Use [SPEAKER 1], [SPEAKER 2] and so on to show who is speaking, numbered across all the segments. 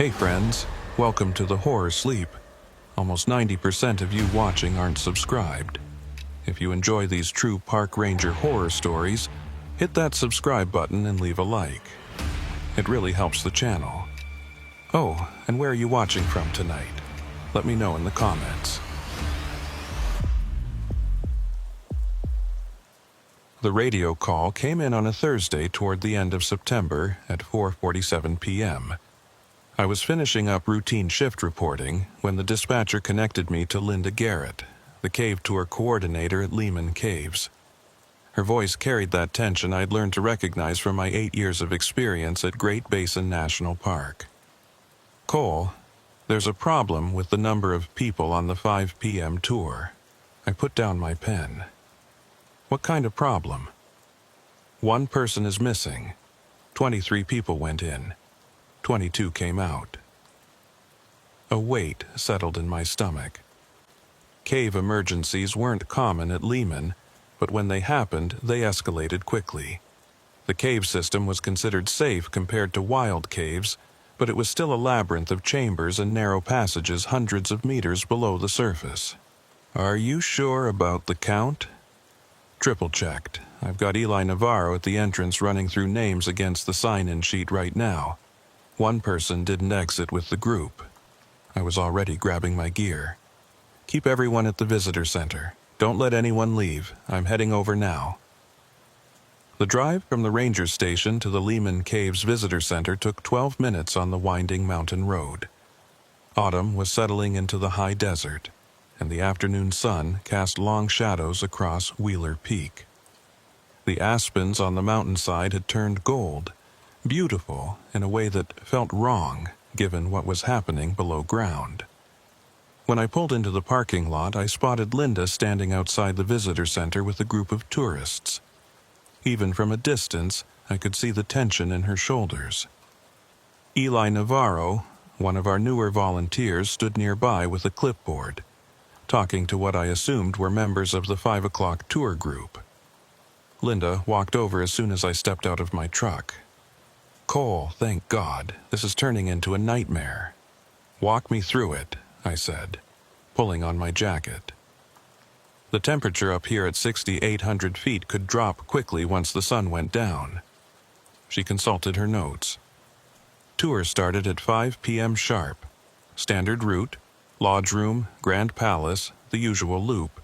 [SPEAKER 1] Hey friends, welcome to the Horror Sleep. Almost 90% of you watching aren't subscribed. If you enjoy these true park ranger horror stories, hit that subscribe button and leave a like. It really helps the channel. Oh, and where are you watching from tonight? Let me know in the comments. The radio call came in on a Thursday toward the end of September at 4:47 p.m. I was finishing up routine shift reporting when the dispatcher connected me to Linda Garrett, the cave tour coordinator at Lehman Caves. Her voice carried that tension I'd learned to recognize from my 8 years of experience at Great Basin National Park. Cole, there's a problem with the number of people on the 5 p.m. tour. I put down my pen. What kind of problem? One person is missing. 23 people went in. 22 came out. A weight settled in my stomach. Cave emergencies weren't common at Lehman, but when they happened, they escalated quickly. The cave system was considered safe compared to wild caves, but it was still a labyrinth of chambers and narrow passages hundreds of meters below the surface. Are you sure about the count? Triple-checked. I've got Eli Navarro at the entrance running through names against the sign-in sheet right now. One person didn't exit with the group. I was already grabbing my gear. Keep everyone at the visitor center. Don't let anyone leave. I'm heading over now. The drive from the ranger station to the Lehman Caves Visitor Center took 12 minutes on the winding mountain road. Autumn was settling into the high desert, and the afternoon sun cast long shadows across Wheeler Peak. The aspens on the mountainside had turned gold, beautiful in a way that felt wrong given what was happening below ground. When I pulled into the parking lot, I spotted Linda standing outside the visitor center with a group of tourists. Even from a distance, I could see the tension in her shoulders. Eli Navarro, one of our newer volunteers, stood nearby with a clipboard, talking to what I assumed were members of the 5 o'clock tour group. Linda walked over as soon as I stepped out of my truck. Cole, thank God, this is turning into a nightmare. Walk me through it, I said, pulling on my jacket. The temperature up here at 6,800 feet could drop quickly once the sun went down. She consulted her notes. Tour started at 5 p.m. sharp. Standard route, lodge room, Grand Palace, the usual loop.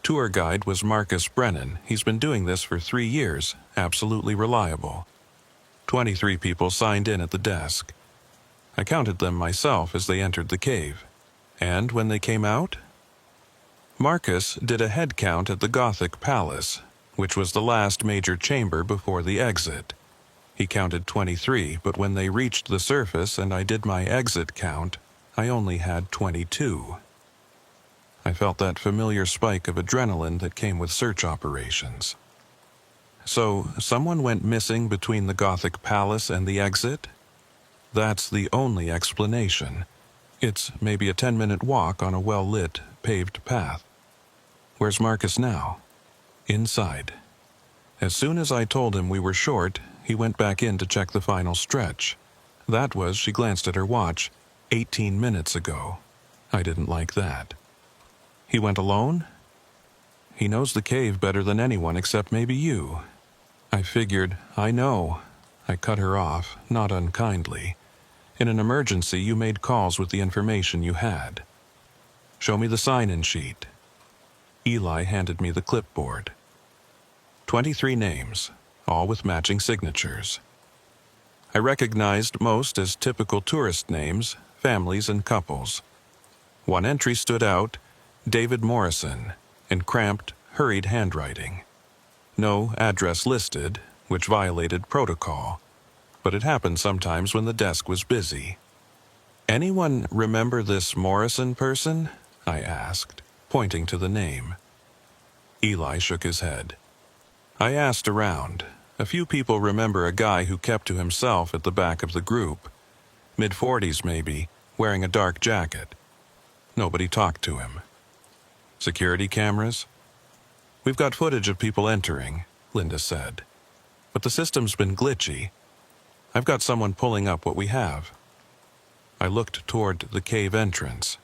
[SPEAKER 1] Tour guide was Marcus Brennan. He's been doing this for 3 years, absolutely reliable. 23 people signed in at the desk. I counted them myself as they entered the cave. And when they came out? Marcus did a head count at the Gothic Palace, which was the last major chamber before the exit. He counted 23, but when they reached the surface and I did my exit count, I only had 22. I felt that familiar spike of adrenaline that came with search operations. So, someone went missing between the Gothic Palace and the exit? That's the only explanation. It's maybe a 10-minute walk on a well-lit, paved path. Where's Marcus now? Inside. As soon as I told him we were short, he went back in to check the final stretch. That was, she glanced at her watch, 18 minutes ago. I didn't like that. He went alone? He knows the cave better than anyone except maybe you. I figured, I know. I cut her off, not unkindly. In an emergency, you made calls with the information you had. Show me the sign-in sheet. Eli handed me the clipboard. 23 names, all with matching signatures. I recognized most as typical tourist names, families and couples. One entry stood out, David Morrison, in cramped, hurried handwriting. No address listed, which violated protocol, but it happened sometimes when the desk was busy. Anyone remember this Morrison person? I asked, pointing to the name. Eli shook his head. I asked around. A few people remember a guy who kept to himself at the back of the group. Mid-40s maybe, wearing a dark jacket. Nobody talked to him. Security cameras? We've got footage of people entering, Linda said. But the system's been glitchy. I've got someone pulling up what we have. I looked toward the cave entrance.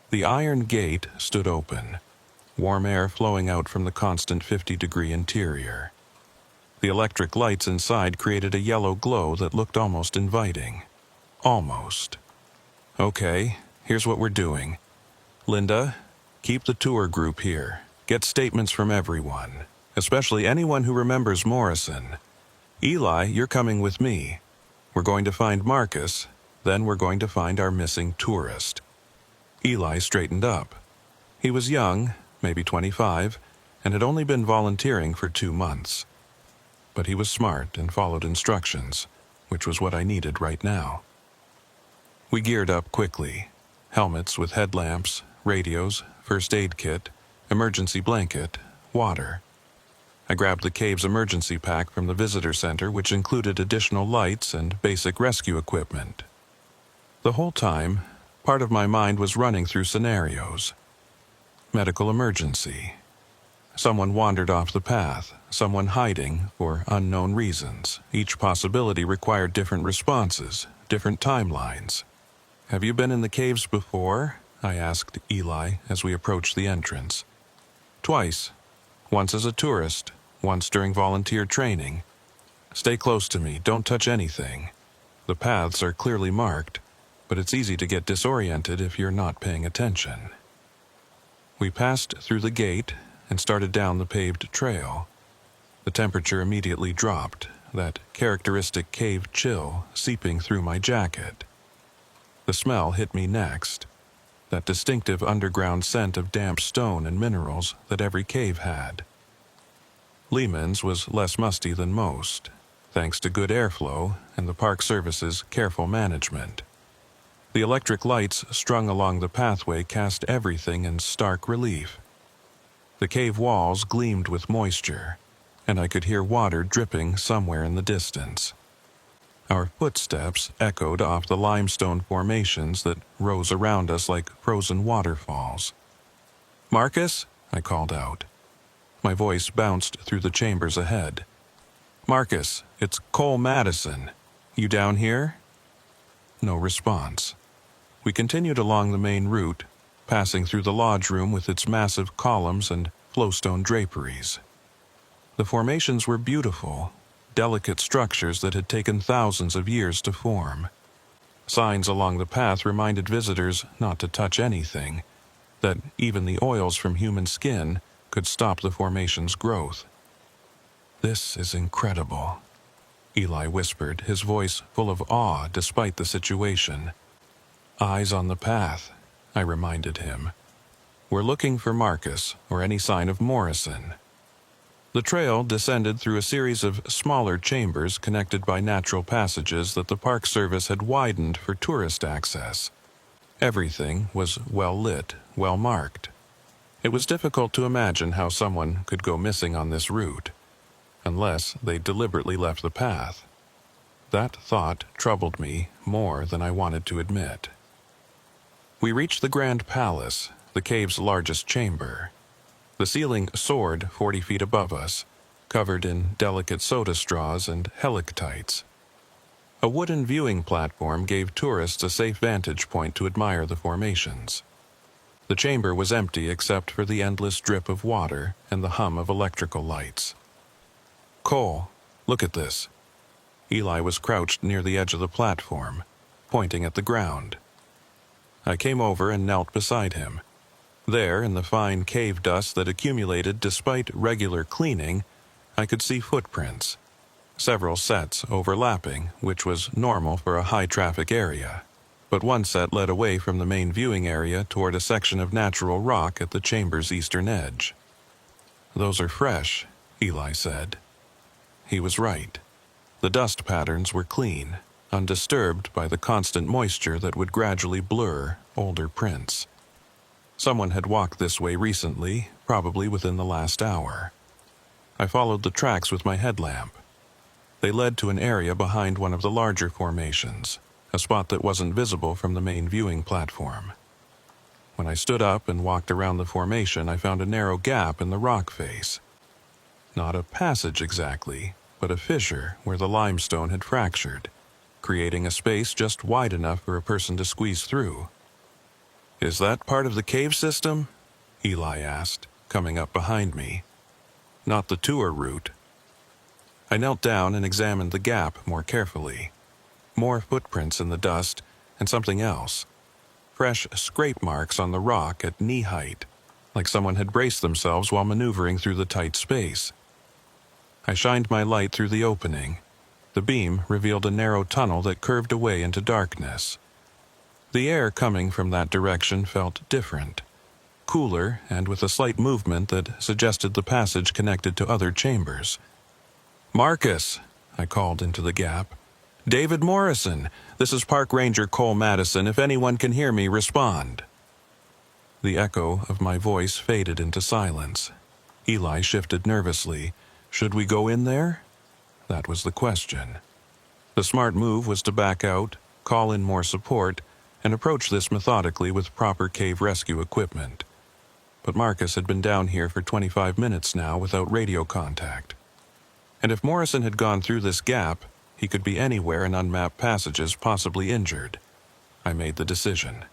[SPEAKER 1] The iron gate stood open, warm air flowing out from the constant 50-degree interior. The electric lights inside created a yellow glow that looked almost inviting. Almost. Okay, here's what we're doing. Linda, keep the tour group here. Get statements from everyone, especially anyone who remembers Morrison. Eli, you're coming with me. We're going to find Marcus, then we're going to find our missing tourist. Eli straightened up. He was young, maybe 25, and had only been volunteering for 2 months. But he was smart and followed instructions, which was what I needed right now. We geared up quickly. Helmets with headlamps, radios, first aid kit, emergency blanket, water. I grabbed the cave's emergency pack from the visitor center, which included additional lights and basic rescue equipment. The whole time, part of my mind was running through scenarios. Medical emergency. Someone wandered off the path, someone hiding for unknown reasons. Each possibility required different responses, different timelines. Have you been in the caves before? I asked Eli as we approached the entrance. Twice. Once as a tourist, once during volunteer training. Stay close to me, don't touch anything. The paths are clearly marked, but it's easy to get disoriented if you're not paying attention. We passed through the gate and started down the paved trail. The temperature immediately dropped, that characteristic cave chill seeping through my jacket. The smell hit me next, that distinctive underground scent of damp stone and minerals that every cave had. Lehman's was less musty than most, thanks to good airflow and the Park Service's careful management. The electric lights strung along the pathway cast everything in stark relief. The cave walls gleamed with moisture, and I could hear water dripping somewhere in the distance. Our footsteps echoed off the limestone formations that rose around us like frozen waterfalls. Marcus, I called out. My voice bounced through the chambers ahead. Marcus, it's Cole Madison. You down here? No response. We continued along the main route, passing through the lodge room with its massive columns and flowstone draperies. The formations were beautiful, delicate structures that had taken thousands of years to form. Signs along the path reminded visitors not to touch anything, that even the oils from human skin could stop the formation's growth. This is incredible, Eli whispered, his voice full of awe despite the situation. Eyes on the path, I reminded him. We're looking for Marcus or any sign of Morrison. The trail descended through a series of smaller chambers connected by natural passages that the Park Service had widened for tourist access. Everything was well lit, well marked. It was difficult to imagine how someone could go missing on this route, unless they deliberately left the path. That thought troubled me more than I wanted to admit. We reached the Grand Palace, the cave's largest chamber. The ceiling soared 40 feet above us, covered in delicate soda straws and helictites. A wooden viewing platform gave tourists a safe vantage point to admire the formations. The chamber was empty except for the endless drip of water and the hum of electrical lights. Cole, look at this. Eli was crouched near the edge of the platform, pointing at the ground. I came over and knelt beside him. There, in the fine cave dust that accumulated despite regular cleaning, I could see footprints, several sets overlapping, which was normal for a high-traffic area. But one set led away from the main viewing area toward a section of natural rock at the chamber's eastern edge. Those are fresh, Eli said. He was right. The dust patterns were clean, undisturbed by the constant moisture that would gradually blur older prints. Someone had walked this way recently, probably within the last hour. I followed the tracks with my headlamp. They led to an area behind one of the larger formations, a spot that wasn't visible from the main viewing platform. When I stood up and walked around the formation, I found a narrow gap in the rock face. Not a passage exactly, but a fissure where the limestone had fractured, creating a space just wide enough for a person to squeeze through. "Is that part of the cave system?" Eli asked, coming up behind me. "Not the tour route." I knelt down and examined the gap more carefully. More footprints in the dust, and something else. Fresh scrape marks on the rock at knee height, like someone had braced themselves while maneuvering through the tight space. I shined my light through the opening. The beam revealed a narrow tunnel that curved away into darkness. The air coming from that direction felt different, cooler and with a slight movement that suggested the passage connected to other chambers. "Marcus," I called into the gap. "David Morrison, this is Park Ranger Cole Madison. If anyone can hear me, respond." The echo of my voice faded into silence. Eli shifted nervously. Should we go in there? That was the question. The smart move was to back out, call in more support, and approach this methodically with proper cave rescue equipment. But Marcus had been down here for 25 minutes now without radio contact. And if Morrison had gone through this gap, he could be anywhere in unmapped passages, possibly injured. I made the decision.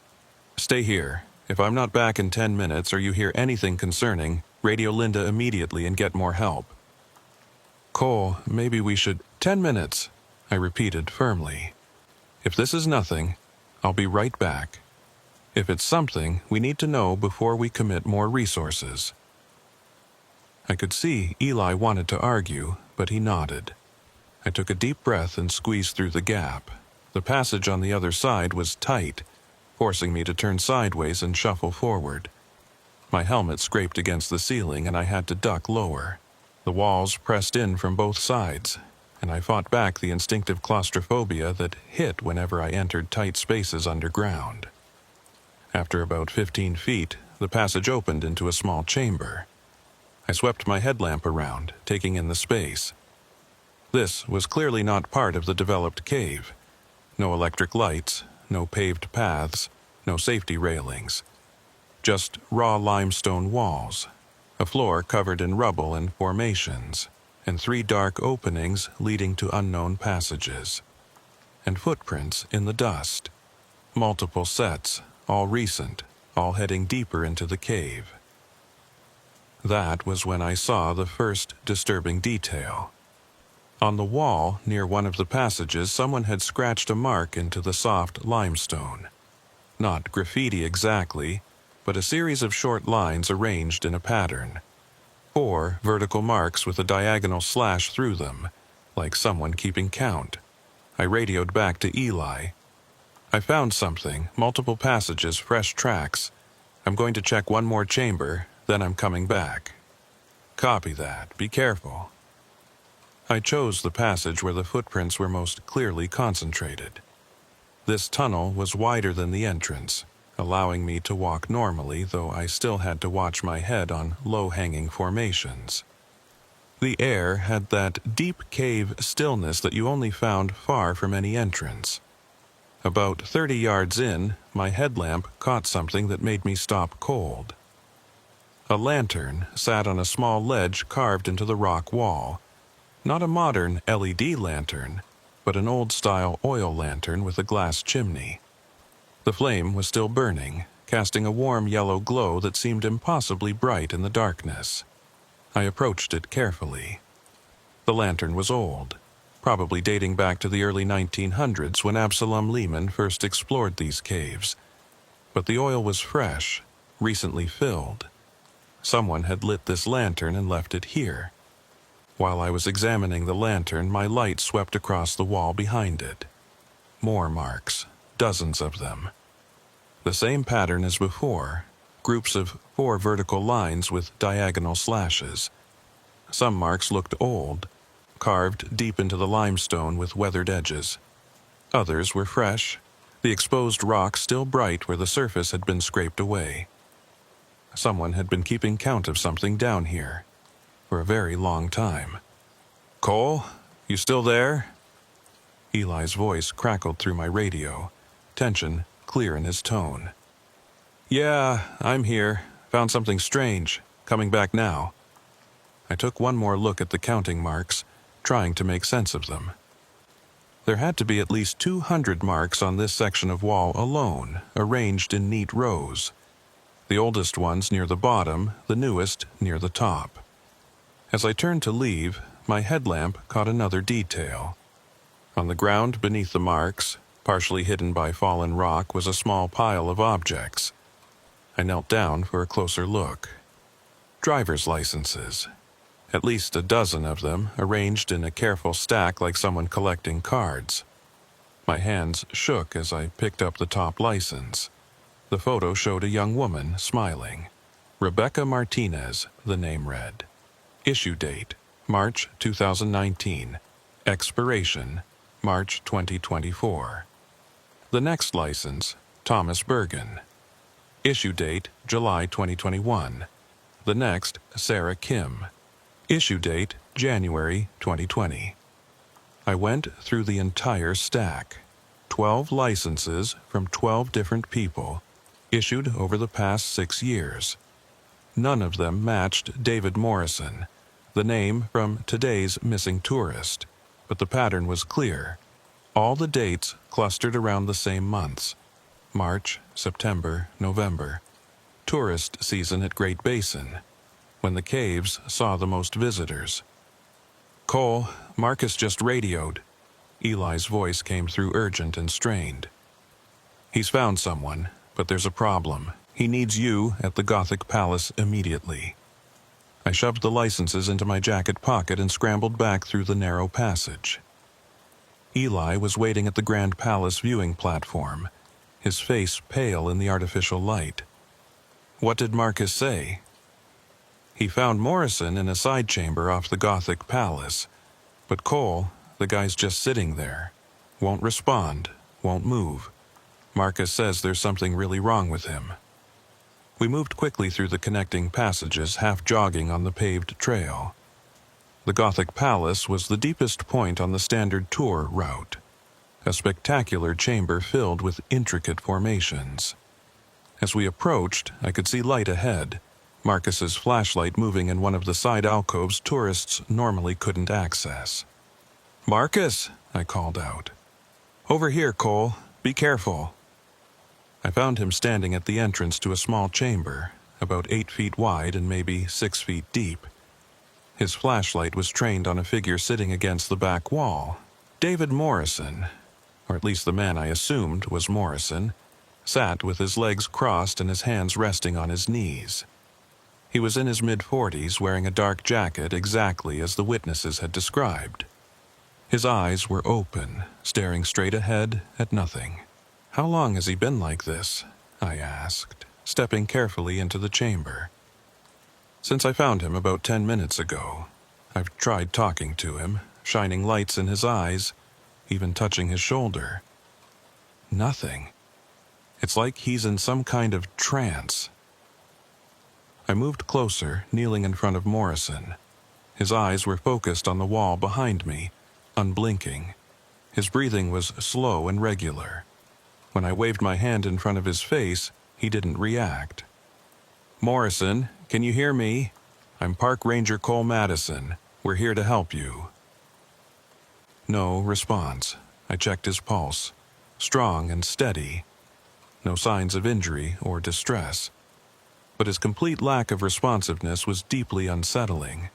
[SPEAKER 1] "Stay here. If I'm not back in 10 minutes or you hear anything concerning, radio Linda immediately and get more help." "Cole, maybe we should—" "10 minutes," I repeated firmly. "If this is nothing, I'll be right back. If it's something, we need to know before we commit more resources." I could see Eli wanted to argue, but he nodded. I took a deep breath and squeezed through the gap. The passage on the other side was tight, forcing me to turn sideways and shuffle forward. My helmet scraped against the ceiling and I had to duck lower. The walls pressed in from both sides, and I fought back the instinctive claustrophobia that hit whenever I entered tight spaces underground. After about 15 feet, the passage opened into a small chamber. I swept my headlamp around, taking in the space. This was clearly not part of the developed cave. No electric lights, no paved paths, no safety railings. Just raw limestone walls, a floor covered in rubble and formations, and 3 dark openings leading to unknown passages. And footprints in the dust. Multiple sets, all recent, all heading deeper into the cave. That was when I saw the first disturbing detail. On the wall, near one of the passages, someone had scratched a mark into the soft limestone. Not graffiti exactly, but a series of short lines arranged in a pattern. 4 vertical marks with a diagonal slash through them, like someone keeping count. I radioed back to Eli. "I found something, multiple passages, fresh tracks. I'm going to check one more chamber, then I'm coming back." "Copy that. Be careful." I chose the passage where the footprints were most clearly concentrated. This tunnel was wider than the entrance, allowing me to walk normally, though I still had to watch my head on low-hanging formations. The air had that deep cave stillness that you only found far from any entrance. About 30 yards in, my headlamp caught something that made me stop cold. A lantern sat on a small ledge carved into the rock wall. Not a modern LED lantern, but an old-style oil lantern with a glass chimney. The flame was still burning, casting a warm yellow glow that seemed impossibly bright in the darkness. I approached it carefully. The lantern was old, probably dating back to the early 1900s when Absalom Lehman first explored these caves. But the oil was fresh, recently filled. Someone had lit this lantern and left it here. While I was examining the lantern, my light swept across the wall behind it. More marks, dozens of them. The same pattern as before, groups of 4 vertical lines with diagonal slashes. Some marks looked old, carved deep into the limestone with weathered edges. Others were fresh, the exposed rock still bright where the surface had been scraped away. Someone had been keeping count of something down here. For a very long time. "Cole, you still there?" Eli's voice crackled through my radio, tension clear in his tone. "Yeah, I'm here. Found something strange. Coming back now." I took one more look at the counting marks, trying to make sense of them. There had to be at least 200 marks on this section of wall alone, arranged in neat rows. The oldest ones near the bottom, the newest near the top. As I turned to leave, my headlamp caught another detail. On the ground beneath the marks, partially hidden by fallen rock, was a small pile of objects. I knelt down for a closer look. Driver's licenses. At least a dozen of them, arranged in a careful stack like someone collecting cards. My hands shook as I picked up the top license. The photo showed a young woman smiling. Rebecca Martinez, the name read. Issue date, March 2019. Expiration, March 2024. The next license, Thomas Bergen. Issue date, July 2021. The next, Sarah Kim. Issue date, January 2020. I went through the entire stack. 12 licenses from 12 different people, issued over the past 6 years. None of them matched David Morrison, the name from today's missing tourist, but the pattern was clear. All the dates clustered around the same months: March, September, November. Tourist season at Great Basin, when the caves saw the most visitors. "Cole, Marcus just radioed." Eli's voice came through urgent and strained. "He's found someone, but there's a problem. He needs you at the Gothic Palace immediately." I shoved the licenses into my jacket pocket and scrambled back through the narrow passage. Eli was waiting at the Grand Palace viewing platform, his face pale in the artificial light. "What did Marcus say?" "He found Morrison in a side chamber off the Gothic Palace. But Cole, the guy's just sitting there. Won't respond, won't move. Marcus says there's something really wrong with him." We moved quickly through the connecting passages, half jogging on the paved trail. The Gothic Palace was the deepest point on the standard tour route, a spectacular chamber filled with intricate formations. As we approached, I could see light ahead, Marcus's flashlight moving in one of the side alcoves tourists normally couldn't access. "Marcus," I called out. "Over here, Cole. Be careful." I found him standing at the entrance to a small chamber, about 8 feet wide and maybe 6 feet deep. His flashlight was trained on a figure sitting against the back wall. David Morrison, or at least the man I assumed was Morrison, sat with his legs crossed and his hands resting on his knees. He was in his mid-40s, wearing a dark jacket exactly as the witnesses had described. His eyes were open, staring straight ahead at nothing. "How long has he been like this?" I asked, stepping carefully into the chamber. "Since I found him about 10 minutes ago. I've tried talking to him, shining lights in his eyes, even touching his shoulder. Nothing. It's like he's in some kind of trance." I moved closer, kneeling in front of Morrison. His eyes were focused on the wall behind me, unblinking. His breathing was slow and regular. When I waved my hand in front of his face, he didn't react. "Morrison, can you hear me? I'm Park Ranger Cole Madison. We're here to help you." No response. I checked his pulse. Strong and steady. No signs of injury or distress. But his complete lack of responsiveness was deeply unsettling.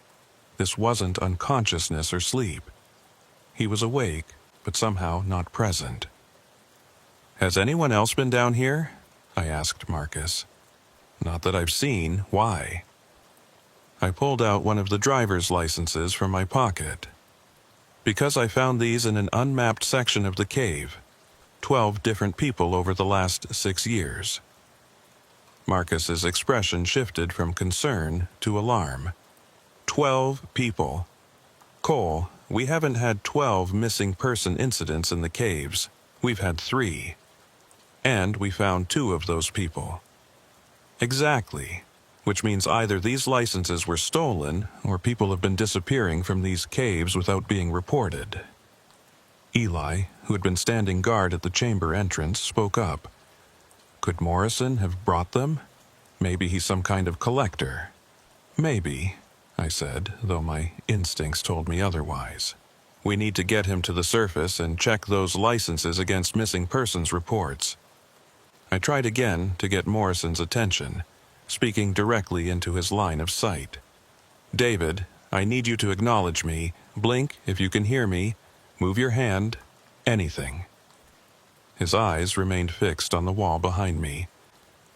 [SPEAKER 1] This wasn't unconsciousness or sleep. He was awake, but somehow not present. "Has anyone else been down here?" I asked Marcus. "Not that I've seen. Why?" I pulled out one of the driver's licenses from my pocket. "Because I found these in an unmapped section of the cave. 12 different people over the last 6 years. Marcus's expression shifted from concern to alarm. 12 people. "Cole, we haven't had 12 missing person incidents in the caves. We've had 3. And we found 2 of those people." "Exactly. Which means either these licenses were stolen or people have been disappearing from these caves without being reported." Eli, who had been standing guard at the chamber entrance, spoke up. "Could Morrison have brought them? Maybe he's some kind of collector." "Maybe," I said, though my instincts told me otherwise. We need to get him to the surface and check those licenses against missing persons reports. I tried again to get Morrison's attention, speaking directly into his line of sight. "David, I need you to acknowledge me. Blink if you can hear me. Move your hand. Anything." His eyes remained fixed on the wall behind me.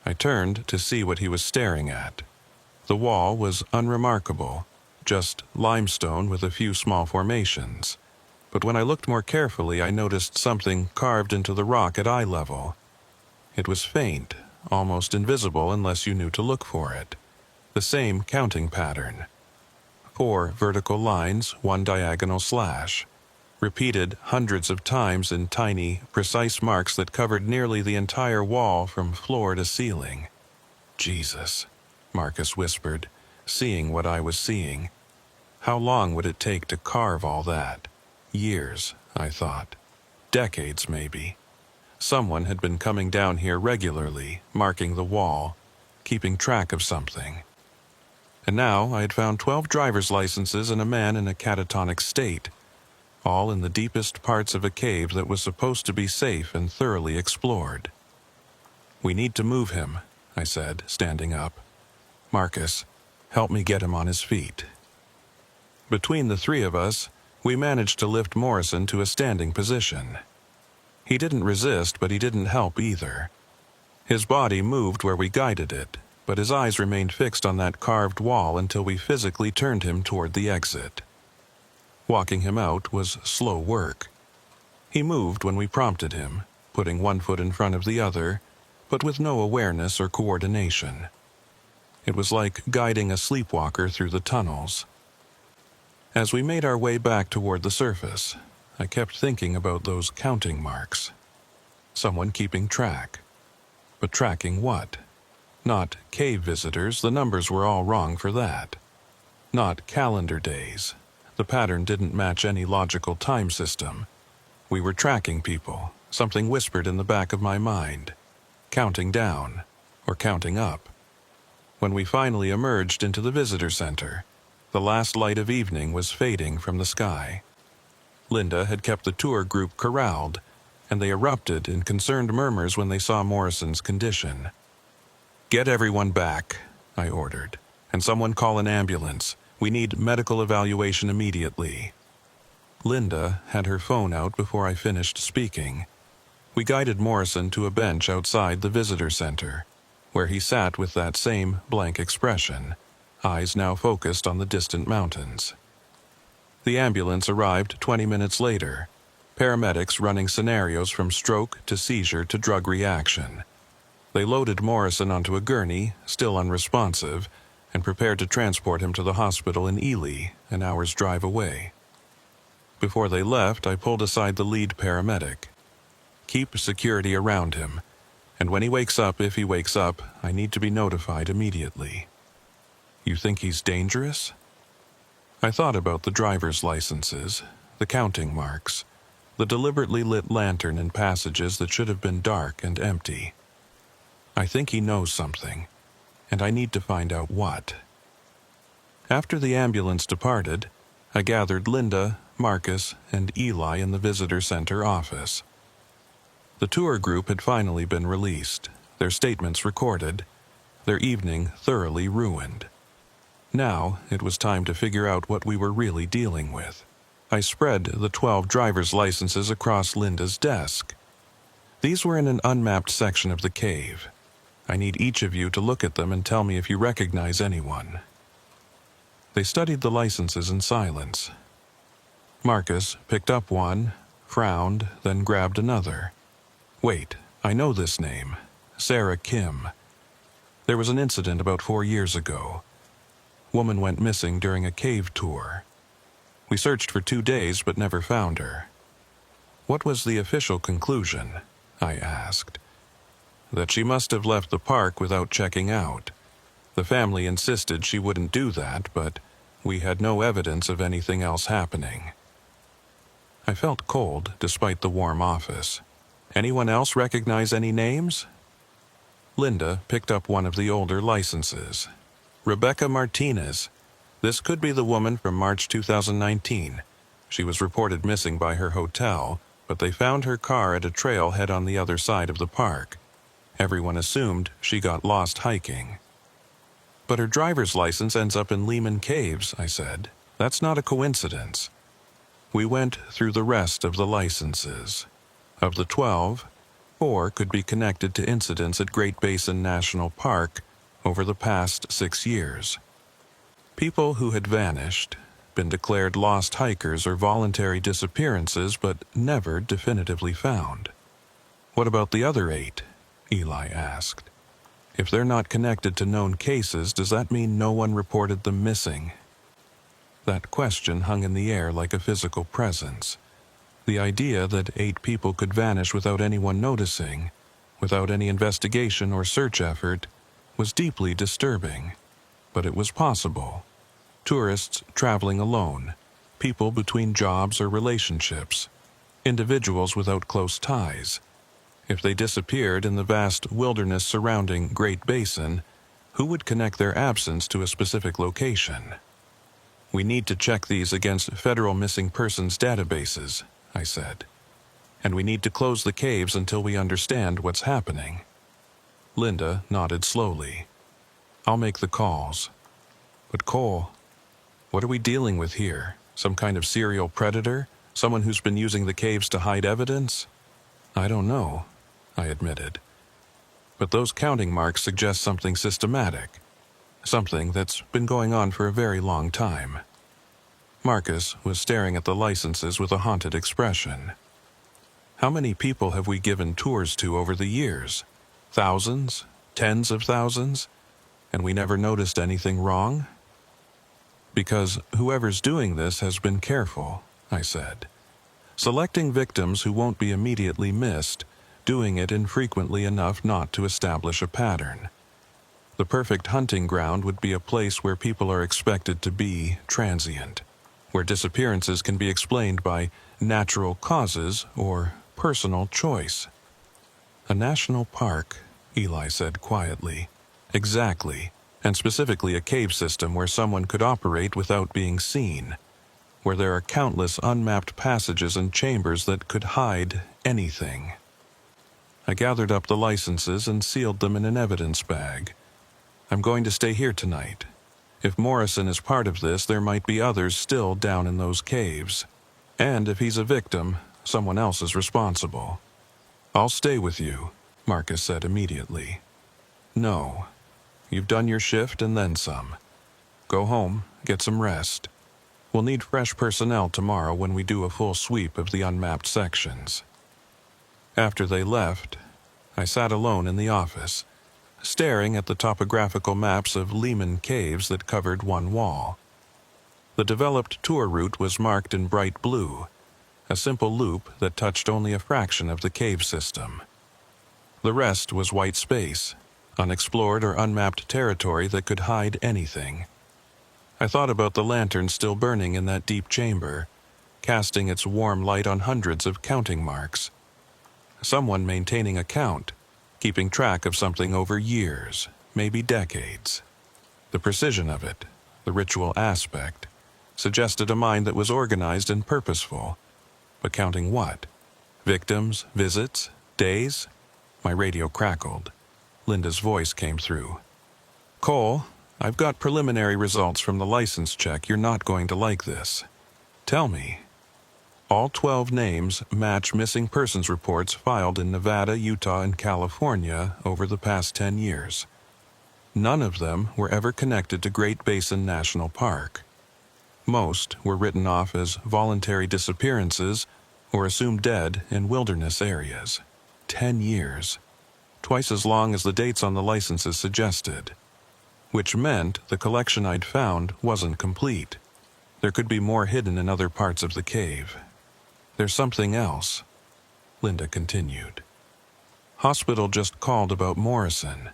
[SPEAKER 1] I turned to see what he was staring at. The wall was unremarkable, just limestone with a few small formations. But when I looked more carefully, I noticed something carved into the rock at eye level. It was faint, almost invisible unless you knew to look for it. The same counting pattern. 4 vertical lines, 1 diagonal slash. Repeated hundreds of times in tiny, precise marks that covered nearly the entire wall from floor to ceiling. "Jesus," Marcus whispered, seeing what I was seeing. How long would it take to carve all that? Years, I thought. Decades, maybe. Someone had been coming down here regularly, marking the wall, keeping track of something. And now I had found 12 driver's licenses and a man in a catatonic state, all in the deepest parts of a cave that was supposed to be safe and thoroughly explored. "We need to move him," I said, standing up. "Marcus, help me get him on his feet." Between the 3 of us, we managed to lift Morrison to a standing position. He didn't resist, but he didn't help either. His body moved where we guided it, but his eyes remained fixed on that carved wall until we physically turned him toward the exit. Walking him out was slow work. He moved when we prompted him, putting one foot in front of the other, but with no awareness or coordination. It was like guiding a sleepwalker through the tunnels. As we made our way back toward the surface, I kept thinking about those counting marks. Someone keeping track. But tracking what? Not cave visitors, the numbers were all wrong for that. Not calendar days. The pattern didn't match any logical time system. We were tracking people, something whispered in the back of my mind. Counting down, or counting up. When we finally emerged into the visitor center, the last light of evening was fading from the sky. Linda had kept the tour group corralled, and they erupted in concerned murmurs when they saw Morrison's condition. "Get everyone back," I ordered, "and someone call an ambulance. We need medical evaluation immediately." Linda had her phone out before I finished speaking. We guided Morrison to a bench outside the visitor center, where he sat with that same blank expression, eyes now focused on the distant mountains. The ambulance arrived 20 minutes later, paramedics running scenarios from stroke to seizure to drug reaction. They loaded Morrison onto a gurney, still unresponsive, and prepared to transport him to the hospital in Ely, an hour's drive away. Before they left, I pulled aside the lead paramedic. "Keep security around him, and when he wakes up, if he wakes up, I need to be notified immediately." "You think he's dangerous?" I thought about the driver's licenses, the counting marks, the deliberately lit lantern in passages that should have been dark and empty. I think he knows something, and I need to find out what. After the ambulance departed, I gathered Linda, Marcus, and Eli in the visitor center office. The tour group had finally been released, their statements recorded, their evening thoroughly ruined. Now it was time to figure out what we were really dealing with. I spread the 12 driver's licenses across Linda's desk. These were in an unmapped section of the cave. I need each of you to look at them and tell me if you recognize anyone. They studied the licenses in silence. Marcus picked up one, frowned, then grabbed another. "Wait, I know this name. Sarah Kim. There was an incident about 4 years ago. Woman went missing during a cave tour. We searched for 2 days but never found her." "What was the official conclusion?" I asked. "That she must have left the park without checking out. The family insisted she wouldn't do that, but we had no evidence of anything else happening." I felt cold despite the warm office. "Anyone else recognize any names?" Linda picked up one of the older licenses. "Rebecca Martinez. This could be the woman from March 2019. She was reported missing by her hotel, but they found her car at a trailhead on the other side of the park. Everyone assumed she got lost hiking. But her driver's license ends up in Lehman Caves, I said. That's not a coincidence. We went through the rest of the licenses. Of the 12, 4 could be connected to incidents at Great Basin National Park over the past 6 years. People who had vanished, been declared lost hikers or voluntary disappearances, but never definitively found. What about the other 8? Eli asked. If they're not connected to known cases, does that mean no one reported them missing? That question hung in the air like a physical presence. The idea that 8 people could vanish without anyone noticing, without any investigation or search effort, was deeply disturbing. But it was possible. Tourists traveling alone, people between jobs or relationships, individuals without close ties. If they disappeared in the vast wilderness surrounding Great Basin, who would connect their absence to a specific location? We need to check these against federal missing persons databases, I said. And we need to close the caves until we understand what's happening. Linda nodded slowly. I'll make the calls. But Cole, what are we dealing with here? Some kind of serial predator? Someone who's been using the caves to hide evidence? I don't know, I admitted. But those counting marks suggest something systematic. Something that's been going on for a very long time. Marcus was staring at the licenses with a haunted expression. How many people have we given tours to over the years? Thousands? Tens of thousands? And we never noticed anything wrong? Because whoever's doing this has been careful, I said. Selecting victims who won't be immediately missed, doing it infrequently enough not to establish a pattern. The perfect hunting ground would be a place where people are expected to be transient, where disappearances can be explained by natural causes or personal choice. A national park, Eli said quietly. Exactly. And specifically a cave system where someone could operate without being seen, where there are countless unmapped passages and chambers that could hide anything. I gathered up the licenses and sealed them in an evidence bag. I'm going to stay here tonight. If Morrison is part of this, there might be others still down in those caves. And if he's a victim, someone else is responsible. I'll stay with you, Marcus said immediately. No. You've done your shift and then some. Go home, get some rest. We'll need fresh personnel tomorrow when we do a full sweep of the unmapped sections. After they left, I sat alone in the office, staring at the topographical maps of Lehman Caves that covered one wall. The developed tour route was marked in bright blue, a simple loop that touched only a fraction of the cave system. The rest was white space, unexplored or unmapped territory that could hide anything. I thought about the lantern still burning in that deep chamber, casting its warm light on hundreds of counting marks. Someone maintaining a count, keeping track of something over years, maybe decades. The precision of it, the ritual aspect, suggested a mind that was organized and purposeful. But counting what? Victims, visits, days? My radio crackled. Linda's voice came through. Cole, I've got preliminary results from the license check. You're not going to like this. Tell me. All 12 names match missing persons reports filed in Nevada, Utah, and California over the past 10 years. None of them were ever connected to Great Basin National Park. Most were written off as voluntary disappearances or assumed dead in wilderness areas. 10 years. Twice as long as the dates on the licenses suggested. Which meant the collection I'd found wasn't complete. There could be more hidden in other parts of the cave. There's something else, Linda continued. Hospital just called about Morrison.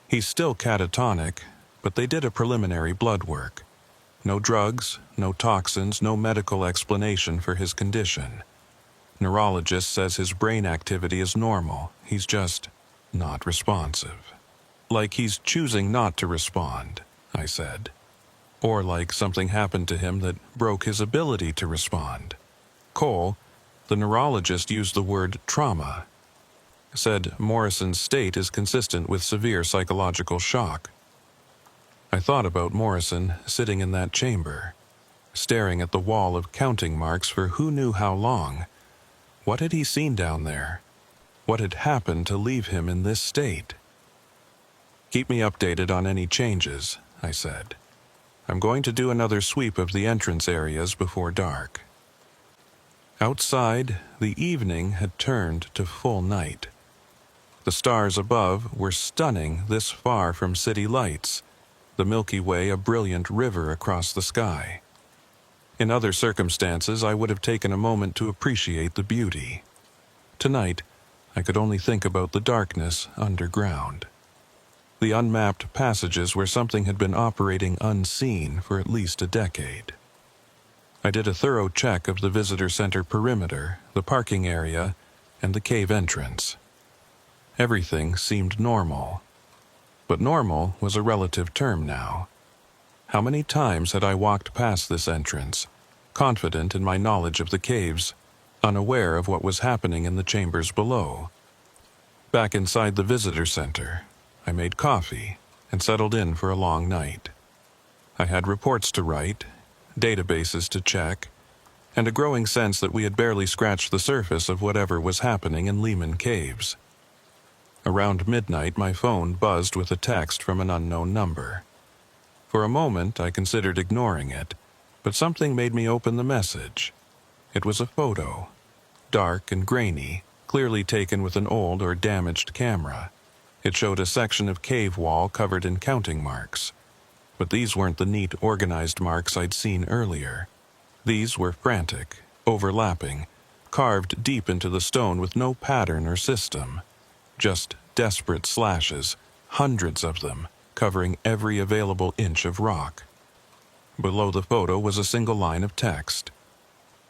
[SPEAKER 1] He's still catatonic, but they did a preliminary blood work. No drugs, no toxins, no medical explanation for his condition. Neurologist says his brain activity is normal. He's just not responsive. Like he's choosing not to respond, I said. or like something happened to him that broke his ability to respond. Cole, the neurologist, used the word trauma, said Morrison's state is consistent with severe psychological shock. I thought about Morrison sitting in that chamber, staring at the wall of counting marks for who knew how long. What had he seen down there? What had happened to leave him in this state? "Keep me updated on any changes," I said. "I'm going to do another sweep of the entrance areas before dark." Outside, the evening had turned to full night. The stars above were stunning this far from city lights, the Milky Way a brilliant river across the sky. In other circumstances, I would have taken a moment to appreciate the beauty. Tonight, I could only think about the darkness underground. The unmapped passages where something had been operating unseen for at least a decade. I did a thorough check of the visitor center perimeter, the parking area, and the cave entrance. Everything seemed normal. But normal was a relative term now. How many times had I walked past this entrance, confident in my knowledge of the caves, unaware of what was happening in the chambers below? Back inside the visitor center, I made coffee and settled in for a long night. I had reports to write, databases to check, and a growing sense that we had barely scratched the surface of whatever was happening in Lehman Caves. Around midnight, my phone buzzed with a text from an unknown number. For a moment, I considered ignoring it, but something made me open the message. It was a photo, dark and grainy, clearly taken with an old or damaged camera. It showed a section of cave wall covered in counting marks. But these weren't the neat, organized marks I'd seen earlier. These were frantic, overlapping, carved deep into the stone with no pattern or system. Just desperate slashes, hundreds of them, covering every available inch of rock. Below the photo was a single line of text.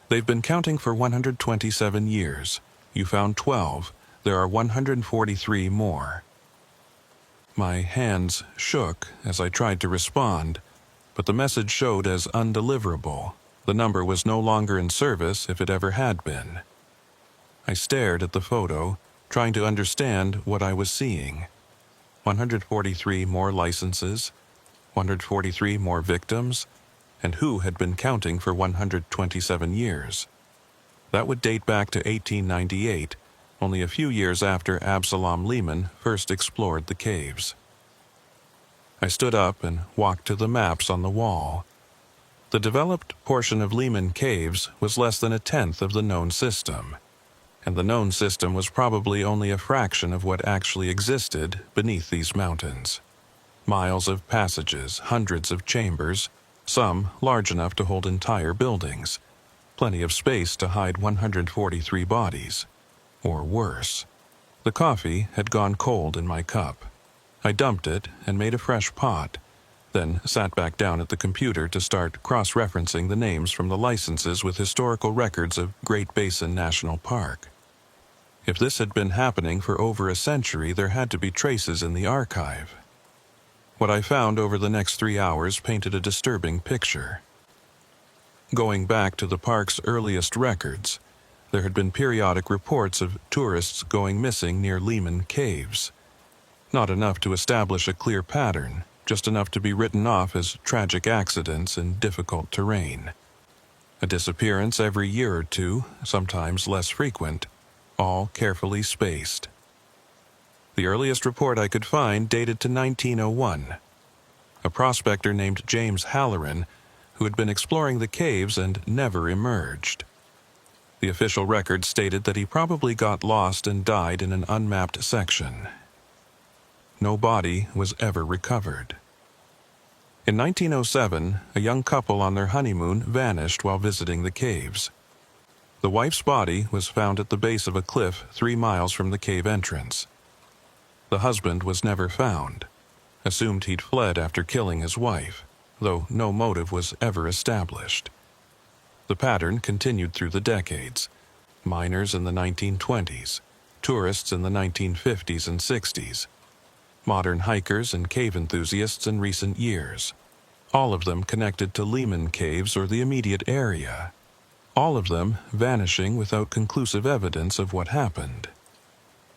[SPEAKER 1] "They've been counting for 127 years. You found 12. There are 143 more." My hands shook as I tried to respond, but the message showed as undeliverable. The number was no longer in service if it ever had been. I stared at the photo, trying to understand what I was seeing. 143 more licenses, 143 more victims, and who had been counting for 127 years? That would date back to 1898, only a few years after Absalom Lehman first explored the caves. I stood up and walked to the maps on the wall. The developed portion of Lehman Caves was less than a tenth of the known system, and the known system was probably only a fraction of what actually existed beneath these mountains. Miles of passages, hundreds of chambers, some large enough to hold entire buildings, plenty of space to hide 143 bodies. Or worse. The coffee had gone cold in my cup. I dumped it and made a fresh pot, then sat back down at the computer to start cross-referencing the names from the licenses with historical records of Great Basin National Park. If this had been happening for over a century, there had to be traces in the archive. What I found over the next 3 hours painted a disturbing picture. Going back to the park's earliest records, there had been periodic reports of tourists going missing near Lehman Caves. Not enough to establish a clear pattern, just enough to be written off as tragic accidents in difficult terrain. A disappearance every year or two, sometimes less frequent, all carefully spaced. The earliest report I could find dated to 1901. A prospector named James Halloran, who had been exploring the caves and never emerged. The official record stated that he probably got lost and died in an unmapped section. No body was ever recovered. In 1907, a young couple on their honeymoon vanished while visiting the caves. The wife's body was found at the base of a cliff 3 miles from the cave entrance. The husband was never found. Assumed he'd fled after killing his wife, though no motive was ever established. The pattern continued through the decades. Miners in the 1920s, tourists in the 1950s and 60s, modern hikers and cave enthusiasts in recent years. all of them connected to Lehman Caves or the immediate area, all of them vanishing without conclusive evidence of what happened.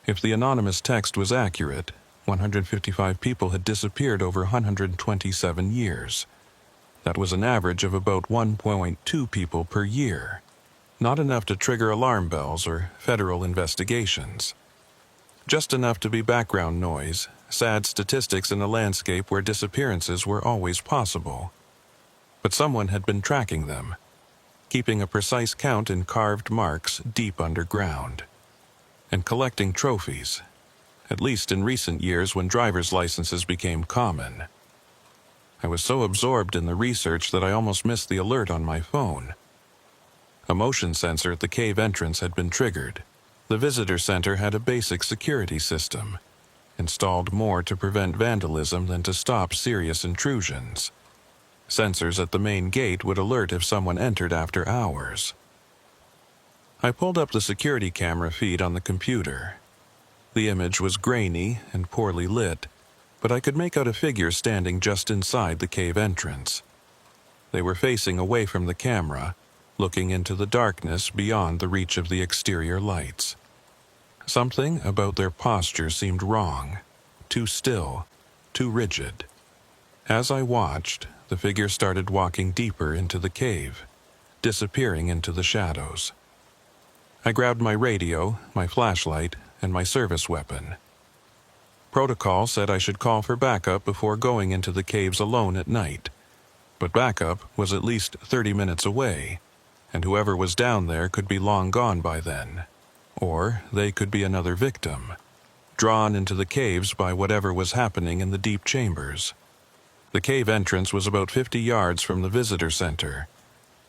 [SPEAKER 1] If the anonymous text was accurate, 155 people had disappeared over 127 years. That was an average of about 1.2 people per year. Not enough to trigger alarm bells or federal investigations. Just enough to be background noise, sad statistics in a landscape where disappearances were always possible. But someone had been tracking them, keeping a precise count in carved marks deep underground, and collecting trophies, at least in recent years when driver's licenses became common. I was so absorbed in the research that I almost missed the alert on my phone. A motion sensor at the cave entrance had been triggered. The visitor center had a basic security system, installed more to prevent vandalism than to stop serious intrusions. Sensors at the main gate would alert if someone entered after hours. I pulled up the security camera feed on the computer. The image was grainy and poorly lit, but I could make out a figure standing just inside the cave entrance. They were facing away from the camera, looking into the darkness beyond the reach of the exterior lights. Something about their posture seemed wrong, too still, too rigid. As I watched, the figure started walking deeper into the cave, disappearing into the shadows. I grabbed my radio, my flashlight, and my service weapon. Protocol said I should call for backup before going into the caves alone at night, but backup was at least 30 minutes away, and whoever was down there could be long gone by then. Or they could be another victim, drawn into the caves by whatever was happening in the deep chambers. The cave entrance was about 50 yards from the visitor center.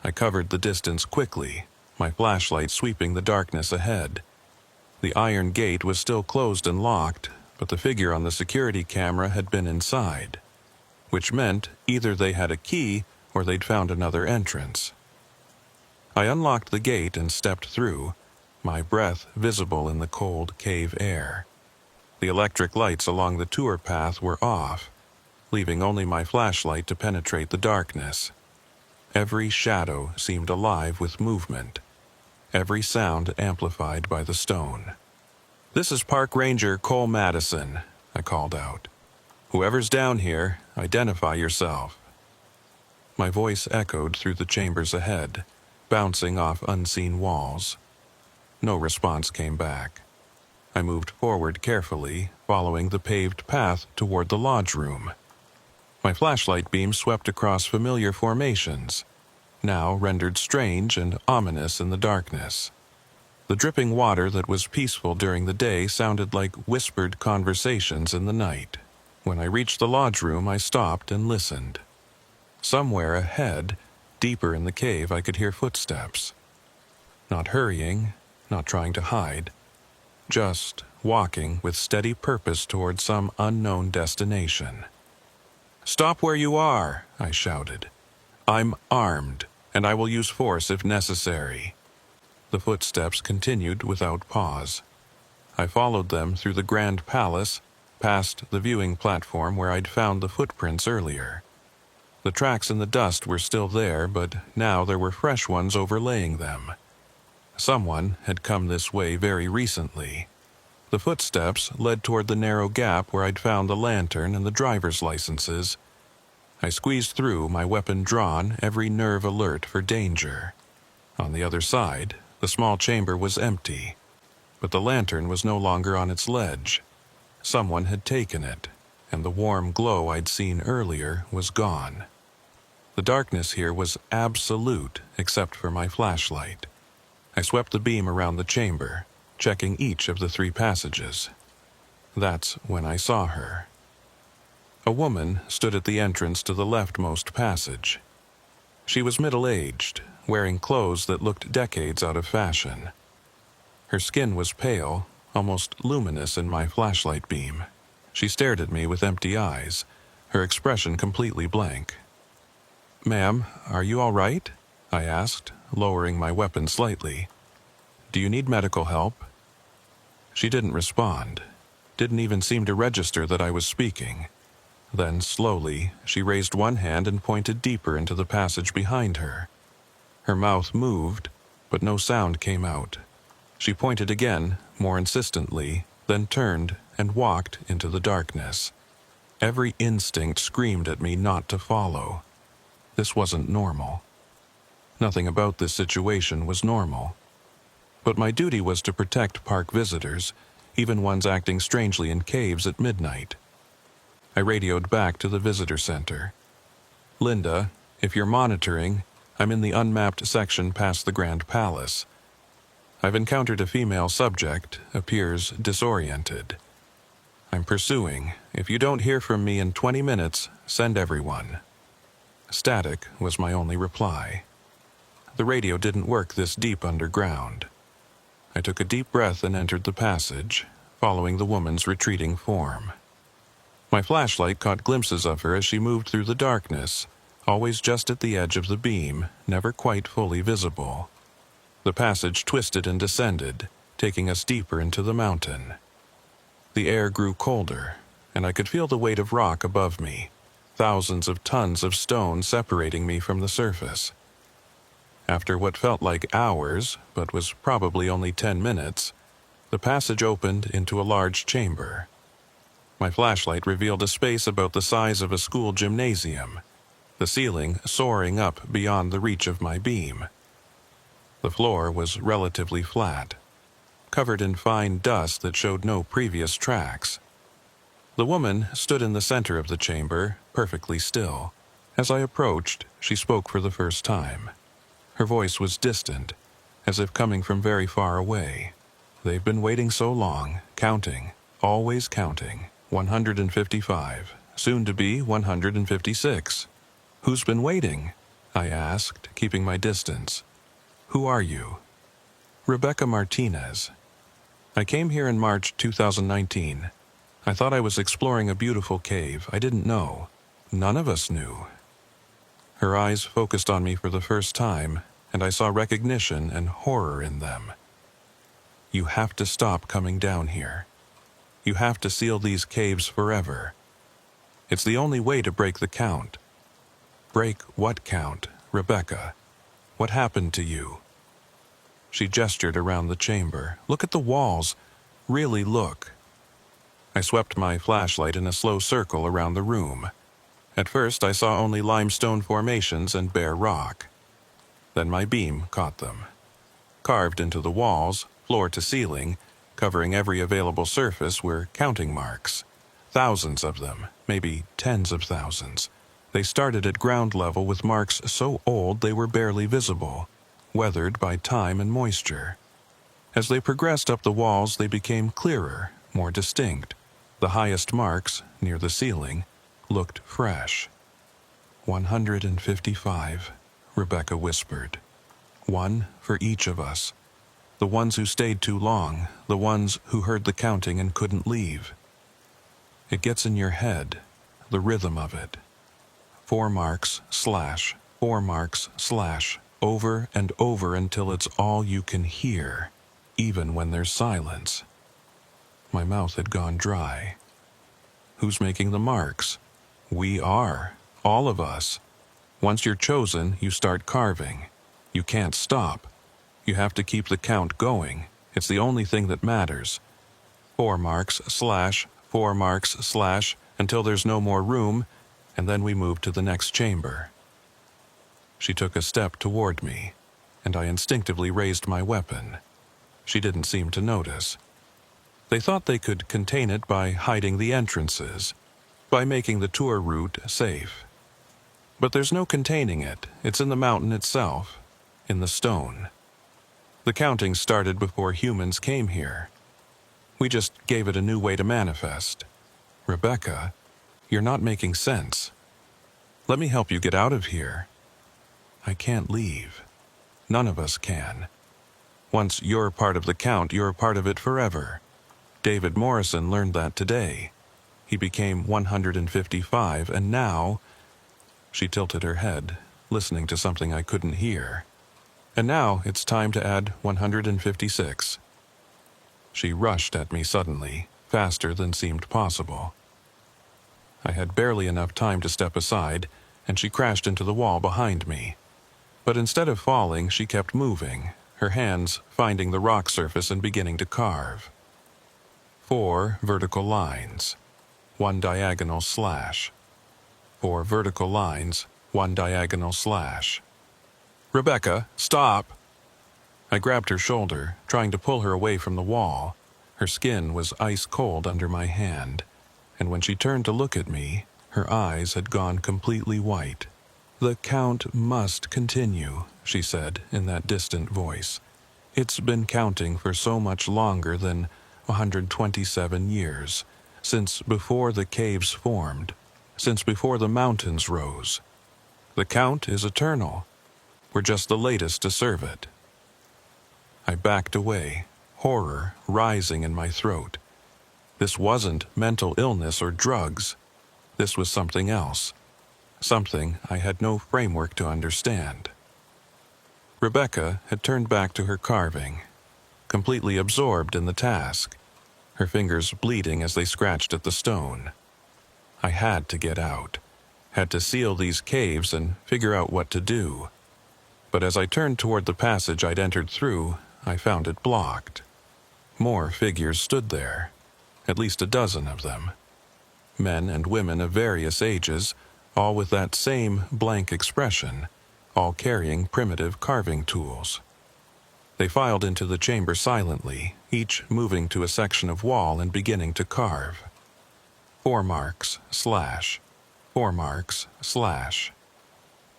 [SPEAKER 1] I covered the distance quickly, my flashlight sweeping the darkness ahead. The iron gate was still closed and locked, but the figure on the security camera had been inside, which meant either they had a key or they'd found another entrance. I unlocked the gate and stepped through, my breath visible in the cold cave air. The electric lights along the tour path were off, leaving only my flashlight to penetrate the darkness. Every shadow seemed alive with movement, every sound amplified by the stone. "This is Park Ranger Cole Madison," I called out. "Whoever's down here, identify yourself." My voice echoed through the chambers ahead, bouncing off unseen walls. No response came back. I moved forward carefully, following the paved path toward the lodge room. My flashlight beam swept across familiar formations, now rendered strange and ominous in the darkness. The dripping water that was peaceful during the day sounded like whispered conversations in the night. When I reached the lodge room, I stopped and listened. Somewhere ahead, deeper in the cave, I could hear footsteps. Not hurrying, not trying to hide, just walking with steady purpose toward some unknown destination. "Stop where you are," I shouted. "I'm armed, and I will use force if necessary." The footsteps continued without pause. I followed them through the grand palace, past the viewing platform where I'd found the footprints earlier. The tracks in the dust were still there, but now there were fresh ones overlaying them. Someone had come this way very recently. The footsteps led toward the narrow gap where I'd found the lantern and the driver's licenses. I squeezed through, my weapon drawn, every nerve alert for danger. On the other side, the small chamber was empty, but the lantern was no longer on its ledge. Someone had taken it, and the warm glow I'd seen earlier was gone. The darkness here was absolute except for my flashlight. I swept the beam around the chamber, checking each of the 3 passages. That's when I saw her. A woman stood at the entrance to the leftmost passage. She was middle-aged, wearing clothes that looked decades out of fashion. Her skin was pale, almost luminous in my flashlight beam. She stared at me with empty eyes, her expression completely blank. "Ma'am, are you all right?" I asked, lowering my weapon slightly. "Do you need medical help?" She didn't respond, didn't even seem to register that I was speaking. Then, slowly, she raised one hand and pointed deeper into the passage behind her. Her mouth moved, but no sound came out. She pointed again, more insistently, then turned and walked into the darkness. Every instinct screamed at me not to follow. This wasn't normal. Nothing about this situation was normal. But my duty was to protect park visitors, even ones acting strangely in caves at midnight. I radioed back to the visitor center. "Linda, if you're monitoring, I'm in the unmapped section past the Grand Palace. I've encountered a female subject, appears disoriented. I'm pursuing. If you don't hear from me in 20 minutes, send everyone." Static was my only reply. The radio didn't work this deep underground. I took a deep breath and entered the passage, following the woman's retreating form. My flashlight caught glimpses of her as she moved through the darkness, always just at the edge of the beam, never quite fully visible. The passage twisted and descended, taking us deeper into the mountain. The air grew colder, and I could feel the weight of rock above me, thousands of tons of stone separating me from the surface. After what felt like hours, but was probably only 10 minutes, the passage opened into a large chamber. My flashlight revealed a space about the size of a school gymnasium, the ceiling soaring up beyond the reach of my beam. The floor was relatively flat, covered in fine dust that showed no previous tracks. The woman stood in the center of the chamber, perfectly still. As I approached, she spoke for the first time. Her voice was distant, as if coming from very far away. "They've been waiting so long, counting, always counting. 155, soon to be 156. "Who's been waiting?" I asked, keeping my distance. "Who are you?" "Rebecca Martinez. I came here in March 2019. I thought I was exploring a beautiful cave. I didn't know. None of us knew." Her eyes focused on me for the first time, and I saw recognition and horror in them. "You have to stop coming down here. You have to seal these caves forever. It's the only way to break the count." "Break what count, Rebecca? What happened to you?" She gestured around the chamber. "Look at the walls. Really look." I swept my flashlight in a slow circle around the room. At first I saw only limestone formations and bare rock. Then my beam caught them. Carved into the walls, floor to ceiling, covering every available surface, were counting marks. Thousands of them, maybe tens of thousands. They started at ground level with marks so old they were barely visible, weathered by time and moisture. As they progressed up the walls, they became clearer, more distinct. The highest marks, near the ceiling, looked fresh. 155, Rebecca whispered. "One for each of us. The ones who stayed too long, the ones who heard the counting and couldn't leave. It gets in your head, the rhythm of it. 4 marks, slash, 4 marks, slash, over and over until it's all you can hear, even when there's silence." My mouth had gone dry. "Who's making the marks?" "We are. All of us. Once you're chosen, you start carving. You can't stop. You have to keep the count going. It's the only thing that matters. 4 marks, slash, 4 marks, slash, until there's no more room, and then we move to the next chamber." She took a step toward me, and I instinctively raised my weapon. She didn't seem to notice. They thought they could contain it by hiding the entrances, by making the tour route safe. But there's no containing it. It's in the mountain itself, in the stone. The counting started before humans came here. We just gave it a new way to manifest. Rebecca, you're not making sense. Let me help you get out of here. I can't leave. None of us can. Once you're part of the count, you're part of it forever. David Morrison learned that today. He became 155, and now... She tilted her head, listening to something I couldn't hear. "And now it's time to add 156. She rushed at me suddenly, faster than seemed possible. I had barely enough time to step aside, and she crashed into the wall behind me. But instead of falling, she kept moving, her hands finding the rock surface and beginning to carve. 4 vertical lines, 1 diagonal slash. 4 vertical lines, 1 diagonal slash. "Rebecca, stop!" I grabbed her shoulder, trying to pull her away from the wall. Her skin was ice cold under my hand, and when she turned to look at me, her eyes had gone completely white. "The count must continue," she said in that distant voice. "It's been counting for so much longer than 127 years, since before the caves formed, since before the mountains rose. The count is eternal. We're just the latest to serve it." I backed away, horror rising in my throat. This wasn't mental illness or drugs. This was something else. Something I had no framework to understand. Rebecca had turned back to her carving, completely absorbed in the task, her fingers bleeding as they scratched at the stone. I had to get out, had to seal these caves and figure out what to do. But as I turned toward the passage I'd entered through, I found it blocked. More figures stood there, at least a dozen of them. Men and women of various ages, all with that same blank expression, all carrying primitive carving tools. They filed into the chamber silently, each moving to a section of wall and beginning to carve. 4 marks, slash. 4 marks, slash.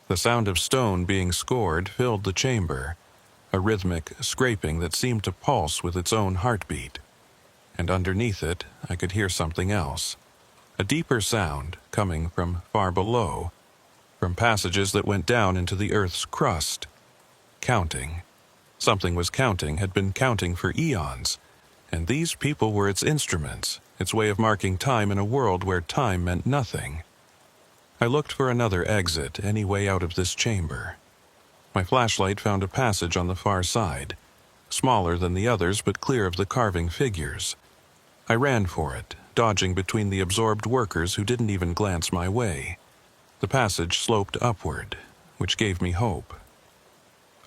[SPEAKER 1] The sound of stone being scored filled the chamber, a rhythmic scraping that seemed to pulse with its own heartbeat. And underneath it, I could hear something else, a deeper sound coming from far below, from passages that went down into the earth's crust. Counting. Something was counting, had been counting for eons, and these people were its instruments, its way of marking time in a world where time meant nothing. I looked for another exit, any way out of this chamber. My flashlight found a passage on the far side, smaller than the others but clear of the carving figures. I ran for it, dodging between the absorbed workers who didn't even glance my way. The passage sloped upward, which gave me hope.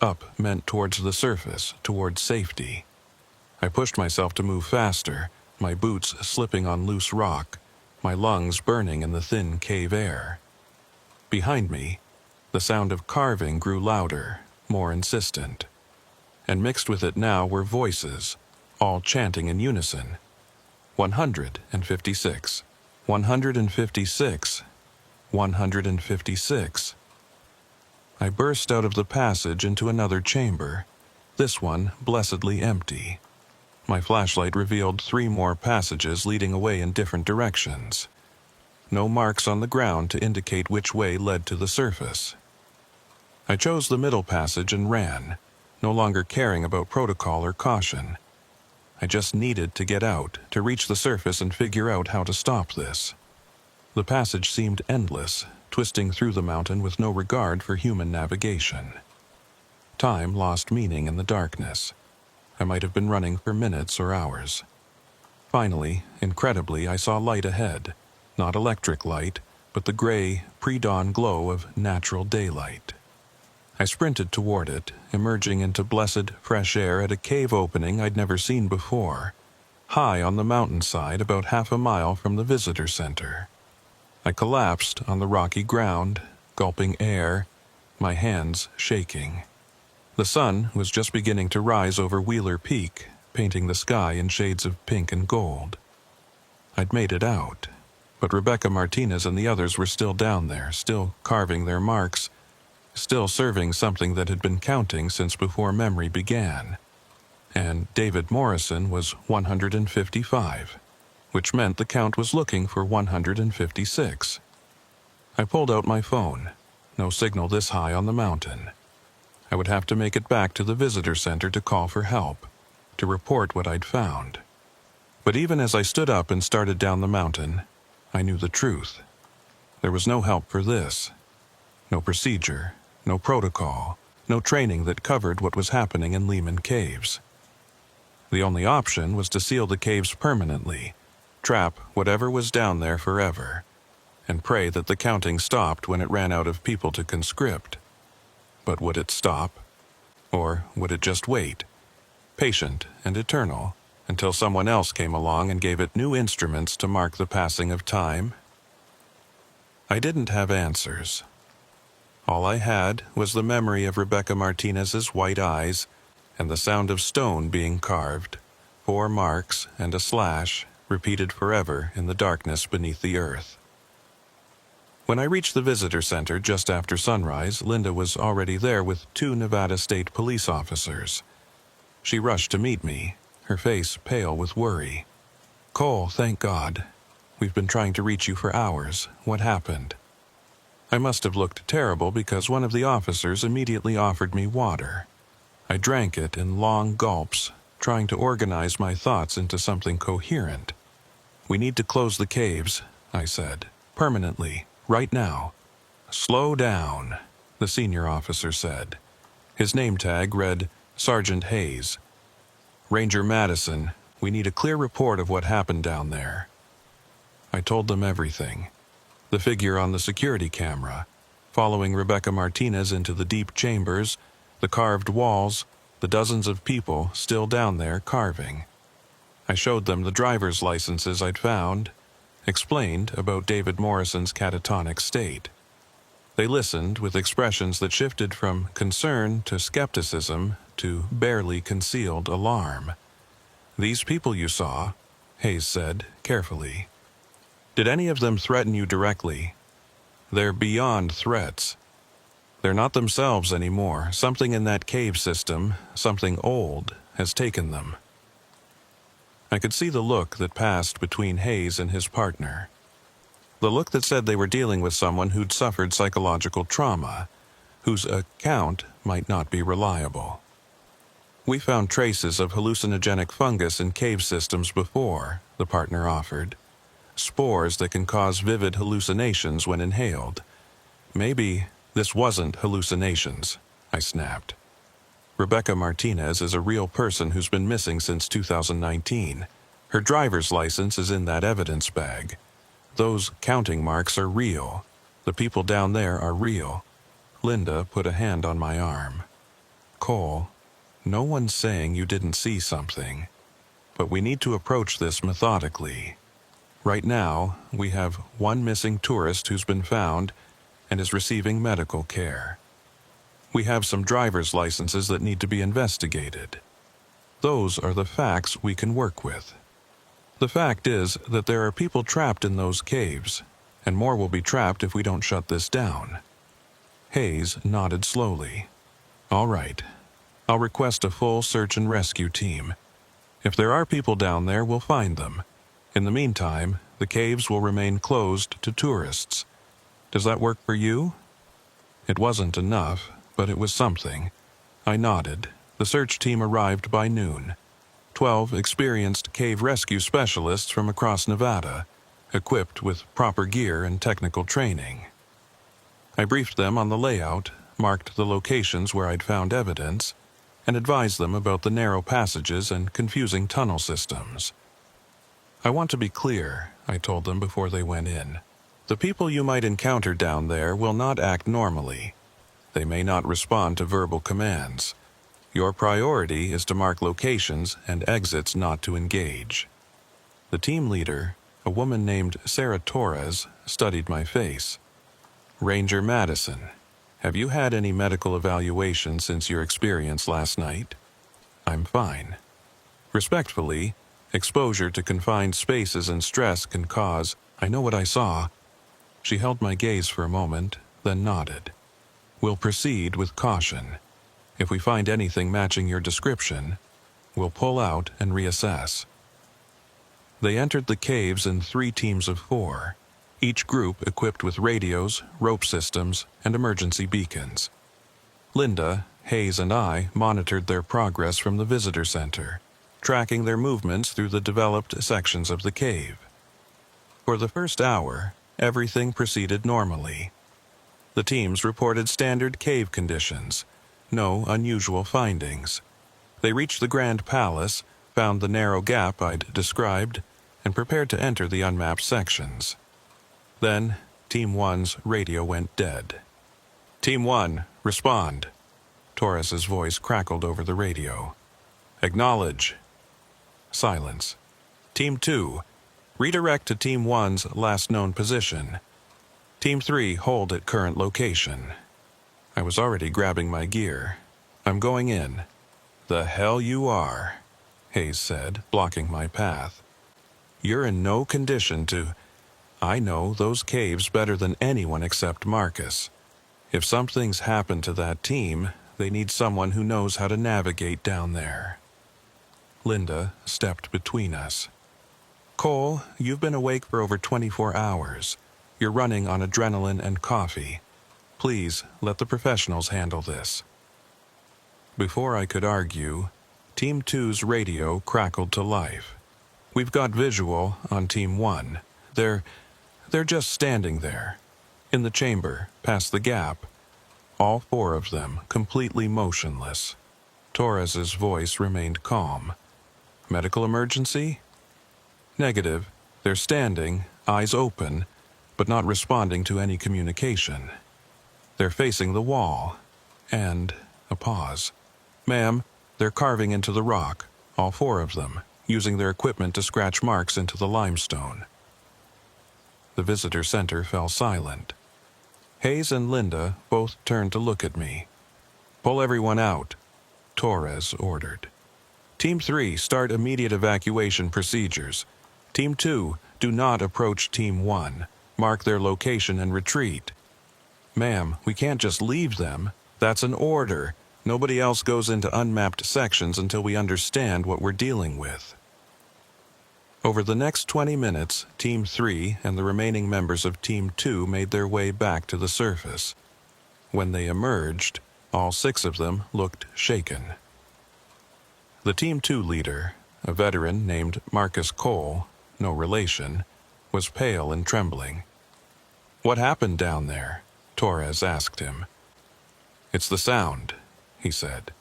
[SPEAKER 1] Up meant towards the surface, towards safety. I pushed myself to move faster, my boots slipping on loose rock, my lungs burning in the thin cave air. Behind me, the sound of carving grew louder, more insistent. And mixed with it now were voices, all chanting in unison. 156, 156, 156. I burst out of the passage into another chamber, this one blessedly empty. My flashlight revealed 3 more passages leading away in different directions. No marks on the ground to indicate which way led to the surface. I chose the middle passage and ran, no longer caring about protocol or caution. I just needed to get out, to reach the surface and figure out how to stop this. The passage seemed endless, twisting through the mountain with no regard for human navigation. Time lost meaning in the darkness. I might have been running for minutes or hours. Finally, incredibly, I saw light ahead. Not electric light, but the gray, pre-dawn glow of natural daylight. I sprinted toward it, emerging into blessed, fresh air at a cave opening I'd never seen before, high on the mountainside about half a mile from the visitor center. I collapsed on the rocky ground, gulping air, my hands shaking. The sun was just beginning to rise over Wheeler Peak, painting the sky in shades of pink and gold. I'd made it out, but Rebecca Martinez and the others were still down there, still carving their marks, still serving something that had been counting since before memory began. And David Morrison was 155, which meant the count was looking for 156. I pulled out my phone. No signal this high on the mountain. I would have to make it back to the visitor center to call for help, to report what I'd found. But even as I stood up and started down the mountain, I knew the truth. There was no help for this. No procedure, no protocol, no training that covered what was happening in Lehman Caves. The only option was to seal the caves permanently, trap whatever was down there forever. and pray that the counting stopped when it ran out of people to conscript. But would it stop? Or would it just wait, patient and eternal, until someone else came along and gave it new instruments to mark the passing of time? I didn't have answers. All I had was the memory of Rebecca Martinez's white eyes and the sound of stone being carved, 4 marks and a slash repeated forever in the darkness beneath the earth. When I reached the visitor center just after sunrise, Linda was already there with 2 Nevada State police officers. She rushed to meet me, her face pale with worry. "Cole, thank God. We've been trying to reach you for hours. What happened?" I must have looked terrible because one of the officers immediately offered me water. I drank it in long gulps, trying to organize my thoughts into something coherent. "We need to close the caves," I said, "permanently. Right now." "Slow down," the senior officer said. His name tag read Sergeant Hayes. "Ranger Madison, we need a clear report of what happened down there." I told them everything. The figure on the security camera, following Rebecca Martinez into the deep chambers, the carved walls, the dozens of people still down there carving. I showed them the driver's licenses I'd found, explained about David Morrison's catatonic state. They listened with expressions that shifted from concern to skepticism to barely concealed alarm. "These people you saw," Hayes said carefully, "did any of them threaten you directly? They're beyond threats. They're not themselves anymore. Something in that cave system, something old, has taken them." I could see the look that passed between Hayes and his partner. The look that said they were dealing with someone who'd suffered psychological trauma, whose account might not be reliable. "We found traces of hallucinogenic fungus in cave systems before," the partner offered. "Spores that can cause vivid hallucinations when inhaled. Maybe this wasn't hallucinations," I snapped. "Rebecca Martinez is a real person who's been missing since 2019. Her driver's license is in that evidence bag. Those counting marks are real. The people down there are real." Linda put a hand on my arm. "Cole, no one's saying you didn't see something, but we need to approach this methodically. Right now, we have 1 missing tourist who's been found and is receiving medical care. We have some driver's licenses that need to be investigated. Those are the facts we can work with. The fact is that there are people trapped in those caves, and more will be trapped if we don't shut this down." Hayes nodded slowly. "All right. I'll request a full search and rescue team. If there are people down there, we'll find them. In the meantime, the caves will remain closed to tourists. Does that work for you?" It wasn't enough, but it was something. I nodded. The search team arrived by noon. 12 experienced cave rescue specialists from across Nevada, equipped with proper gear and technical training. I briefed them on the layout, marked the locations where I'd found evidence, and advised them about the narrow passages and confusing tunnel systems. "I want to be clear," I told them before they went in. "The people you might encounter down there will not act normally. They may not respond to verbal commands. Your priority is to mark locations and exits not to engage." The team leader, a woman named Sarah Torres, studied my face. "Ranger Madison, have you had any medical evaluation since your experience last night?" "I'm fine." "Respectfully, exposure to confined spaces and stress can cause—" "I know what I saw." She held my gaze for a moment, then nodded. "We'll proceed with caution. If we find anything matching your description, we'll pull out and reassess." They entered the caves in 3 teams of 4, each group equipped with radios, rope systems, and emergency beacons. Linda, Hayes, and I monitored their progress from the visitor center, tracking their movements through the developed sections of the cave. For the first hour, everything proceeded normally. The teams reported standard cave conditions, no unusual findings. They reached the Grand Palace, found the narrow gap I'd described, and prepared to enter the unmapped sections. Then, Team 1's radio went dead. Team 1, respond. Torres's voice crackled over the radio. Acknowledge. Silence. Team 2, redirect to Team 1's last known position. Team 3, hold at current location. I was already grabbing my gear. I'm going in. The hell you are, Hayes said, blocking my path. You're in no condition to... I know those caves better than anyone except Marcus. If something's happened to that team, they need someone who knows how to navigate down there. Linda stepped between us. Cole, you've been awake for over 24 hours. You're running on adrenaline and coffee. Please, let the professionals handle this. Before I could argue, Team 2's radio crackled to life. We've got visual on Team 1. They're just standing there, in the chamber, past the gap. All 4 of them, completely motionless. Torres's voice remained calm. Medical emergency? Negative. They're standing, eyes open, but not responding to any communication. They're facing the wall. And a pause. Ma'am, they're carving into the rock, all 4 of them, using their equipment to scratch marks into the limestone. The visitor center fell silent. Hayes and Linda both turned to look at me. Pull everyone out, Torres ordered. Team 3, start immediate evacuation procedures. Team 2, do not approach Team 1. Mark their location and retreat. Ma'am, we can't just leave them. That's an order. Nobody else goes into unmapped sections until we understand what we're dealing with. Over the next 20 minutes, Team 3 and the remaining members of Team 2 made their way back to the surface. When they emerged, all 6 of them looked shaken. The Team 2 leader, a veteran named Marcus Cole, no relation, was pale and trembling. What happened down there? Torres asked him. It's the sound, he said.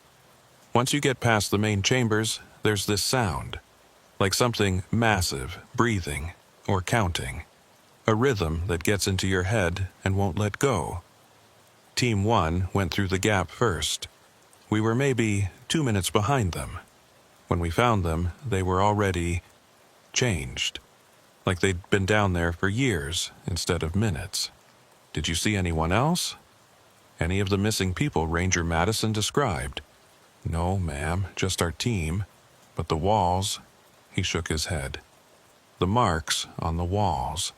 [SPEAKER 1] Once you get past the main chambers, there's this sound. Like something massive, breathing, or counting. A rhythm that gets into your head and won't let go. Team 1 went through the gap first. We were maybe 2 minutes behind them. When we found them, they were already changed. Like they'd been down there for years instead of minutes. Did you see anyone else? Any of the missing people Ranger Madison described? No, ma'am, just our team. But the walls... He shook his head. The marks on the walls.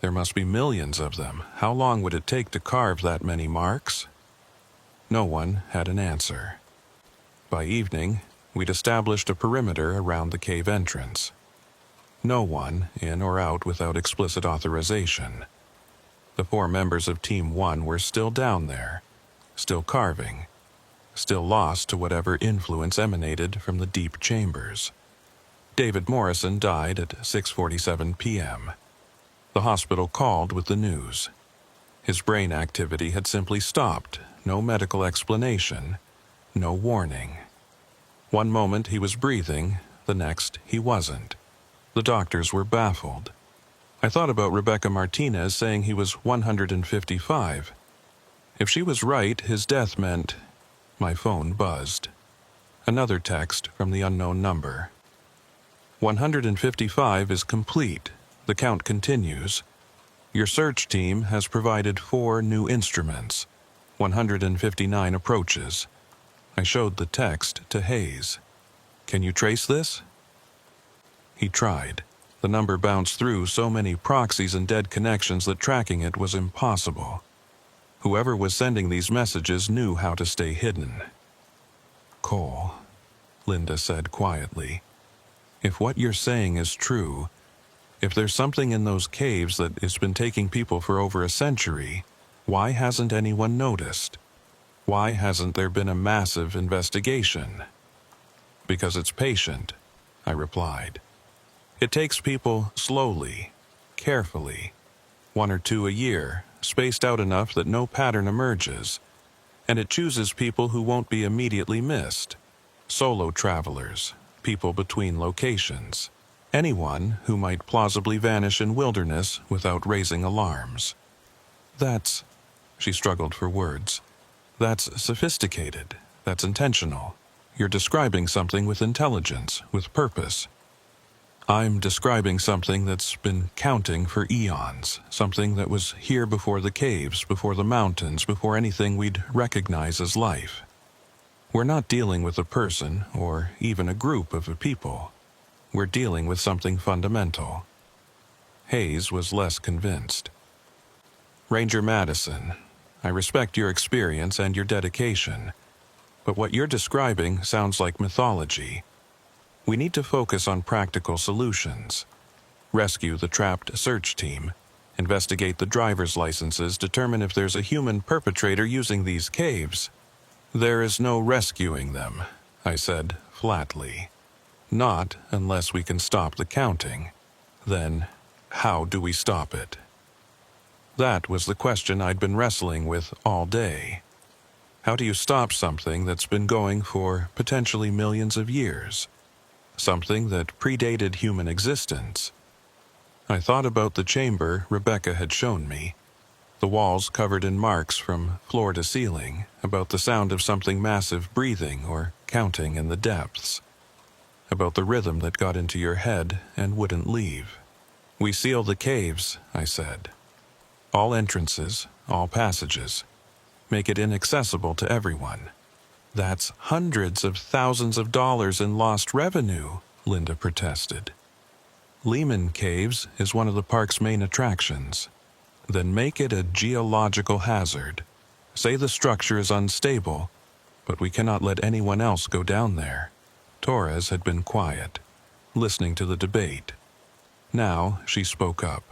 [SPEAKER 1] There must be millions of them. How long would it take to carve that many marks? No one had an answer. By evening, we'd established a perimeter around the cave entrance. No one in or out without explicit authorization. The 4 members of Team 1 were still down there, still carving, still lost to whatever influence emanated from the deep chambers. David Morrison died at 6:47 p.m. The hospital called with the news. His brain activity had simply stopped, no medical explanation, no warning. One moment he was breathing, the next he wasn't. The doctors were baffled. I thought about Rebecca Martinez saying he was 155. If she was right, his death meant... My phone buzzed. Another text from the unknown number. 155 is complete. The count continues. Your search team has provided 4 new instruments. 159 approaches. I showed the text to Hayes. Can you trace this? He tried. The number bounced through so many proxies and dead connections that tracking it was impossible. Whoever was sending these messages knew how to stay hidden. Cole, Linda said quietly. If what you're saying is true, if there's something in those caves that has been taking people for over a century, why hasn't anyone noticed? Why hasn't there been a massive investigation? Because it's patient, I replied. It takes people slowly, carefully, 1 or 2 a year, spaced out enough that no pattern emerges, and it chooses people who won't be immediately missed. Solo travelers, people between locations, anyone who might plausibly vanish in wilderness without raising alarms. That's, she struggled for words, that's sophisticated, that's intentional. You're describing something with intelligence, with purpose. I'm describing something that's been counting for eons, something that was here before the caves, before the mountains, before anything we'd recognize as life. We're not dealing with a person or even a group of people. We're dealing with something fundamental. Hayes was less convinced. Ranger Madison, I respect your experience and your dedication, but what you're describing sounds like mythology. We need to focus on practical solutions. Rescue the trapped search team. Investigate the driver's licenses, determine if there's a human perpetrator using these caves. There is no rescuing them, I said flatly. Not unless we can stop the counting. Then, how do we stop it? That was the question I'd been wrestling with all day. How do you stop something that's been going for potentially millions of years? Something that predated human existence. I thought about the chamber Rebecca had shown me, the walls covered in marks from floor to ceiling, about the sound of something massive breathing or counting in the depths, about the rhythm that got into your head and wouldn't leave. We seal the caves, I said. All entrances, all passages. Make it inaccessible to everyone. That's hundreds of thousands of dollars in lost revenue, Linda protested. Lehman Caves is one of the park's main attractions. Then make it a geological hazard. Say the structure is unstable, but we cannot let anyone else go down there. Torres had been quiet, listening to the debate. Now she spoke up.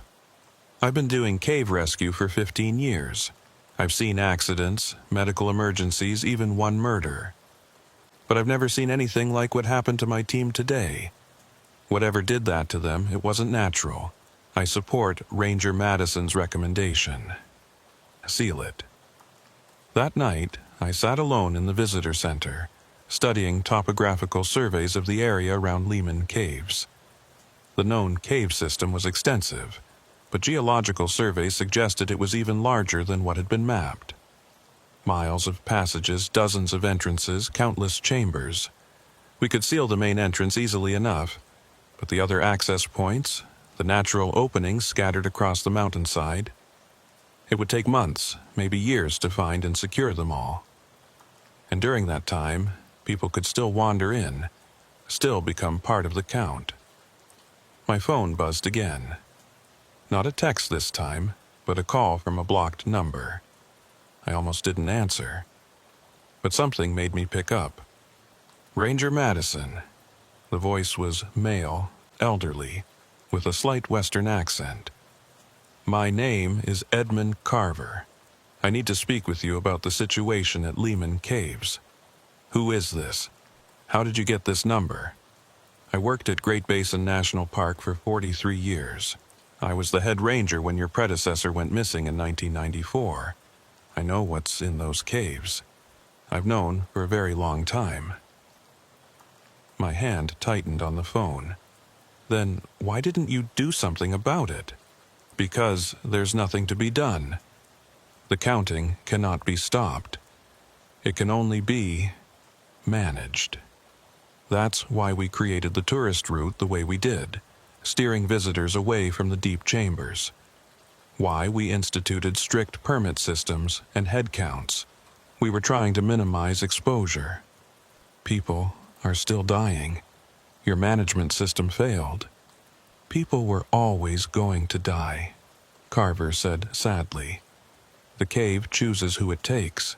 [SPEAKER 1] I've been doing cave rescue for 15 years. I've seen accidents, medical emergencies, even one murder. But I've never seen anything like what happened to my team today. Whatever did that to them, it wasn't natural. I support Ranger Madison's recommendation. Seal it. That night, I sat alone in the visitor center, studying topographical surveys of the area around Lehman Caves. The known cave system was extensive, but geological surveys suggested it was even larger than what had been mapped. Miles of passages, dozens of entrances, countless chambers. We could seal the main entrance easily enough, but the other access points, the natural openings scattered across the mountainside, it would take months, maybe years to find and secure them all. And during that time, people could still wander in, still become part of the count. My phone buzzed again. Not a text this time, but a call from a blocked number. I almost didn't answer, but something made me pick up. Ranger Madison. The voice was male, elderly, with a slight Western accent. My name is Edmund Carver. I need to speak with you about the situation at Lehman Caves. Who is this? How did you get this number? I worked at Great Basin National Park for 43 years. I was the head ranger when your predecessor went missing in 1994. I know what's in those caves. I've known for a very long time. My hand tightened on the phone. Then why didn't you do something about it? Because there's nothing to be done. The counting cannot be stopped. It can only be managed. That's why we created the tourist route the way we did, steering visitors away from the deep chambers. Why we instituted strict permit systems and head counts. We were trying to minimize exposure. People are still dying. Your management system failed. People were always going to die, Carver said sadly. The cave chooses who it takes.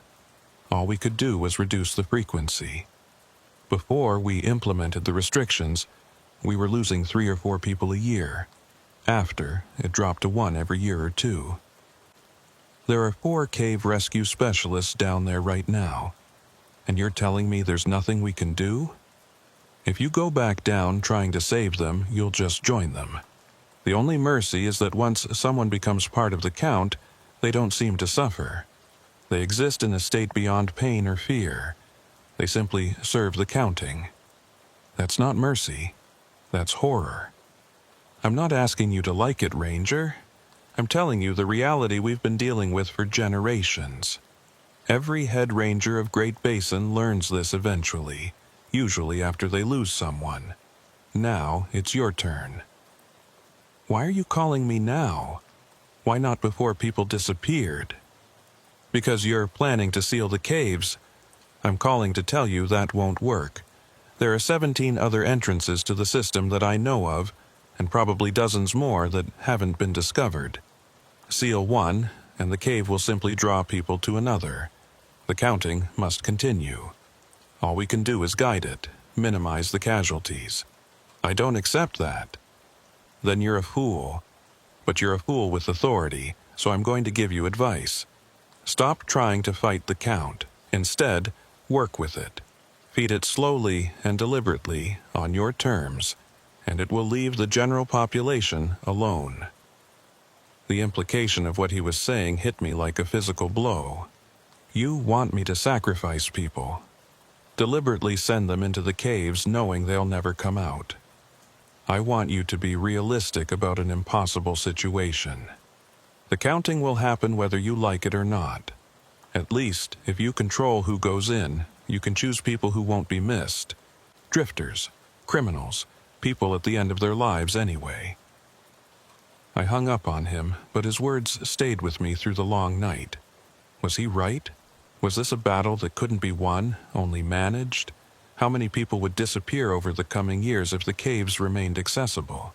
[SPEAKER 1] All we could do was reduce the frequency. Before we implemented the restrictions, we were losing 3 or 4 people a year. After, it dropped to 1 every year or 2. There are 4 cave rescue specialists down there right now, and you're telling me there's nothing we can do? If you go back down trying to save them, you'll just join them. The only mercy is that once someone becomes part of the count, they don't seem to suffer. They exist in a state beyond pain or fear. They simply serve the counting. That's not mercy. That's horror. I'm not asking you to like it, Ranger. I'm telling you the reality we've been dealing with for generations. Every head ranger of Great Basin learns this eventually, usually after they lose someone. Now it's your turn. Why are you calling me now? Why not before people disappeared? Because you're planning to seal the caves. I'm calling to tell you that won't work. There are 17 other entrances to the system that I know of, and probably dozens more that haven't been discovered. Seal one, and the cave will simply draw people to another. The counting must continue. All we can do is guide it, minimize the casualties. I don't accept that. Then you're a fool. But you're a fool with authority, so I'm going to give you advice. Stop trying to fight the count. Instead, work with it. Feed it slowly and deliberately on your terms, and it will leave the general population alone. The implication of what he was saying hit me like a physical blow. You want me to sacrifice people. Deliberately send them into the caves knowing they'll never come out. I want you to be realistic about an impossible situation. The counting will happen whether you like it or not. At least, if you control who goes in, you can choose people who won't be missed. Drifters, criminals, people at the end of their lives anyway. I hung up on him, but his words stayed with me through the long night. Was he right? Was this a battle that couldn't be won, only managed? How many people would disappear over the coming years if the caves remained accessible?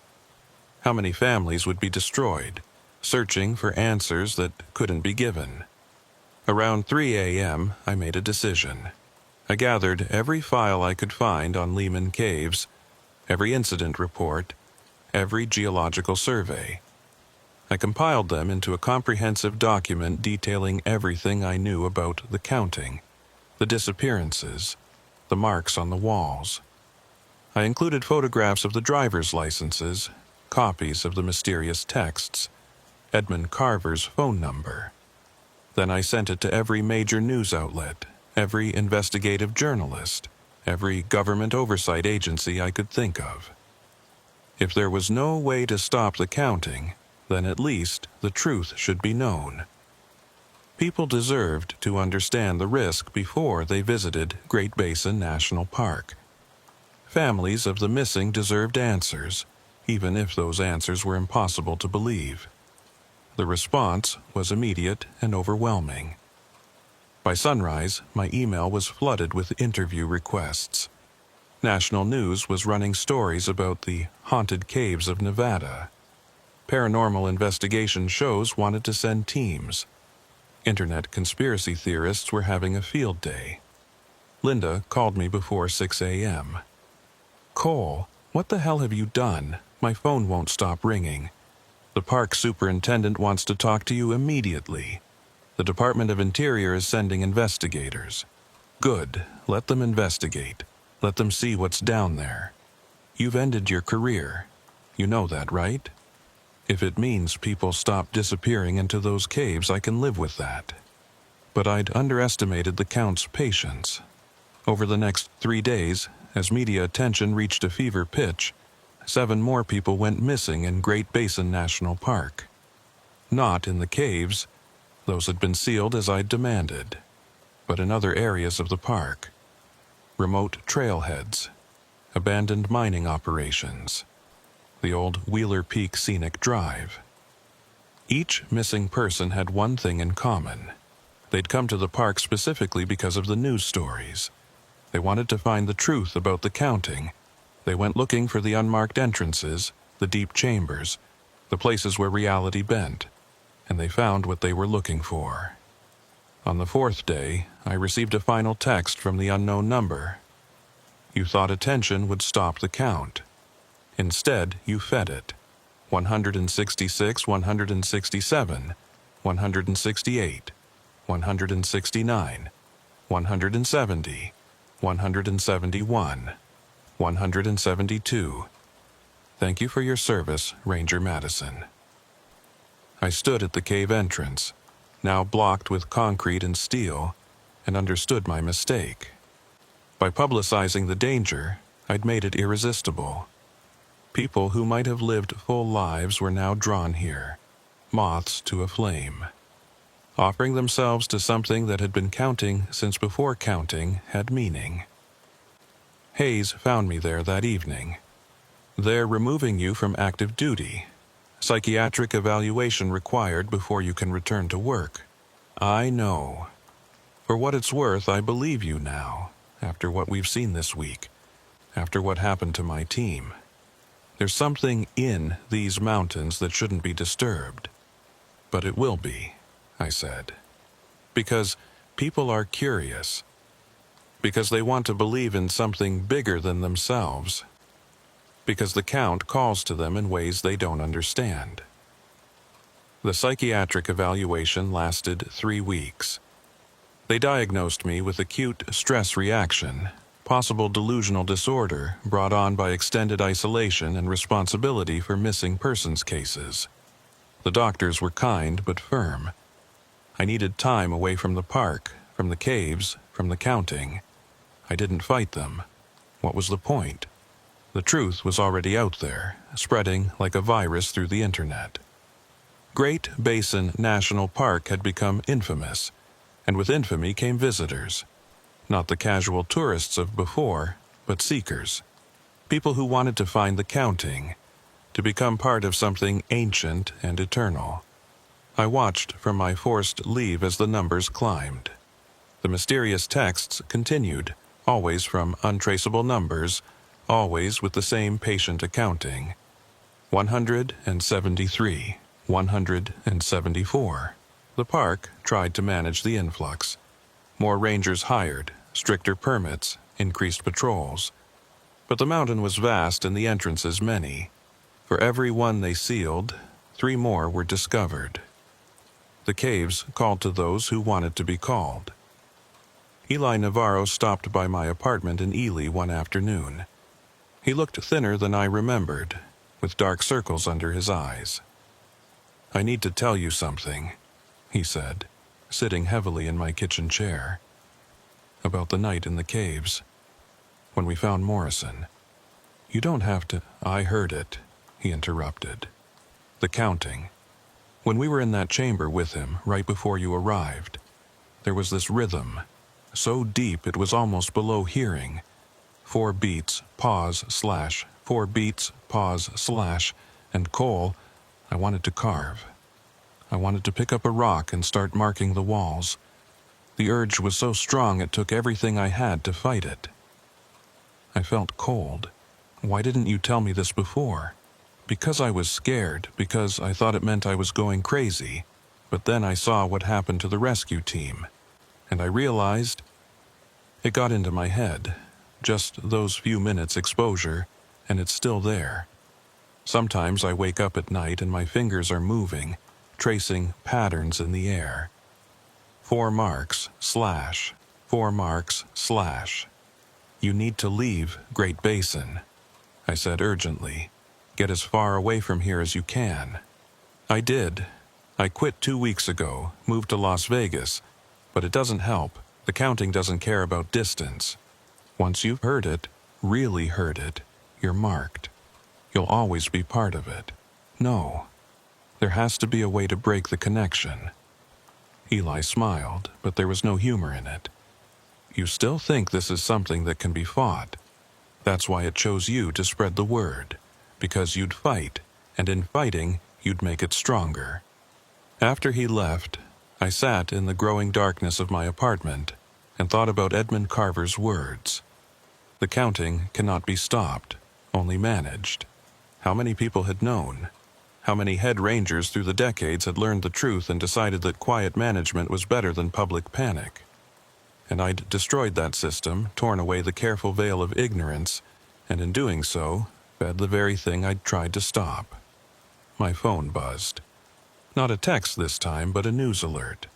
[SPEAKER 1] How many families would be destroyed, searching for answers that couldn't be given? Around 3 a.m., I made a decision. I gathered every file I could find on Lehman Caves, every incident report, every geological survey. I compiled them into a comprehensive document detailing everything I knew about the counting, the disappearances, the marks on the walls. I included photographs of the driver's licenses, copies of the mysterious texts, Edmund Carver's phone number. Then I sent it to every major news outlet, every investigative journalist, every government oversight agency I could think of. If there was no way to stop the counting, then at least the truth should be known. People deserved to understand the risk before they visited Great Basin National Park. Families of the missing deserved answers, even if those answers were impossible to believe. The response was immediate and overwhelming. By sunrise, my email was flooded with interview requests. National news was running stories about the haunted caves of Nevada. Paranormal investigation shows wanted to send teams. Internet conspiracy theorists were having a field day. Linda called me before 6 a.m. "Cole, what the hell have you done? My phone won't stop ringing. The park superintendent wants to talk to you immediately. The Department of Interior is sending investigators." "Good. Let them investigate. Let them see what's down there. You've ended your career. You know that, right? If it means people stop disappearing into those caves, I can live with that." But I'd underestimated the Count's patience. Over the next 3 days, as media attention reached a fever pitch, 7 more people went missing in Great Basin National Park. Not in the caves. Those had been sealed as I'd demanded. But in other areas of the park. Remote trailheads. Abandoned mining operations. The old Wheeler Peak Scenic Drive. Each missing person had one thing in common. They'd come to the park specifically because of the news stories. They wanted to find the truth about the counting. They went looking for the unmarked entrances, the deep chambers, the places where reality bent, and they found what they were looking for. On the 4th day, I received a final text from the unknown number. "You thought attention would stop the count. Instead, you fed it. 166, 167, 168, 169, 170, 171, 172. Thank you for your service, Ranger Madison." I stood at the cave entrance, now blocked with concrete and steel, and understood my mistake. By publicizing the danger, I'd made it irresistible. People who might have lived full lives were now drawn here. moths to a flame, offering themselves to something that had been counting since before counting had meaning. Hayes found me there that evening. "They're removing you from active duty. Psychiatric evaluation required before you can return to work." "I know. For what it's worth, I believe you now, after what we've seen this week, after what happened to my team. There's something in these mountains that shouldn't be disturbed. But it will be," I said. "Because people are curious. Because they want to believe in something bigger than themselves. Because the count calls to them in ways they don't understand." The psychiatric evaluation lasted 3 weeks. They diagnosed me with acute stress reaction, possible delusional disorder brought on by extended isolation and responsibility for missing persons cases. The doctors were kind but firm. I needed time away from the park, from the caves, from the counting. I didn't fight them. What was the point? The truth was already out there, spreading like a virus through the internet. Great Basin National Park had become infamous, and with infamy came visitors. Not the casual tourists of before, but seekers. People who wanted to find the counting, to become part of something ancient and eternal. I watched from my forced leave as the numbers climbed. The mysterious texts continued, always from untraceable numbers, always with the same patient accounting. 173, 174. The park tried to manage the influx. More rangers hired, stricter permits, increased patrols. But the mountain was vast and the entrances many. For every one they sealed, 3 more were discovered. The caves called to those who wanted to be called. Eli Navarro stopped by my apartment in Ely one afternoon. He looked thinner than I remembered, with dark circles under his eyes. "I need to tell you something," he said, sitting heavily in my kitchen chair. "About the night in the caves, when we found Morrison. You don't have to—" "I heard it," he interrupted. "The counting. When we were in that chamber with him, right before you arrived, there was this rhythm, so deep it was almost below hearing. 4 beats, pause, slash, 4 beats, pause, slash, and Cole, I wanted to carve. I wanted to pick up a rock and start marking the walls. The urge was so strong it took everything I had to fight it. I felt cold. Why didn't you tell me this before? Because I was scared, because I thought it meant I was going crazy. But then I saw what happened to the rescue team, and I realized it got into my head. Just those few minutes exposure, and it's still there. Sometimes I wake up at night and my fingers are moving, tracing patterns in the air. 4 marks, slash, 4 marks, slash. You need to leave Great Basin," I said urgently. "Get as far away from here as you can." I did. I quit 2 weeks ago, moved to Las Vegas, but it doesn't help. The counting doesn't care about distance. Once you've heard it, really heard it, you're marked. You'll always be part of it. No. There has to be a way to break the connection. Eli smiled, but there was no humor in it. "You still think this is something that can be fought. That's why it chose you to spread the word, because you'd fight, and in fighting, you'd make it stronger." After he left, I sat in the growing darkness of my apartment and thought about Edmund Carver's words. The counting cannot be stopped, only managed. How many people had known? How many head rangers through the decades had learned the truth and decided that quiet management was better than public panic? And I'd destroyed that system, torn away the careful veil of ignorance, and in doing so, fed the very thing I'd tried to stop. My phone buzzed. Not a text this time, but a news alert.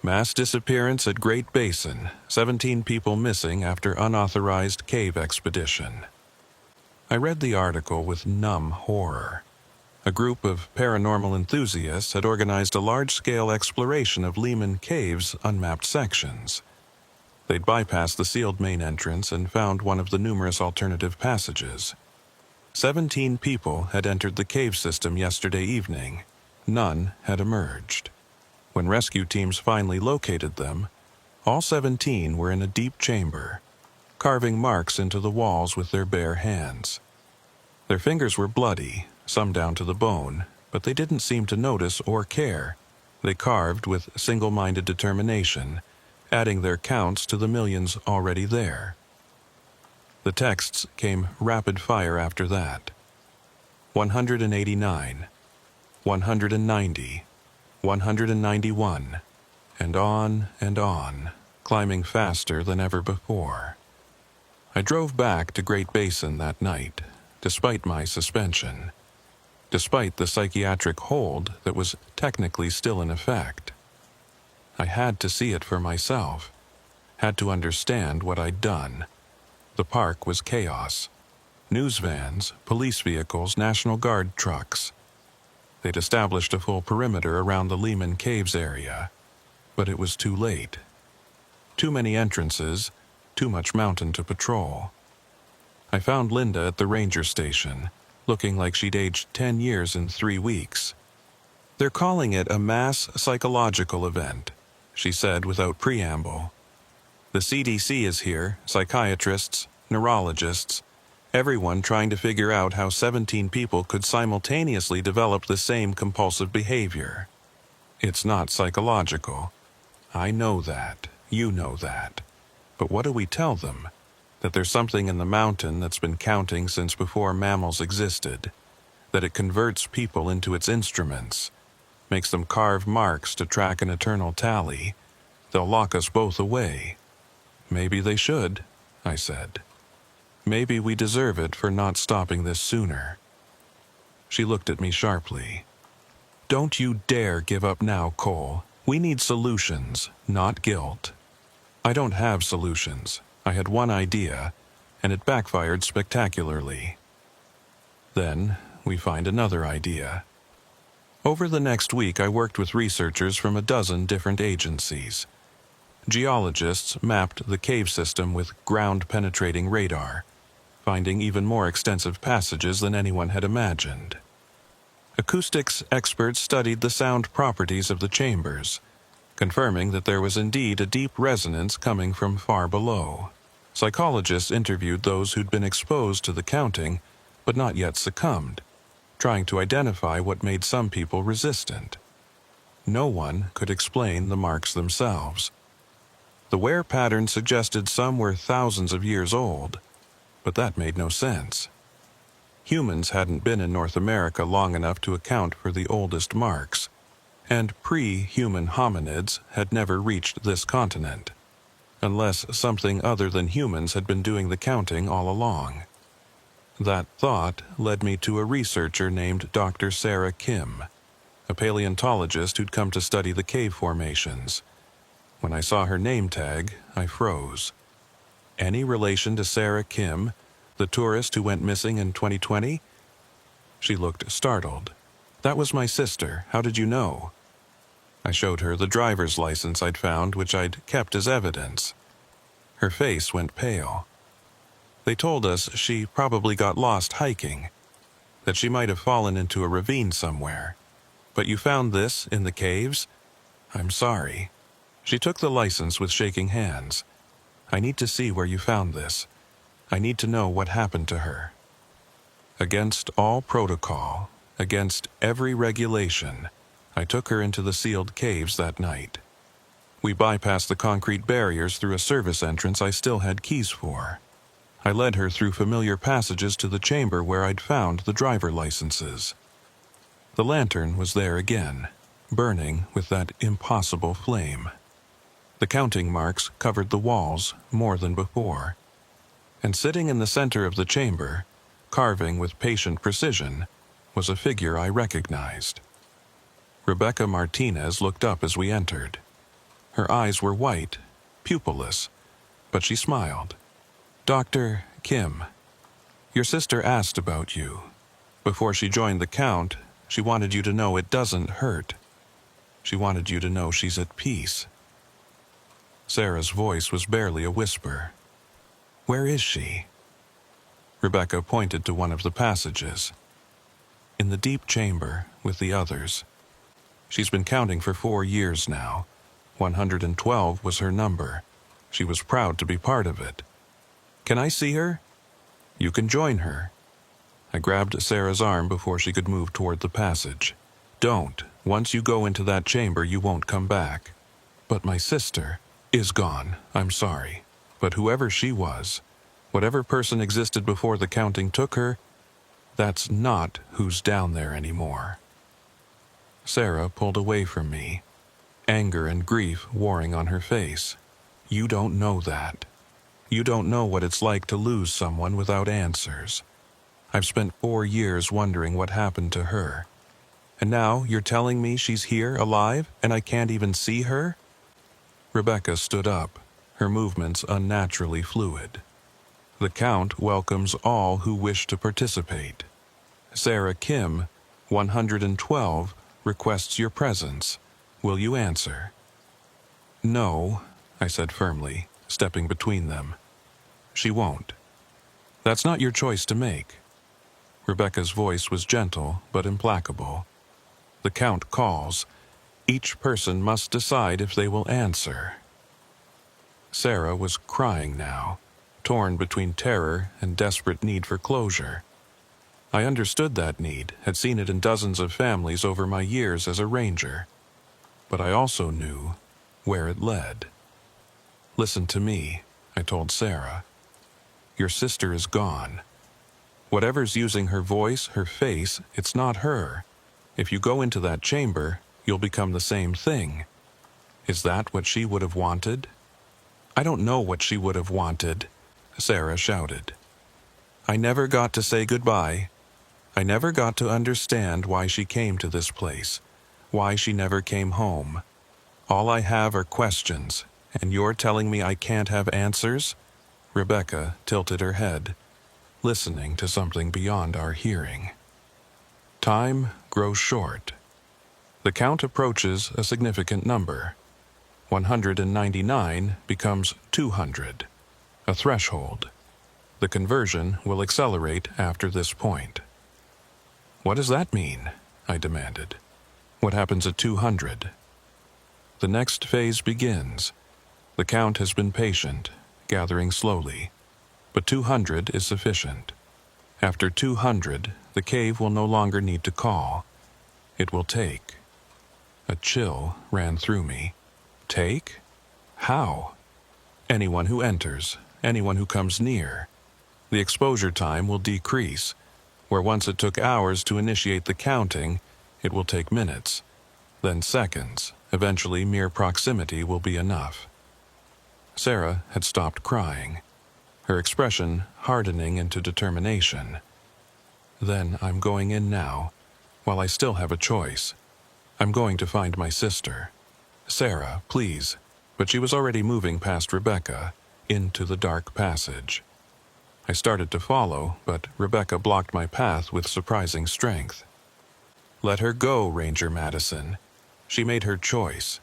[SPEAKER 1] Mass disappearance at Great Basin. 17 people missing after unauthorized cave expedition. I read the article with numb horror. A group of paranormal enthusiasts had organized a large-scale exploration of Lehman Cave's unmapped sections. They'd bypassed the sealed main entrance and found one of the numerous alternative passages. 17 people had entered the cave system yesterday evening. none had emerged. When rescue teams finally located them, all 17 were in a deep chamber, carving marks into the walls with their bare hands. Their fingers were bloody, some down to the bone, but they didn't seem to notice or care. They carved with single-minded determination, adding their counts to the millions already there. The texts came rapid fire after that. 189, 190, 191, and on, climbing faster than ever before. I drove back to Great Basin that night, despite my suspension, despite the psychiatric hold that was technically still in effect. I had to see it for myself, had to understand what I'd done. The park was chaos. News vans, police vehicles, National Guard trucks. They'd established a full perimeter around the Lehman Caves area, but it was too late. Too many entrances, too much mountain to patrol. I found Linda at the ranger station, looking like she'd aged 10 years in 3 weeks. "They're calling it a mass psychological event," she said without preamble. "The CDC is here, psychiatrists, neurologists, everyone trying to figure out how 17 people could simultaneously develop the same compulsive behavior. It's not psychological. I know that. You know that. But what do we tell them? That there's something in the mountain that's been counting since before mammals existed, that it converts people into its instruments, makes them carve marks to track an eternal tally. They'll lock us both away." "Maybe they should," I said. "Maybe we deserve it for not stopping this sooner." She looked at me sharply. "Don't you dare give up now, Cole. We need solutions, not guilt." I don't have solutions. I had one idea, and it backfired spectacularly. Then we find another idea. Over the next week, I worked with researchers from a dozen different agencies. Geologists mapped the cave system with ground-penetrating radar, finding even more extensive passages than anyone had imagined. Acoustics experts studied the sound properties of the chambers, confirming that there was indeed a deep resonance coming from far below. Psychologists interviewed those who'd been exposed to the counting, but not yet succumbed, trying to identify what made some people resistant. No one could explain the marks themselves. The wear pattern suggested some were thousands of years old, but that made no sense. Humans hadn't been in North America long enough to account for the oldest marks, and pre-human hominids had never reached this continent, unless something other than humans had been doing the counting all along. That thought led me to a researcher named Dr. Sarah Kim, a paleontologist who'd come to study the cave formations. When I saw her name tag, I froze. Any relation to Sarah Kim, the tourist who went missing in 2020? She looked startled. "That was my sister. How did you know?" I showed her the driver's license I'd found, which I'd kept as evidence. Her face went pale. "They told us she probably got lost hiking, that she might have fallen into a ravine somewhere. But you found this in the caves? I'm sorry." She took the license with shaking hands. "I need to see where you found this. I need to know what happened to her." Against all protocol, against every regulation, I took her into the sealed caves that night. We bypassed the concrete barriers through a service entrance I still had keys for. I led her through familiar passages to the chamber where I'd found the driver licenses. The lantern was there again, burning with that impossible flame. The counting marks covered the walls more than before. And sitting in the center of the chamber, carving with patient precision, was a figure I recognized. Rebecca Martinez looked up as we entered. Her eyes were white, pupilless, but she smiled. "Dr. Kim, your sister asked about you. Before she joined the count, she wanted you to know it doesn't hurt. She wanted you to know she's at peace." Sarah's voice was barely a whisper. "Where is she?" Rebecca pointed to one of the passages. "In the deep chamber with the others. She's been counting for 4 years now. 112 was her number. She was proud to be part of it. Can I see her? You can join her. I grabbed Sarah's arm before she could move toward the passage. Don't. Once you go into that chamber, you won't come back. But my sister is gone. I'm sorry. But whoever she was, whatever person existed before the counting took her, that's not who's down there anymore. Sarah pulled away from me, anger and grief warring on her face. You don't know that. You don't know what it's like to lose someone without answers. I've spent 4 years wondering what happened to her. And now you're telling me she's here, alive, and I can't even see her? Rebecca stood up, her movements unnaturally fluid. The Count welcomes all who wish to participate. Sarah Kim, 112, requests your presence. Will you answer? No, I said firmly, stepping between them. She won't. That's not your choice to make. Rebecca's voice was gentle but implacable. The Count calls. Each person must decide if they will answer. Sarah was crying now, torn between terror and desperate need for closure. I understood that need, had seen it in dozens of families over my years as a ranger. But I also knew where it led. Listen to me, I told Sarah. Your sister is gone. Whatever's using her voice, her face, it's not her. If you go into that chamber, you'll become the same thing. Is that what she would have wanted? I don't know what she would have wanted, Sarah shouted. I never got to say goodbye. I never got to understand why she came to this place, why she never came home. All I have are questions, and you're telling me I can't have answers? Rebecca tilted her head, listening to something beyond our hearing. Time grows short. The Count approaches a significant number. 199 becomes 200, a threshold. The conversion will accelerate after this point. What does that mean? I demanded. What happens at 200? The next phase begins. The Count has been patient, gathering slowly, but 200 is sufficient. After 200, the cave will no longer need to call. It will take. A chill ran through me. Take? How? Anyone who enters, anyone who comes near. The exposure time will decrease. Where once it took hours to initiate the counting, it will take minutes, then seconds. Eventually, mere proximity will be enough. Sarah had stopped crying, her expression hardening into determination. Then I'm going in now, while I still have a choice. I'm going to find my sister. Sarah, please. But she was already moving past Rebecca, into the dark passage. I started to follow, but Rebecca blocked my path with surprising strength. Let her go, Ranger Madison. She made her choice,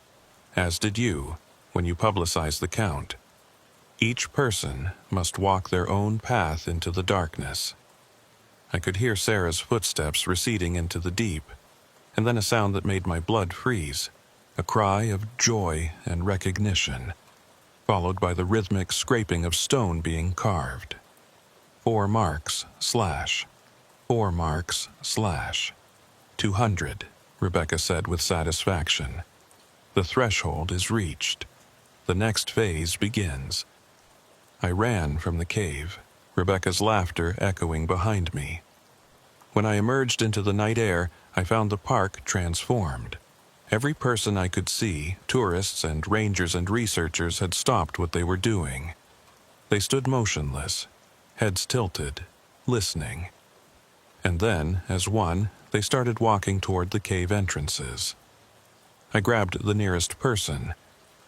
[SPEAKER 1] as did you, when you publicized the Count. Each person must walk their own path into the darkness. I could hear Sarah's footsteps receding into the deep, and then a sound that made my blood freeze, a cry of joy and recognition, followed by the rhythmic scraping of stone being carved. 4 marks, slash. 4 marks, slash. 200, Rebecca said with satisfaction. The threshold is reached. The next phase begins. I ran from the cave, Rebecca's laughter echoing behind me. When I emerged into the night air, I found the park transformed. Every person I could see, tourists and rangers and researchers, had stopped what they were doing. They stood motionless, heads tilted, listening. And then, as one, they started walking toward the cave entrances. I grabbed the nearest person,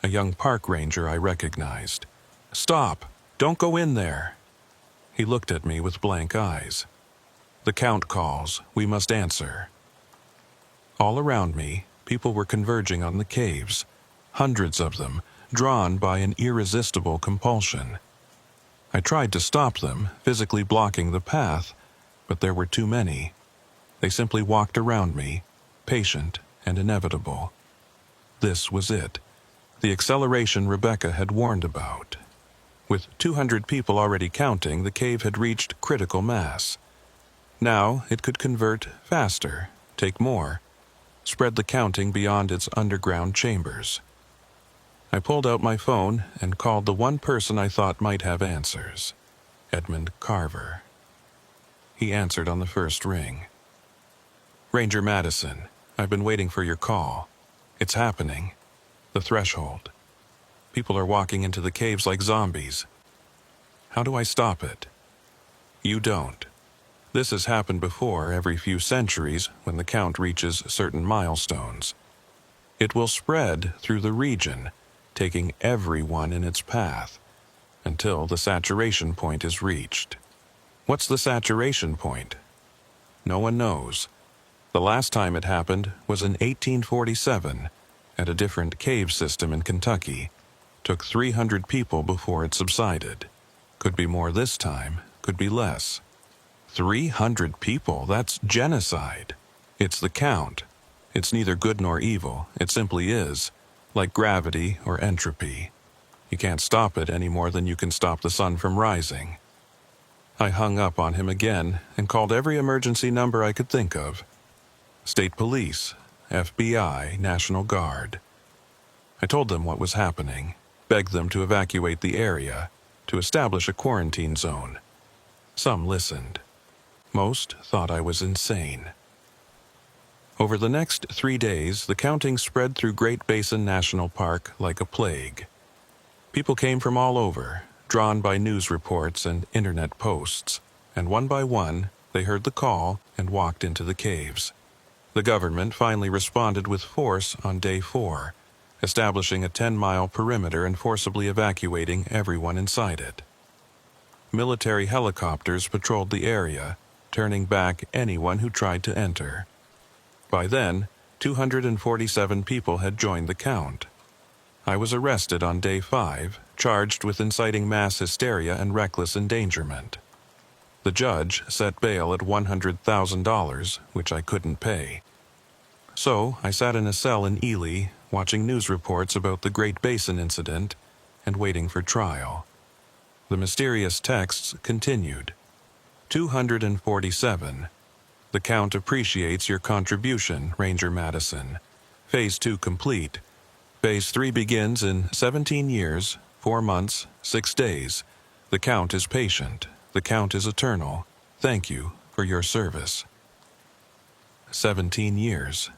[SPEAKER 1] a young park ranger I recognized. Stop! Don't go in there! He looked at me with blank eyes. The Count calls. We must answer. All around me, people were converging on the caves, hundreds of them, drawn by an irresistible compulsion. I tried to stop them, physically blocking the path, but there were too many. They simply walked around me, patient, and inevitable. This was it, the acceleration Rebecca had warned about. With 200 people already counting, the cave had reached critical mass. Now it could convert faster, take more, spread the counting beyond its underground chambers. I pulled out my phone and called the one person I thought might have answers, Edmund Carver. He answered on the first ring. "Ranger Madison, I've been waiting for your call. It's happening. The threshold. People are walking into the caves like zombies. How do I stop it?" "You don't. This has happened before every few centuries when the count reaches certain milestones. It will spread through the region, taking everyone in its path, until the saturation point is reached." "What's the saturation point?" "No one knows. The last time it happened was in 1847, at a different cave system in Kentucky. Took 300 people before it subsided. Could be more this time, could be less." 300 people? That's genocide. It's the count. It's neither good nor evil. It simply is, like gravity or entropy. You can't stop it any more than you can stop the sun from rising. I hung up on him again and called every emergency number I could think of. State Police, FBI, National Guard. I told them what was happening, begged them to evacuate the area, to establish a quarantine zone. Some listened. Most thought I was insane. Over the next 3 days, the counting spread through Great Basin National Park like a plague. People came from all over, drawn by news reports and internet posts, and one by one, they heard the call and walked into the caves. The government finally responded with force on day 4, establishing a 10-mile perimeter and forcibly evacuating everyone inside it. Military helicopters patrolled the area, turning back anyone who tried to enter. By then, 247 people had joined the count. I was arrested on day 5, charged with inciting mass hysteria and reckless endangerment. The judge set bail at $100,000, which I couldn't pay. So I sat in a cell in Ely, watching news reports about the Great Basin incident and waiting for trial. The mysterious texts continued. 247. The count appreciates your contribution, Ranger Madison. Phase 2 complete. Phase 3 begins in 17 years, 4 months, 6 days. The count is patient. The count is eternal. Thank you for your service. 17 years.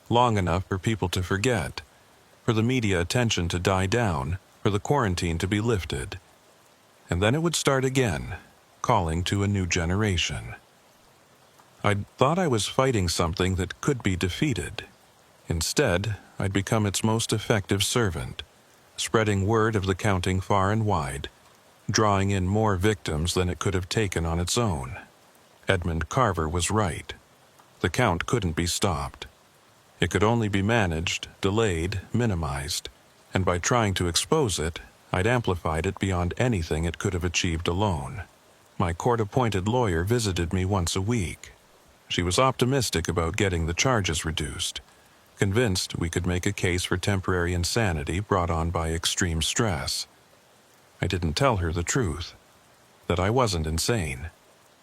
[SPEAKER 1] Long enough for people to forget, for the media attention to die down, for the quarantine to be lifted. And then it would start again, calling to a new generation. I'd thought I was fighting something that could be defeated. Instead, I'd become its most effective servant, spreading word of the counting far and wide, drawing in more victims than it could have taken on its own. Edmund Carver was right. The count couldn't be stopped. It could only be managed, delayed, minimized, and by trying to expose it, I'd amplified it beyond anything it could have achieved alone. My court-appointed lawyer visited me once a week. She was optimistic about getting the charges reduced, convinced we could make a case for temporary insanity brought on by extreme stress. I didn't tell her the truth, that I wasn't insane,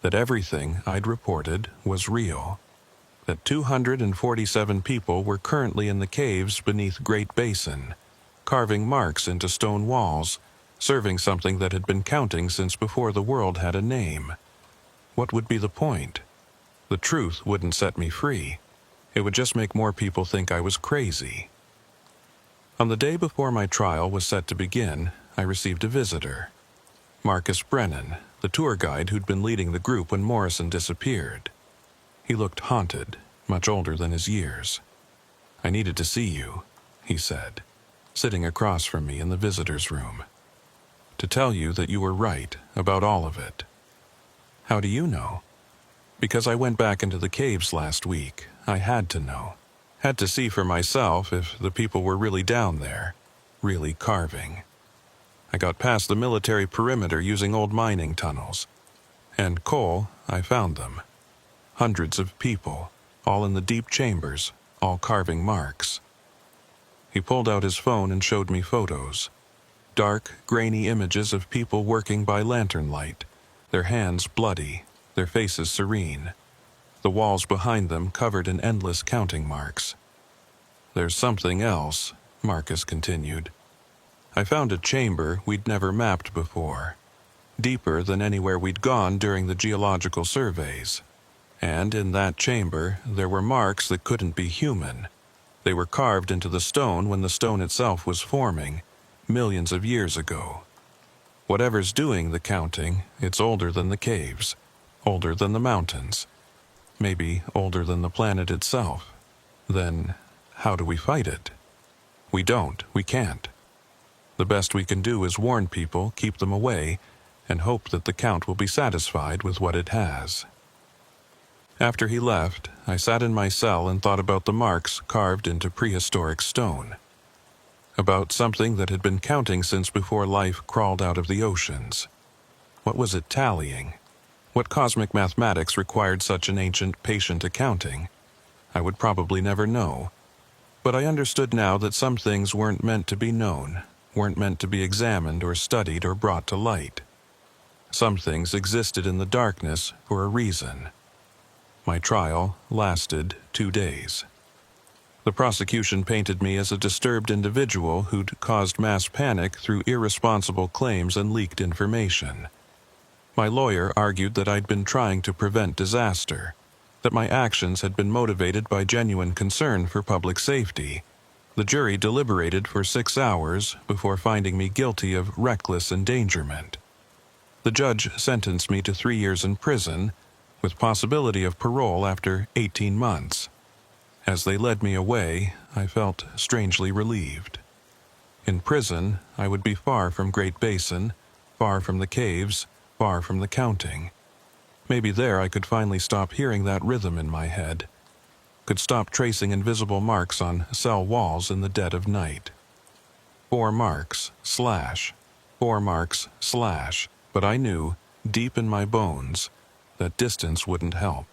[SPEAKER 1] that everything I'd reported was real, that 247 people were currently in the caves beneath Great Basin, carving marks into stone walls, serving something that had been counting since before the world had a name. What would be the point? The truth wouldn't set me free. It would just make more people think I was crazy. On the day before my trial was set to begin, I received a visitor. Marcus Brennan, the tour guide who'd been leading the group when Morrison disappeared. He looked haunted, much older than his years. "I needed to see you," he said, sitting across from me in the visitor's room. "To tell you that you were right about all of it." "How do you know?" "Because I went back into the caves last week. I had to know. Had to see for myself if the people were really down there, really carving. I got past the military perimeter using old mining tunnels. And Cole, I found them. Hundreds of people, all in the deep chambers, all carving marks. He pulled out his phone and showed me photos. Dark, grainy images of people working by lantern light, their hands bloody, their faces serene, the walls behind them covered in endless counting marks. "There's something else," Marcus continued. "I found a chamber we'd never mapped before, deeper than anywhere we'd gone during the geological surveys. And in that chamber, there were marks that couldn't be human. They were carved into the stone when the stone itself was forming, millions of years ago. Whatever's doing the counting, it's older than the caves, older than the mountains, maybe older than the planet itself. Then, how do we fight it? We don't, we can't. The best we can do is warn people, keep them away, and hope that the count will be satisfied with what it has." After he left, I sat in my cell and thought about the marks carved into prehistoric stone. About something that had been counting since before life crawled out of the oceans. What was it tallying? What cosmic mathematics required such an ancient, patient accounting? I would probably never know. But I understood now that some things weren't meant to be known, weren't meant to be examined or studied or brought to light. Some things existed in the darkness for a reason. My trial lasted 2 days. The prosecution painted me as a disturbed individual who'd caused mass panic through irresponsible claims and leaked information. My lawyer argued that I'd been trying to prevent disaster, that my actions had been motivated by genuine concern for public safety. The jury deliberated for 6 hours before finding me guilty of reckless endangerment. The judge sentenced me to 3 years in prison, with possibility of parole after 18 months. As they led me away, I felt strangely relieved. In prison, I would be far from Great Basin, far from the caves, far from the counting. Maybe there I could finally stop hearing that rhythm in my head, could stop tracing invisible marks on cell walls in the dead of night. 4 marks, slash, 4 marks, slash, but I knew, deep in my bones, that distance wouldn't help.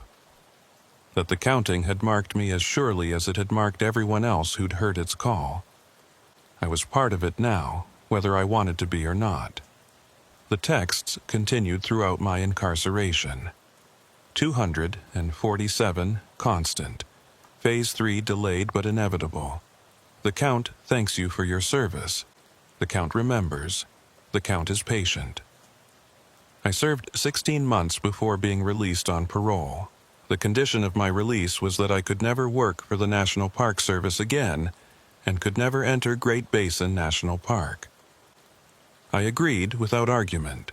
[SPEAKER 1] That the counting had marked me as surely as it had marked everyone else who'd heard its call. I was part of it now, whether I wanted to be or not. The texts continued throughout my incarceration. 247, constant. Phase 3 delayed but inevitable. The count thanks you for your service. The count remembers. The count is patient. I served 16 months before being released on parole. The condition of my release was that I could never work for the National Park Service again and could never enter Great Basin National Park. I agreed without argument.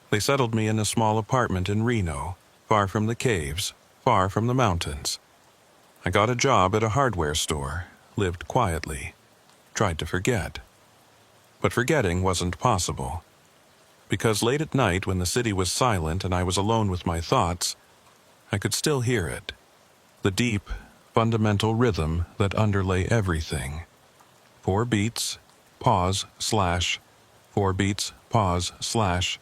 [SPEAKER 1] They settled me in a small apartment in Reno, far from the caves, far from the mountains. I got a job at a hardware store, lived quietly, tried to forget. But forgetting wasn't possible. Because late at night when the city was silent and I was alone with my thoughts, I could still hear it. The deep, fundamental rhythm that underlay everything. 4 beats, pause, slash, 4 beats, pause, slash.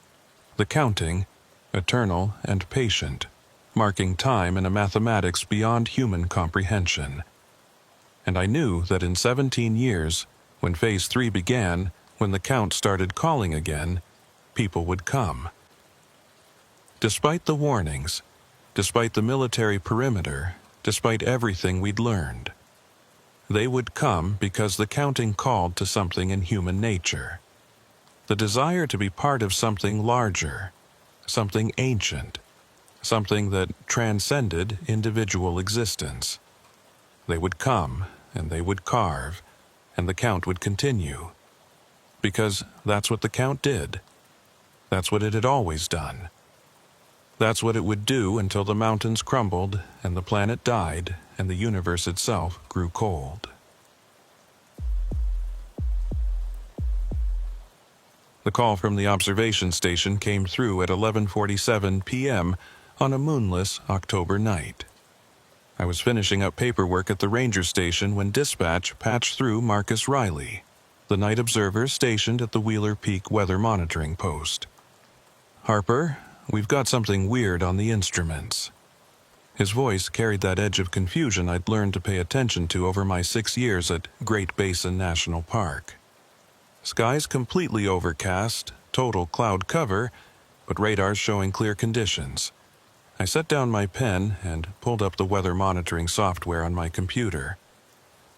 [SPEAKER 1] The counting, eternal and patient, marking time in a mathematics beyond human comprehension. And I knew that in 17 years, when Phase 3 began, when the count started calling again, people would come. Despite the warnings, despite the military perimeter, despite everything we'd learned, they would come because the counting called to something in human nature. The desire to be part of something larger, something ancient, something that transcended individual existence. They would come, and they would carve, and the count would continue. Because that's what the count did. That's what it had always done. That's what it would do until the mountains crumbled, and the planet died, and the universe itself grew cold. The call from the observation station came through at 11:47 p.m. on a moonless October night. I was finishing up paperwork at the ranger station when dispatch patched through Marcus Riley, the night observer stationed at the Wheeler Peak Weather Monitoring Post. "Harper, we've got something weird on the instruments." His voice carried that edge of confusion I'd learned to pay attention to over my 6 years at Great Basin National Park. Skies completely overcast, total cloud cover, but radars showing clear conditions. I set down my pen and pulled up the weather monitoring software on my computer.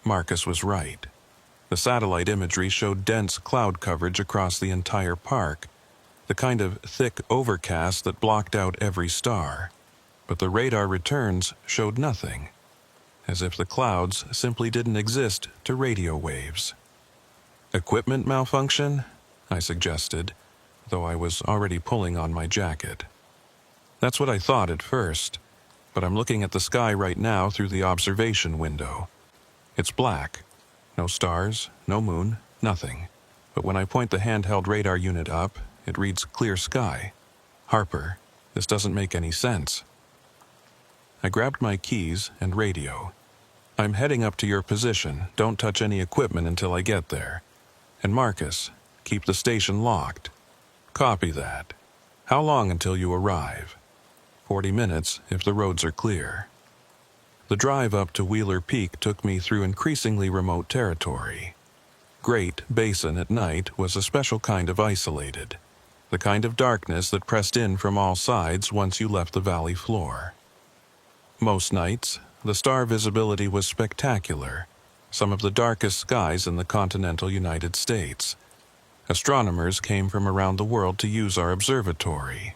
[SPEAKER 1] Marcus was right. The satellite imagery showed dense cloud coverage across the entire park, the kind of thick overcast that blocked out every star. But the radar returns showed nothing, as if the clouds simply didn't exist to radio waves. Equipment malfunction? I suggested, though I was already pulling on my jacket. That's what I thought at first, but I'm looking at the sky right now through the observation window. It's black. No stars, no moon, nothing. But when I point the handheld radar unit up, it reads clear sky. Harper, this doesn't make any sense. I grabbed my keys and radio. I'm heading up to your position. Don't touch any equipment until I get there. And Marcus, keep the station locked. Copy that. How long until you arrive? 40 minutes if the roads are clear. The drive up to Wheeler Peak took me through increasingly remote territory. Great Basin at night was a special kind of isolated, the kind of darkness that pressed in from all sides once you left the valley floor. Most nights, the star visibility was spectacular, some of the darkest skies in the continental United States. Astronomers came from around the world to use our observatory.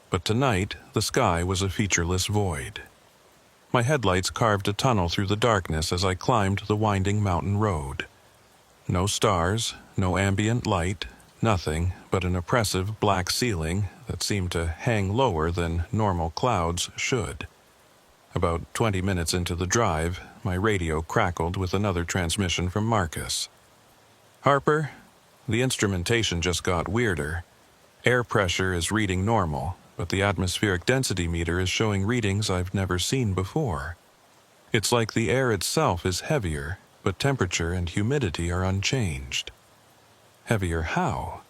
[SPEAKER 1] But tonight, the sky was a featureless void. My headlights carved a tunnel through the darkness as I climbed the winding mountain road. No stars, no ambient light, nothing but an oppressive black ceiling that seemed to hang lower than normal clouds should. About 20 minutes into the drive, my radio crackled with another transmission from Marcus. Harper, the instrumentation just got weirder. Air pressure is reading normal, but the atmospheric density meter is showing readings I've never seen before. It's like the air itself is heavier, but temperature and humidity are unchanged. Heavier how?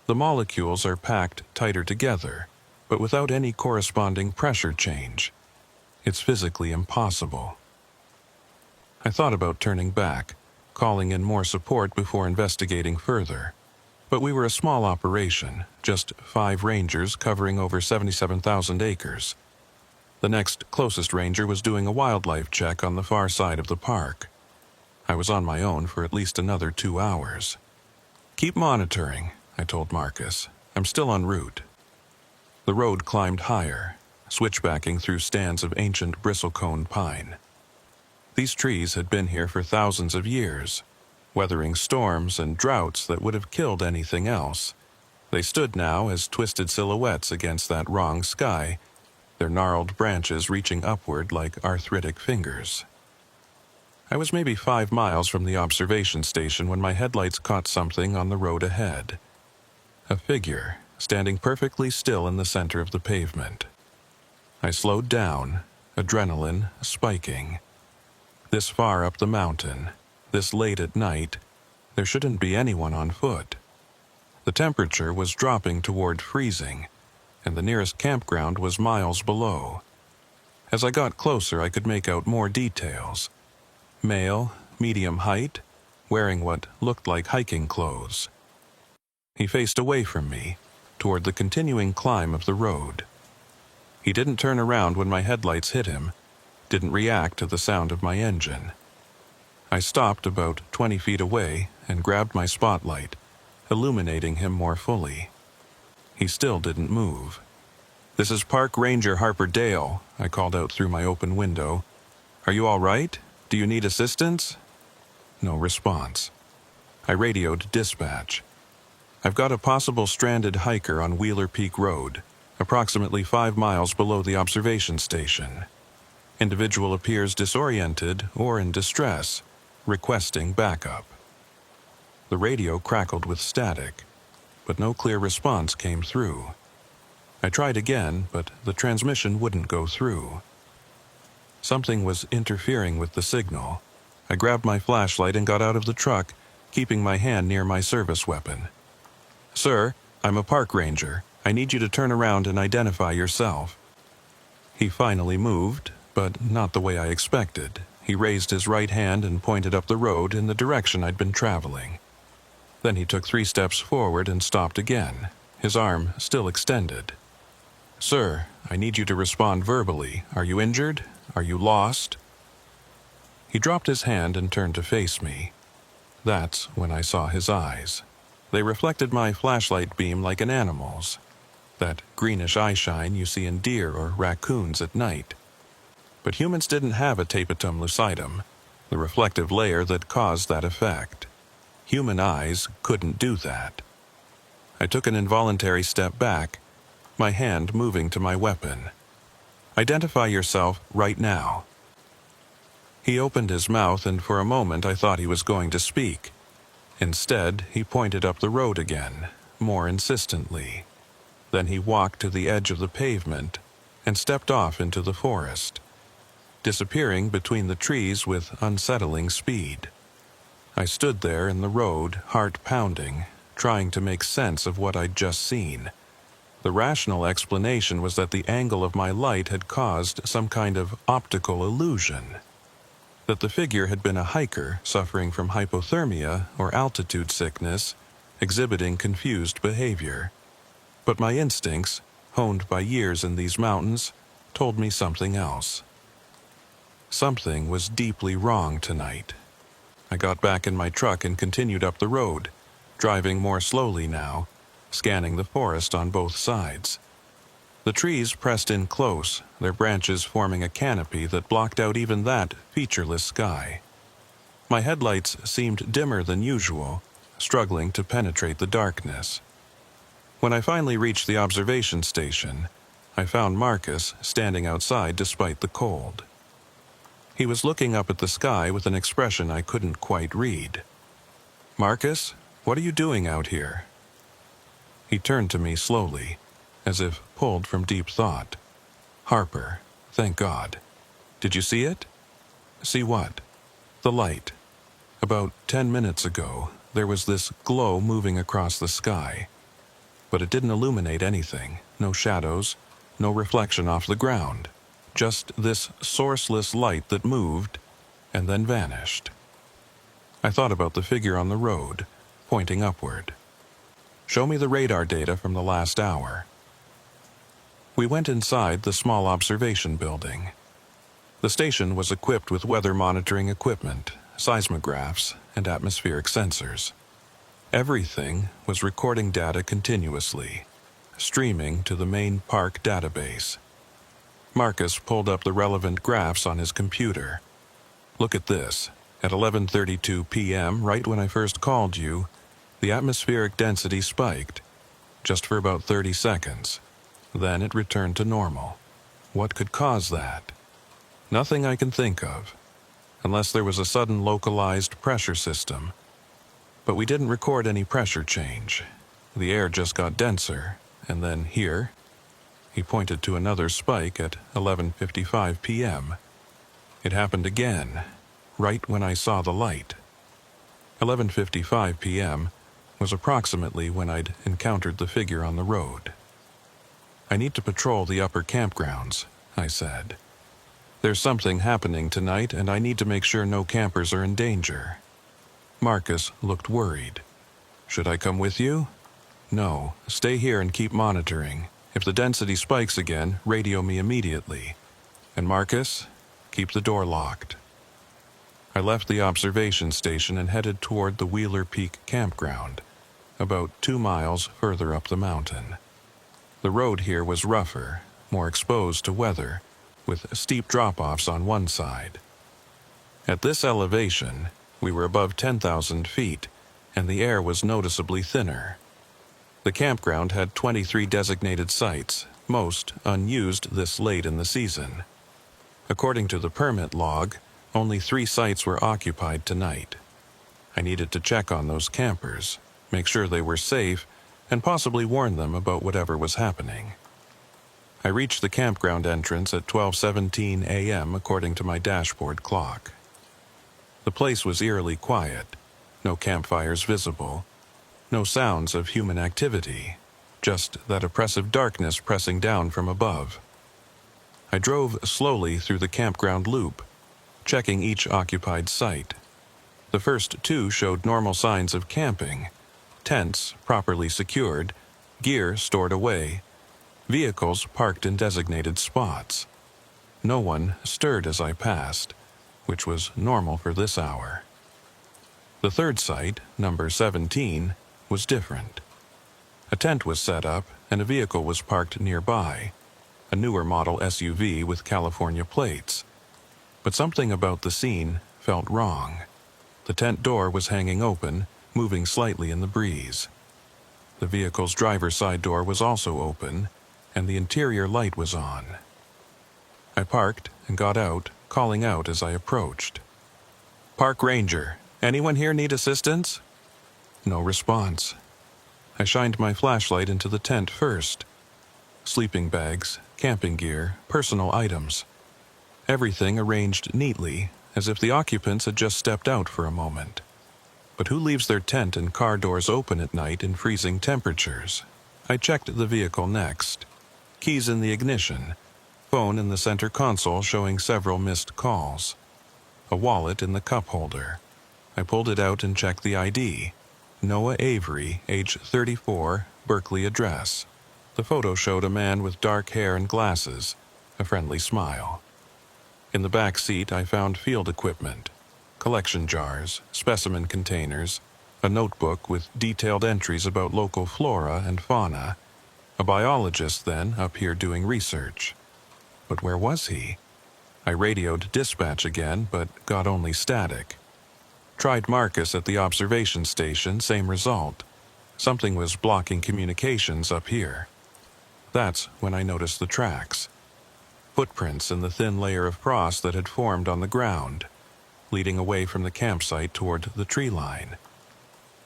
[SPEAKER 1] The molecules are packed tighter together, but without any corresponding pressure change. It's physically impossible. I thought about turning back, calling in more support before investigating further. But we were a small operation, just 5 rangers covering over 77,000 acres. The next closest ranger was doing a wildlife check on the far side of the park. I was on my own for at least another 2 hours. Keep monitoring, I told Marcus. I'm still en route. The road climbed higher, switchbacking through stands of ancient bristlecone pine. These trees had been here for thousands of years, weathering storms and droughts that would have killed anything else. They stood now as twisted silhouettes against that wrong sky, their gnarled branches reaching upward like arthritic fingers. I was maybe 5 miles from the observation station when my headlights caught something on the road ahead. A figure, standing perfectly still in the center of the pavement. I slowed down, adrenaline spiking. This far up the mountain, this late at night, there shouldn't be anyone on foot. The temperature was dropping toward freezing, and the nearest campground was miles below. As I got closer, I could make out more details. Male, medium height, wearing what looked like hiking clothes. He faced away from me, toward the continuing climb of the road. He didn't turn around when my headlights hit him, didn't react to the sound of my engine. I stopped about 20 feet away and grabbed my spotlight, illuminating him more fully. He still didn't move. "This is Park Ranger Harper Dale," I called out through my open window. "Are you all right? Do you need assistance?" No response. I radioed dispatch. "I've got a possible stranded hiker on Wheeler Peak Road, approximately 5 miles below the observation station. Individual appears disoriented or in distress, requesting backup." The radio crackled with static, but no clear response came through. I tried again, but the transmission wouldn't go through. Something was interfering with the signal. I grabbed my flashlight and got out of the truck, keeping my hand near my service weapon. "Sir, I'm a park ranger. I need you to turn around and identify yourself." He finally moved, but not the way I expected. He raised his right hand and pointed up the road in the direction I'd been traveling. Then he took 3 steps forward and stopped again, his arm still extended. "Sir, I need you to respond verbally. Are you injured? Are you lost?" He dropped his hand and turned to face me. That's when I saw his eyes. They reflected my flashlight beam like an animal's. That greenish eye shine you see in deer or raccoons at night. But humans didn't have a tapetum lucidum, the reflective layer that caused that effect. Human eyes couldn't do that. I took an involuntary step back, my hand moving to my weapon. "Identify yourself right now." He opened his mouth, and for a moment I thought he was going to speak. Instead, he pointed up the road again, more insistently. Then he walked to the edge of the pavement and stepped off into the forest, disappearing between the trees with unsettling speed. I stood there in the road, heart pounding, trying to make sense of what I'd just seen. The rational explanation was that the angle of my light had caused some kind of optical illusion. That the figure had been a hiker suffering from hypothermia or altitude sickness, exhibiting confused behavior. But my instincts, honed by years in these mountains, told me something else. Something was deeply wrong tonight. I got back in my truck and continued up the road, driving more slowly now, scanning the forest on both sides. The trees pressed in close, their branches forming a canopy that blocked out even that featureless sky. My headlights seemed dimmer than usual, struggling to penetrate the darkness. When I finally reached the observation station, I found Marcus standing outside despite the cold. He was looking up at the sky with an expression I couldn't quite read. "Marcus, what are you doing out here?" He turned to me slowly, as if pulled from deep thought. "Harper, thank God. Did you see it?" "See what?" "The light. About 10 minutes ago, there was this glow moving across the sky. But it didn't illuminate anything, no shadows, no reflection off the ground. Just this sourceless light that moved and then vanished." I thought about the figure on the road, pointing upward. "Show me the radar data from the last hour." We went inside the small observation building. The station was equipped with weather monitoring equipment, seismographs, and atmospheric sensors. Everything was recording data continuously, streaming to the main park database. Marcus pulled up the relevant graphs on his computer. "Look at this. At 11:32 p.m., right when I first called you, the atmospheric density spiked, just for about 30 seconds. Then it returned to normal. What could cause that? Nothing I can think of, unless there was a sudden localized pressure system. But we didn't record any pressure change. The air just got denser, and then here," he pointed to another spike at 11:55 p.m. "It happened again, right when I saw the light." 11:55 p.m. was approximately when I'd encountered the figure on the road. "I need to patrol the upper campgrounds," I said. "There's something happening tonight, and I need to make sure no campers are in danger." Marcus looked worried. "Should I come with you?" "No, stay here and keep monitoring. If the density spikes again, radio me immediately. And Marcus, keep the door locked." I left the observation station and headed toward the Wheeler Peak campground, about 2 miles further up the mountain. The road here was rougher, more exposed to weather, with steep drop-offs on one side. At this elevation, we were above 10,000 feet, and the air was noticeably thinner. The campground had 23 designated sites, most unused this late in the season. According to the permit log, only 3 sites were occupied tonight. I needed to check on those campers, make sure they were safe, and possibly warn them about whatever was happening. I reached the campground entrance at 12:17 a.m. according to my dashboard clock. The place was eerily quiet, no campfires visible, no sounds of human activity, just that oppressive darkness pressing down from above. I drove slowly through the campground loop, checking each occupied site. The first two showed normal signs of camping: tents properly secured, gear stored away, vehicles parked in designated spots. No one stirred as I passed, which was normal for this hour. The third site, number 17, was different. A tent was set up and a vehicle was parked nearby, a newer model SUV with California plates. But something about the scene felt wrong. The tent door was hanging open, moving slightly in the breeze. The vehicle's driver's side door was also open, and the interior light was on. I parked and got out, calling out as I approached. "Park ranger, anyone here need assistance?" No response. I shined my flashlight into the tent first. Sleeping bags, camping gear, personal items. Everything arranged neatly, as if the occupants had just stepped out for a moment. But who leaves their tent and car doors open at night in freezing temperatures? I checked the vehicle next. Keys in the ignition. Phone in the center console showing several missed calls. A wallet in the cup holder. I pulled it out and checked the ID. Noah Avery, age 34, Berkeley address. The photo showed a man with dark hair and glasses, a friendly smile. In the back seat, I found field equipment, collection jars, specimen containers, a notebook with detailed entries about local flora and fauna. A biologist, then, up here doing research. But where was he? I radioed dispatch again, but got only static. Tried Marcus at the observation station, same result. Something was blocking communications up here. That's when I noticed the tracks. Footprints in the thin layer of frost that had formed on the ground, leading away from the campsite toward the tree line.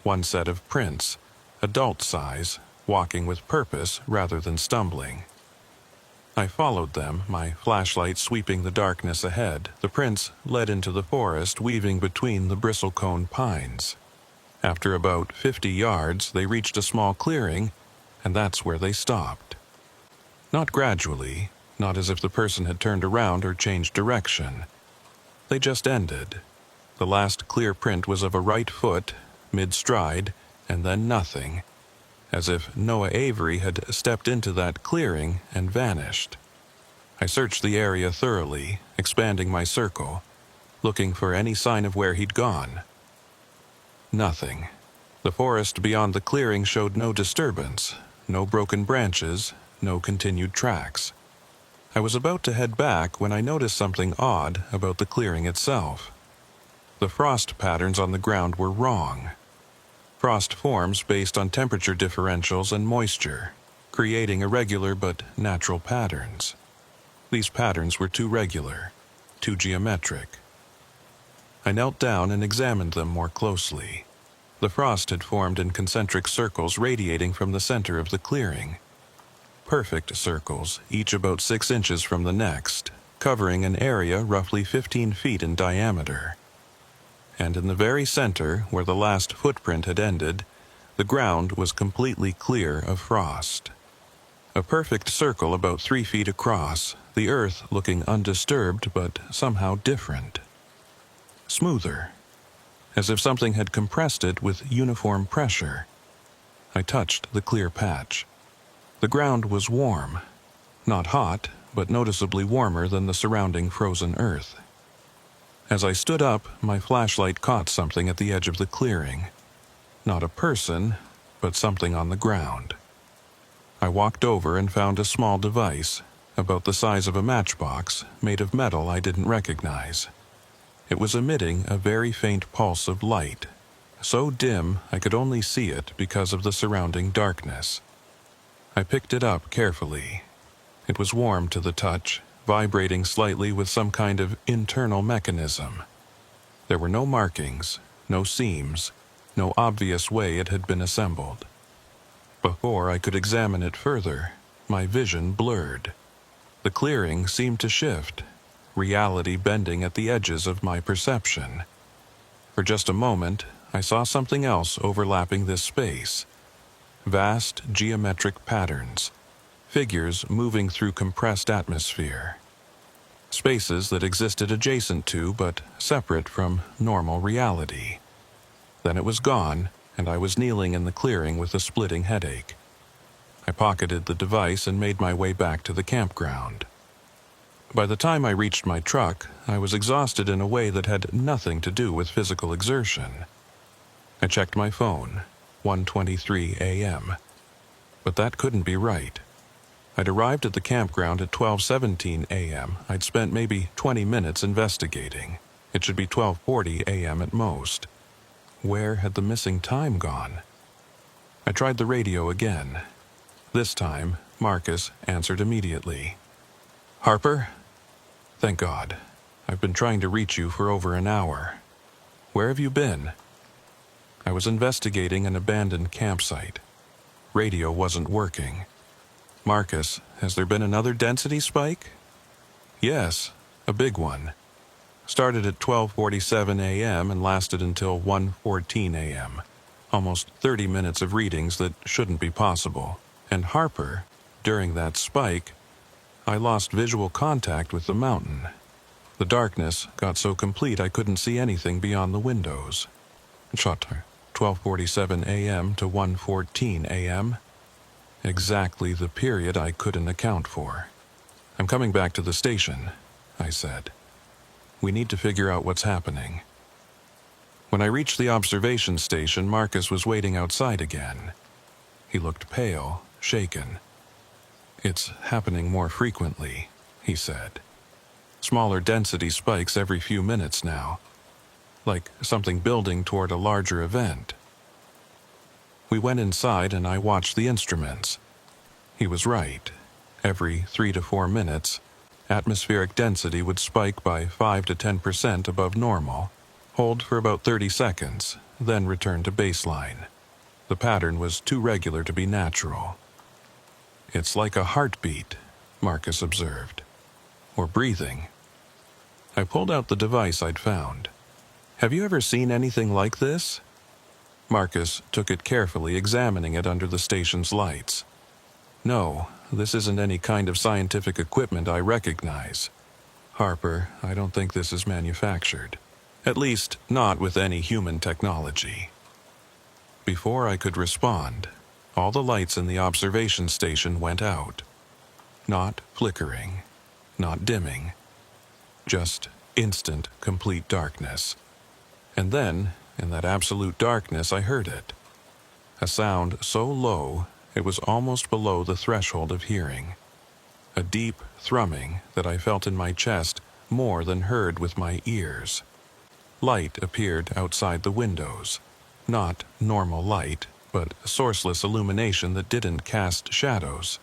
[SPEAKER 1] One set of prints, adult size, walking with purpose rather than stumbling. I followed them, my flashlight sweeping the darkness ahead. The prints led into the forest, weaving between the bristlecone pines. After about 50 yards, they reached a small clearing, and that's where they stopped. Not gradually, not as if the person had turned around or changed direction. They just ended. The last clear print was of a right foot, mid-stride, and then nothing, as if Noah Avery had stepped into that clearing and vanished. I searched the area thoroughly, expanding my circle, looking for any sign of where he'd gone. Nothing. The forest beyond the clearing showed no disturbance, no broken branches, no continued tracks. I was about to head back when I noticed something odd about the clearing itself. The frost patterns on the ground were wrong. Frost forms based on temperature differentials and moisture, creating irregular but natural patterns. These patterns were too regular, too geometric. I knelt down and examined them more closely. The frost had formed in concentric circles radiating from the center of the clearing. Perfect circles, each about 6 inches from the next, covering an area roughly 15 feet in diameter. And in the very center, where the last footprint had ended, the ground was completely clear of frost. A perfect circle about 3 feet across, the earth looking undisturbed but somehow different. Smoother, as if something had compressed it with uniform pressure. I touched the clear patch. The ground was warm, not hot, but noticeably warmer than the surrounding frozen earth. As I stood up, my flashlight caught something at the edge of the clearing. Not a person, but something on the ground. I walked over and found a small device, about the size of a matchbox, made of metal I didn't recognize. It was emitting a very faint pulse of light, so dim I could only see it because of the surrounding darkness. I picked it up carefully. It was warm to the touch, vibrating slightly with some kind of internal mechanism. There were no markings, no seams, no obvious way it had been assembled. Before I could examine it further, my vision blurred. The clearing seemed to shift, reality bending at the edges of my perception. For just a moment, I saw something else overlapping this space. Vast geometric patterns, figures moving through compressed atmosphere, spaces that existed adjacent to but separate from normal reality. Then it was gone, and I was kneeling in the clearing with a splitting headache. I pocketed the device and made my way back to the campground. By the time I reached my truck, I was exhausted in a way that had nothing to do with physical exertion. I checked my phone, 1:23 a.m. But that couldn't be right. I'd arrived at the campground at 12:17 a.m. I'd spent maybe 20 minutes investigating. It should be 12:40 a.m. at most. Where had the missing time gone? I tried the radio again. This time, Marcus answered immediately. "Harper? Thank God. I've been trying to reach you for over an hour. Where have you been?" I was investigating an abandoned campsite. Radio wasn't working. "Marcus, has there been another density spike?" "Yes, a big one. Started at 12:47 a.m. and lasted until 1:14 a.m. Almost 30 minutes of readings that shouldn't be possible. And Harper, during that spike, I lost visual contact with the mountain. The darkness got so complete I couldn't see anything beyond the windows." Shot 12:47 a.m. to 1:14 a.m. Exactly the period I couldn't account for. "I'm coming back to the station," I said. "We need to figure out what's happening." When I reached the observation station, Marcus was waiting outside again. He looked pale, shaken. "It's happening more frequently," he said. "Smaller density spikes every few minutes now. Like something building toward a larger event." We went inside and I watched the instruments. He was right. Every 3 to 4 minutes, atmospheric density would spike by 5 to 10% above normal, hold for about 30 seconds, then return to baseline. The pattern was too regular to be natural. "It's like a heartbeat," Marcus observed. "Or breathing." I pulled out the device I'd found. "Have you ever seen anything like this?" Marcus took it carefully, examining it under the station's lights. "No, this isn't any kind of scientific equipment I recognize. Harper, I don't think this is manufactured. At least, not with any human technology." Before I could respond, all the lights in the observation station went out. Not flickering, not dimming. Just instant, complete darkness. And then, in that absolute darkness, I heard it. A sound so low, it was almost below the threshold of hearing. A deep thrumming that I felt in my chest more than heard with my ears. Light appeared outside the windows. Not normal light, but sourceless illumination that didn't cast shadows.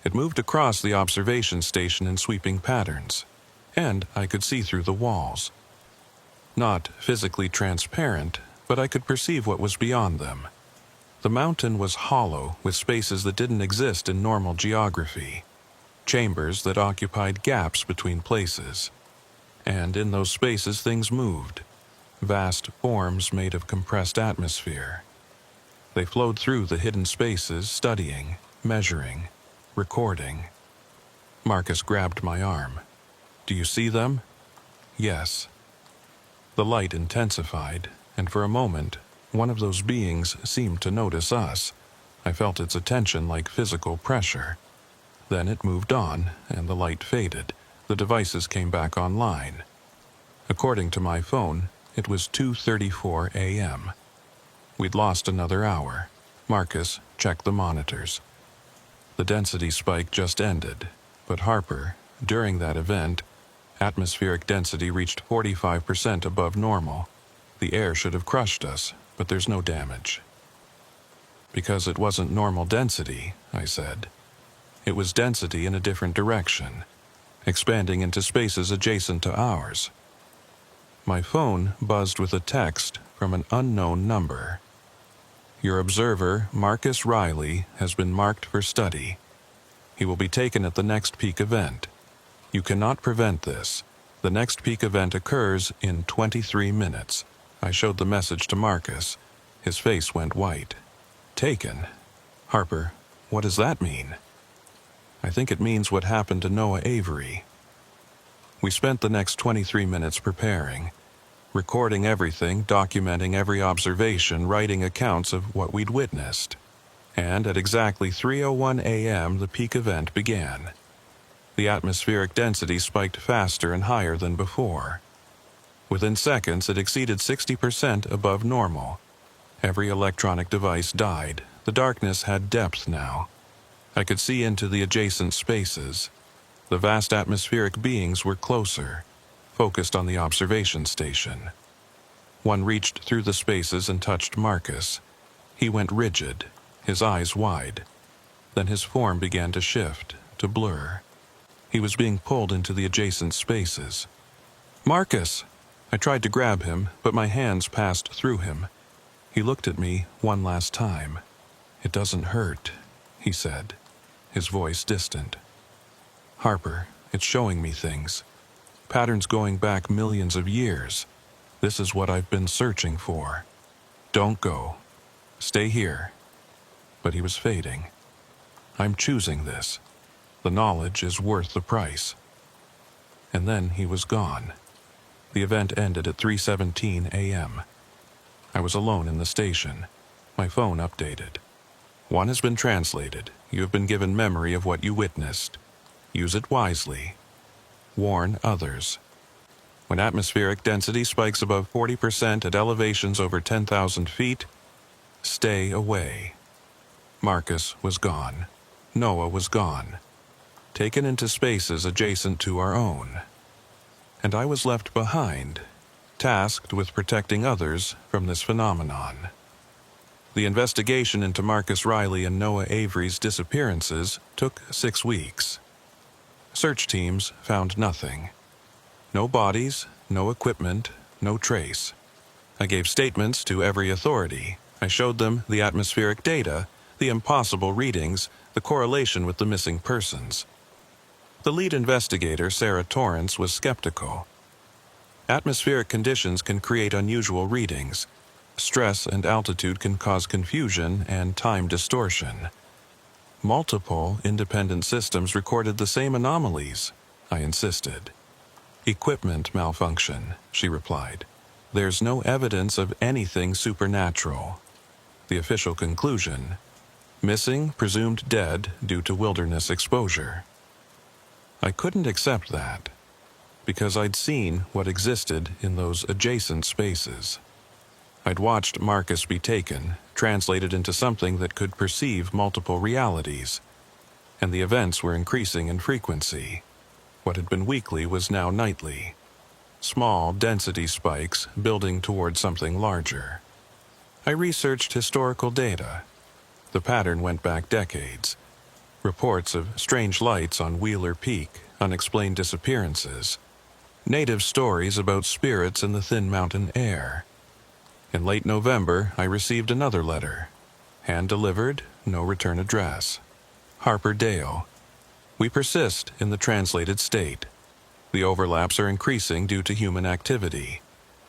[SPEAKER 1] It moved across the observation station in sweeping patterns, and I could see through the walls. Not physically transparent, but I could perceive what was beyond them. The mountain was hollow with spaces that didn't exist in normal geography, chambers that occupied gaps between places. And in those spaces things moved, vast forms made of compressed atmosphere. They flowed through the hidden spaces, studying, measuring, recording. Marcus grabbed my arm. "Do you see them?" "Yes." The light intensified, and for a moment, one of those beings seemed to notice us. I felt its attention like physical pressure. Then it moved on, and the light faded. The devices came back online. According to my phone, it was 2:34 a.m. We'd lost another hour. Marcus checked the monitors. The density spike just ended, but Harper, during that event, atmospheric density reached 45% above normal. The air should have crushed us, but there's no damage. "Because it wasn't normal density," I said. "It was density in a different direction, expanding into spaces adjacent to ours." My phone buzzed with a text from an unknown number. "Your observer, Marcus Riley, has been marked for study. He will be taken at the next peak event. You cannot prevent this. The next peak event occurs in 23 minutes. I showed the message to Marcus. His face went white. "Taken? Harper, what does that mean?" "I think it means what happened to Noah Avery." We spent the next 23 minutes preparing, recording everything, documenting every observation, writing accounts of what we'd witnessed. And at exactly 3:01 a.m., the peak event began. The atmospheric density spiked faster and higher than before. Within seconds, it exceeded 60% above normal. Every electronic device died. The darkness had depth now. I could see into the adjacent spaces. The vast atmospheric beings were closer, focused on the observation station. One reached through the spaces and touched Marcus. He went rigid, his eyes wide. Then his form began to shift, to blur. He was being pulled into the adjacent spaces. "Marcus!" I tried to grab him, but my hands passed through him. He looked at me one last time. "It doesn't hurt," he said, his voice distant. "Harper, it's showing me things. Patterns going back millions of years. This is what I've been searching for. Don't go. Stay here." But he was fading. "I'm choosing this. The knowledge is worth the price." And then he was gone. The event ended at 3:17 a.m. I was alone in the station. My phone updated. "One has been translated. You have been given memory of what you witnessed. Use it wisely. Warn others. When atmospheric density spikes above 40% at elevations over 10,000 feet, stay away." Marcus was gone. Noah was gone, taken into spaces adjacent to our own. And I was left behind, tasked with protecting others from this phenomenon. The investigation into Marcus Riley and Noah Avery's disappearances took 6 weeks. Search teams found nothing. No bodies, no equipment, no trace. I gave statements to every authority. I showed them the atmospheric data, the impossible readings, the correlation with the missing persons. The lead investigator, Sarah Torrance, was skeptical. Atmospheric conditions can create unusual readings. Stress and altitude can cause confusion and time distortion. Multiple independent systems recorded the same anomalies, I insisted. "Equipment malfunction," she replied. "There's no evidence of anything supernatural." The official conclusion: missing, presumed dead due to wilderness exposure. I couldn't accept that, because I'd seen what existed in those adjacent spaces. I'd watched Marcus be taken, translated into something that could perceive multiple realities, and the events were increasing in frequency. What had been weekly was now nightly. Small density spikes building toward something larger. I researched historical data. The pattern went back decades. Reports of strange lights on Wheeler Peak, unexplained disappearances, native stories about spirits in the thin mountain air. In late November, I received another letter. Hand-delivered, no return address. Harper Dale. "We persist in the translated state. The overlaps are increasing due to human activity.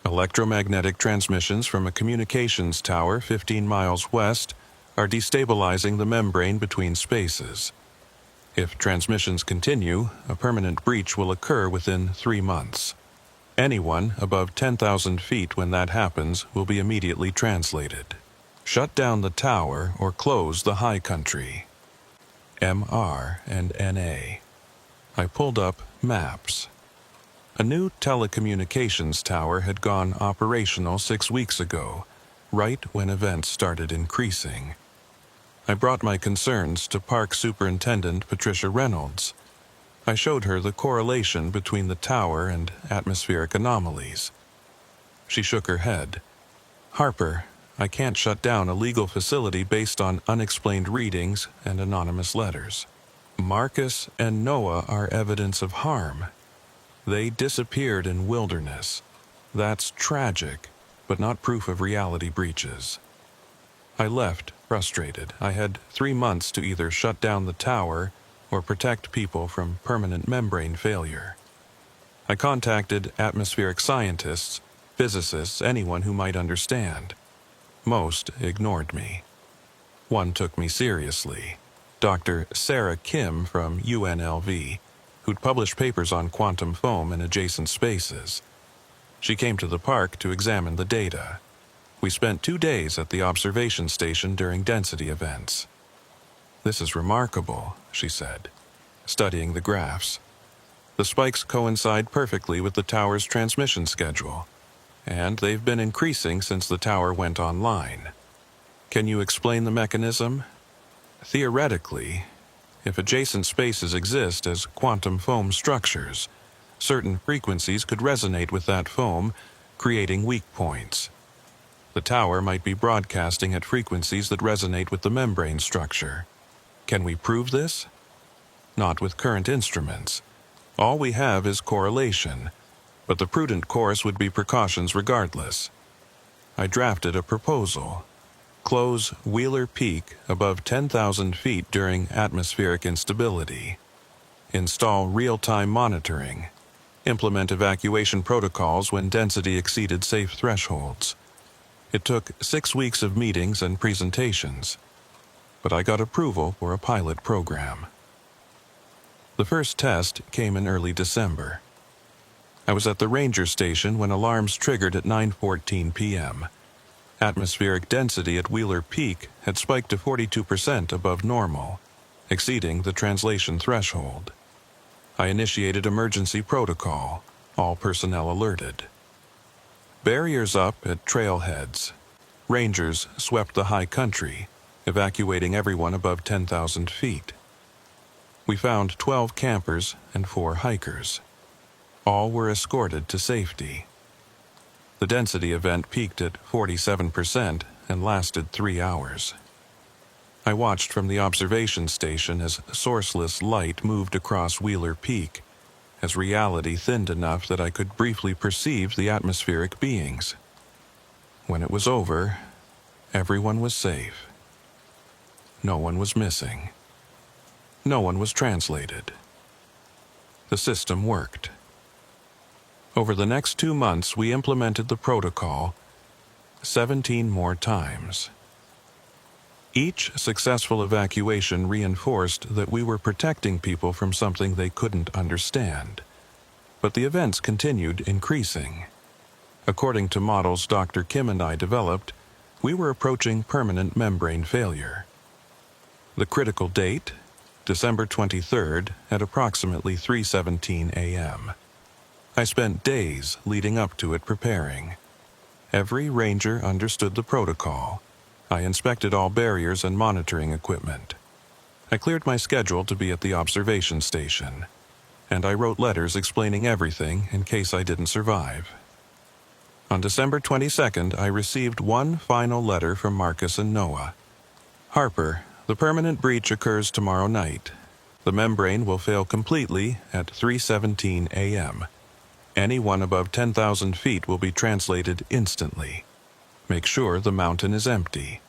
[SPEAKER 1] Electromagnetic transmissions from a communications tower 15 miles west are destabilizing the membrane between spaces. If transmissions continue, a permanent breach will occur within 3 months. Anyone above 10,000 feet when that happens will be immediately translated. Shut down the tower or close the high country. MR and NA." I pulled up maps. A new telecommunications tower had gone operational 6 weeks ago, right when events started increasing. I brought my concerns to Park Superintendent Patricia Reynolds. I showed her the correlation between the tower and atmospheric anomalies. She shook her head. "Harper, I can't shut down a legal facility based on unexplained readings and anonymous letters. Marcus and Noah are evidence of harm. They disappeared in wilderness. That's tragic, but not proof of reality breaches." I left, frustrated. I had 3 months to either shut down the tower or protect people from permanent membrane failure. I contacted atmospheric scientists, physicists, anyone who might understand. Most ignored me. One took me seriously. Dr. Sarah Kim from UNLV, who'd published papers on quantum foam and adjacent spaces. She came to the park to examine the data. We spent 2 days at the observation station during density events. "This is remarkable," she said, studying the graphs. "The spikes coincide perfectly with the tower's transmission schedule, and they've been increasing since the tower went online. Can you explain the mechanism? Theoretically, if adjacent spaces exist as quantum foam structures, certain frequencies could resonate with that foam, creating weak points. The tower might be broadcasting at frequencies that resonate with the membrane structure. Can we prove this? Not with current instruments. All we have is correlation, but the prudent course would be precautions regardless. I drafted a proposal. Close Wheeler Peak above 10,000 feet during atmospheric instability. Install real-time monitoring. Implement evacuation protocols when density exceeded safe thresholds. It took 6 weeks of meetings and presentations, but I got approval for a pilot program. The first test came in early December. I was at the ranger station when alarms triggered at 9:14 p.m. Atmospheric density at Wheeler Peak had spiked to 42% above normal, exceeding the translation threshold. I initiated emergency protocol, all personnel alerted. Barriers up at trailheads. Rangers swept the high country, evacuating everyone above 10,000 feet. We found 12 campers and 4 hikers. All were escorted to safety. The density event peaked at 47% and lasted 3 hours. I watched from the observation station as sourceless light moved across Wheeler Peak, as reality thinned enough that I could briefly perceive the atmospheric beings. When it was over, everyone was safe. No one was missing. No one was translated. The system worked. Over the next 2 months, we implemented the protocol 17 more times. Each successful evacuation reinforced that we were protecting people from something they couldn't understand. But the events continued increasing. According to models Dr. Kim and I developed, we were approaching permanent membrane failure. The critical date, December 23rd at approximately 3:17 a.m. I spent days leading up to it preparing. Every ranger understood the protocol. I inspected all barriers and monitoring equipment. I cleared my schedule to be at the observation station, and I wrote letters explaining everything in case I didn't survive. On December 22nd, I received one final letter from Marcus and Noah. "Harper, the permanent breach occurs tomorrow night. The membrane will fail completely at 3:17 a.m. Anyone above 10,000 feet will be translated instantly. Make sure the mountain is empty.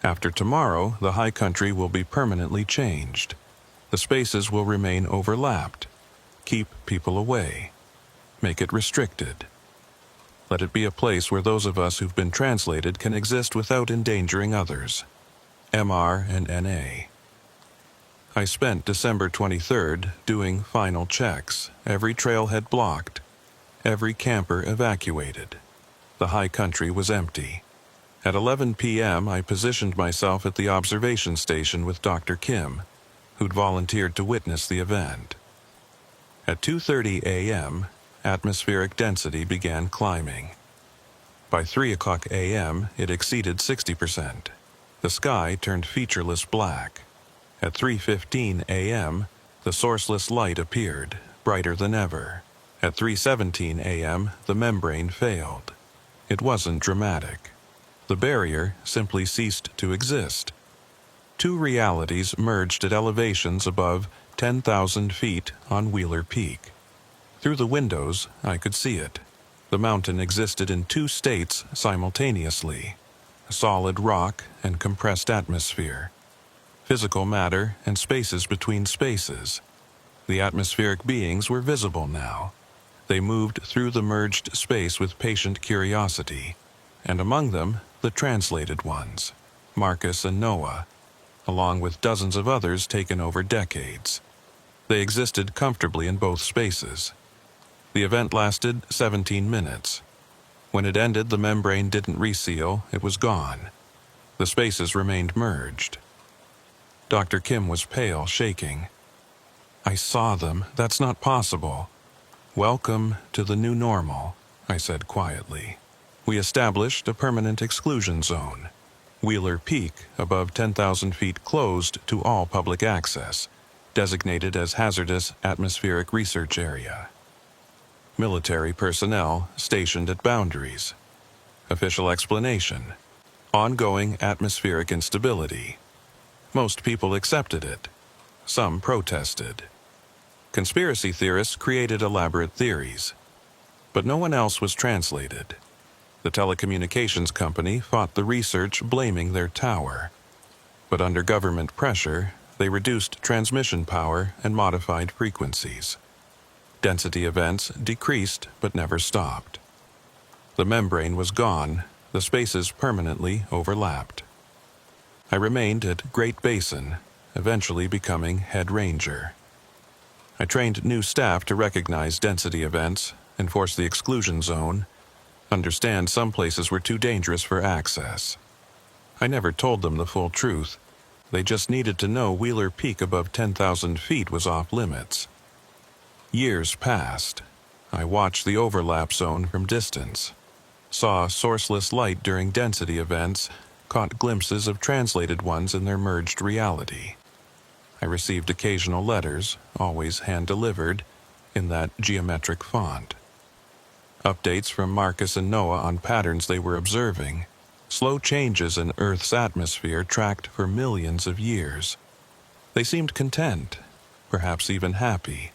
[SPEAKER 1] After tomorrow, the high country will be permanently changed. The spaces will remain overlapped. Keep people away. Make it restricted. Let it be a place where those of us who've been translated can exist without endangering others. MR and NA." I spent December 23rd doing final checks, every trailhead blocked, every camper evacuated. The high country was empty. At 11 p.m., I positioned myself at the observation station with Dr. Kim, who'd volunteered to witness the event. At 2:30 a.m., atmospheric density began climbing. By 3 o'clock a.m., it exceeded 60%. The sky turned featureless black. At 3:15 a.m., the sourceless light appeared, brighter than ever. At 3:17 a.m., the membrane failed. It wasn't dramatic. The barrier simply ceased to exist. 2 realities merged at elevations above 10,000 feet on Wheeler Peak. Through the windows, I could see it. The mountain existed in 2 states simultaneously: solid rock and compressed atmosphere, physical matter and spaces between spaces. The atmospheric beings were visible now. They moved through the merged space with patient curiosity, and among them, the translated ones, Marcus and Noah, along with dozens of others taken over decades. They existed comfortably in both spaces. The event lasted 17 minutes. When it ended, the membrane didn't reseal, it was gone. The spaces remained merged. Dr. Kim was pale, shaking. "I saw them. That's not possible." "Welcome to the new normal," I said quietly. We established a permanent exclusion zone. Wheeler Peak, above 10,000 feet, closed to all public access, designated as Hazardous Atmospheric Research Area. Military personnel stationed at boundaries. Official explanation: ongoing atmospheric instability. Most people accepted it. Some protested. Conspiracy theorists created elaborate theories. But no one else was translated. The telecommunications company fought the research, blaming their tower. But under government pressure, they reduced transmission power and modified frequencies. Density events decreased but never stopped. The membrane was gone, the spaces permanently overlapped. I remained at Great Basin, eventually becoming head ranger. I trained new staff to recognize density events, enforce the exclusion zone, understand some places were too dangerous for access. I never told them the full truth. They just needed to know Wheeler Peak above 10,000 feet was off limits. Years passed. I watched the overlap zone from distance, saw sourceless light during density events, caught glimpses of translated ones in their merged reality. I received occasional letters, always hand-delivered, in that geometric font. Updates from Marcus and Noah on patterns they were observing, slow changes in Earth's atmosphere tracked for millions of years. They seemed content, perhaps even happy,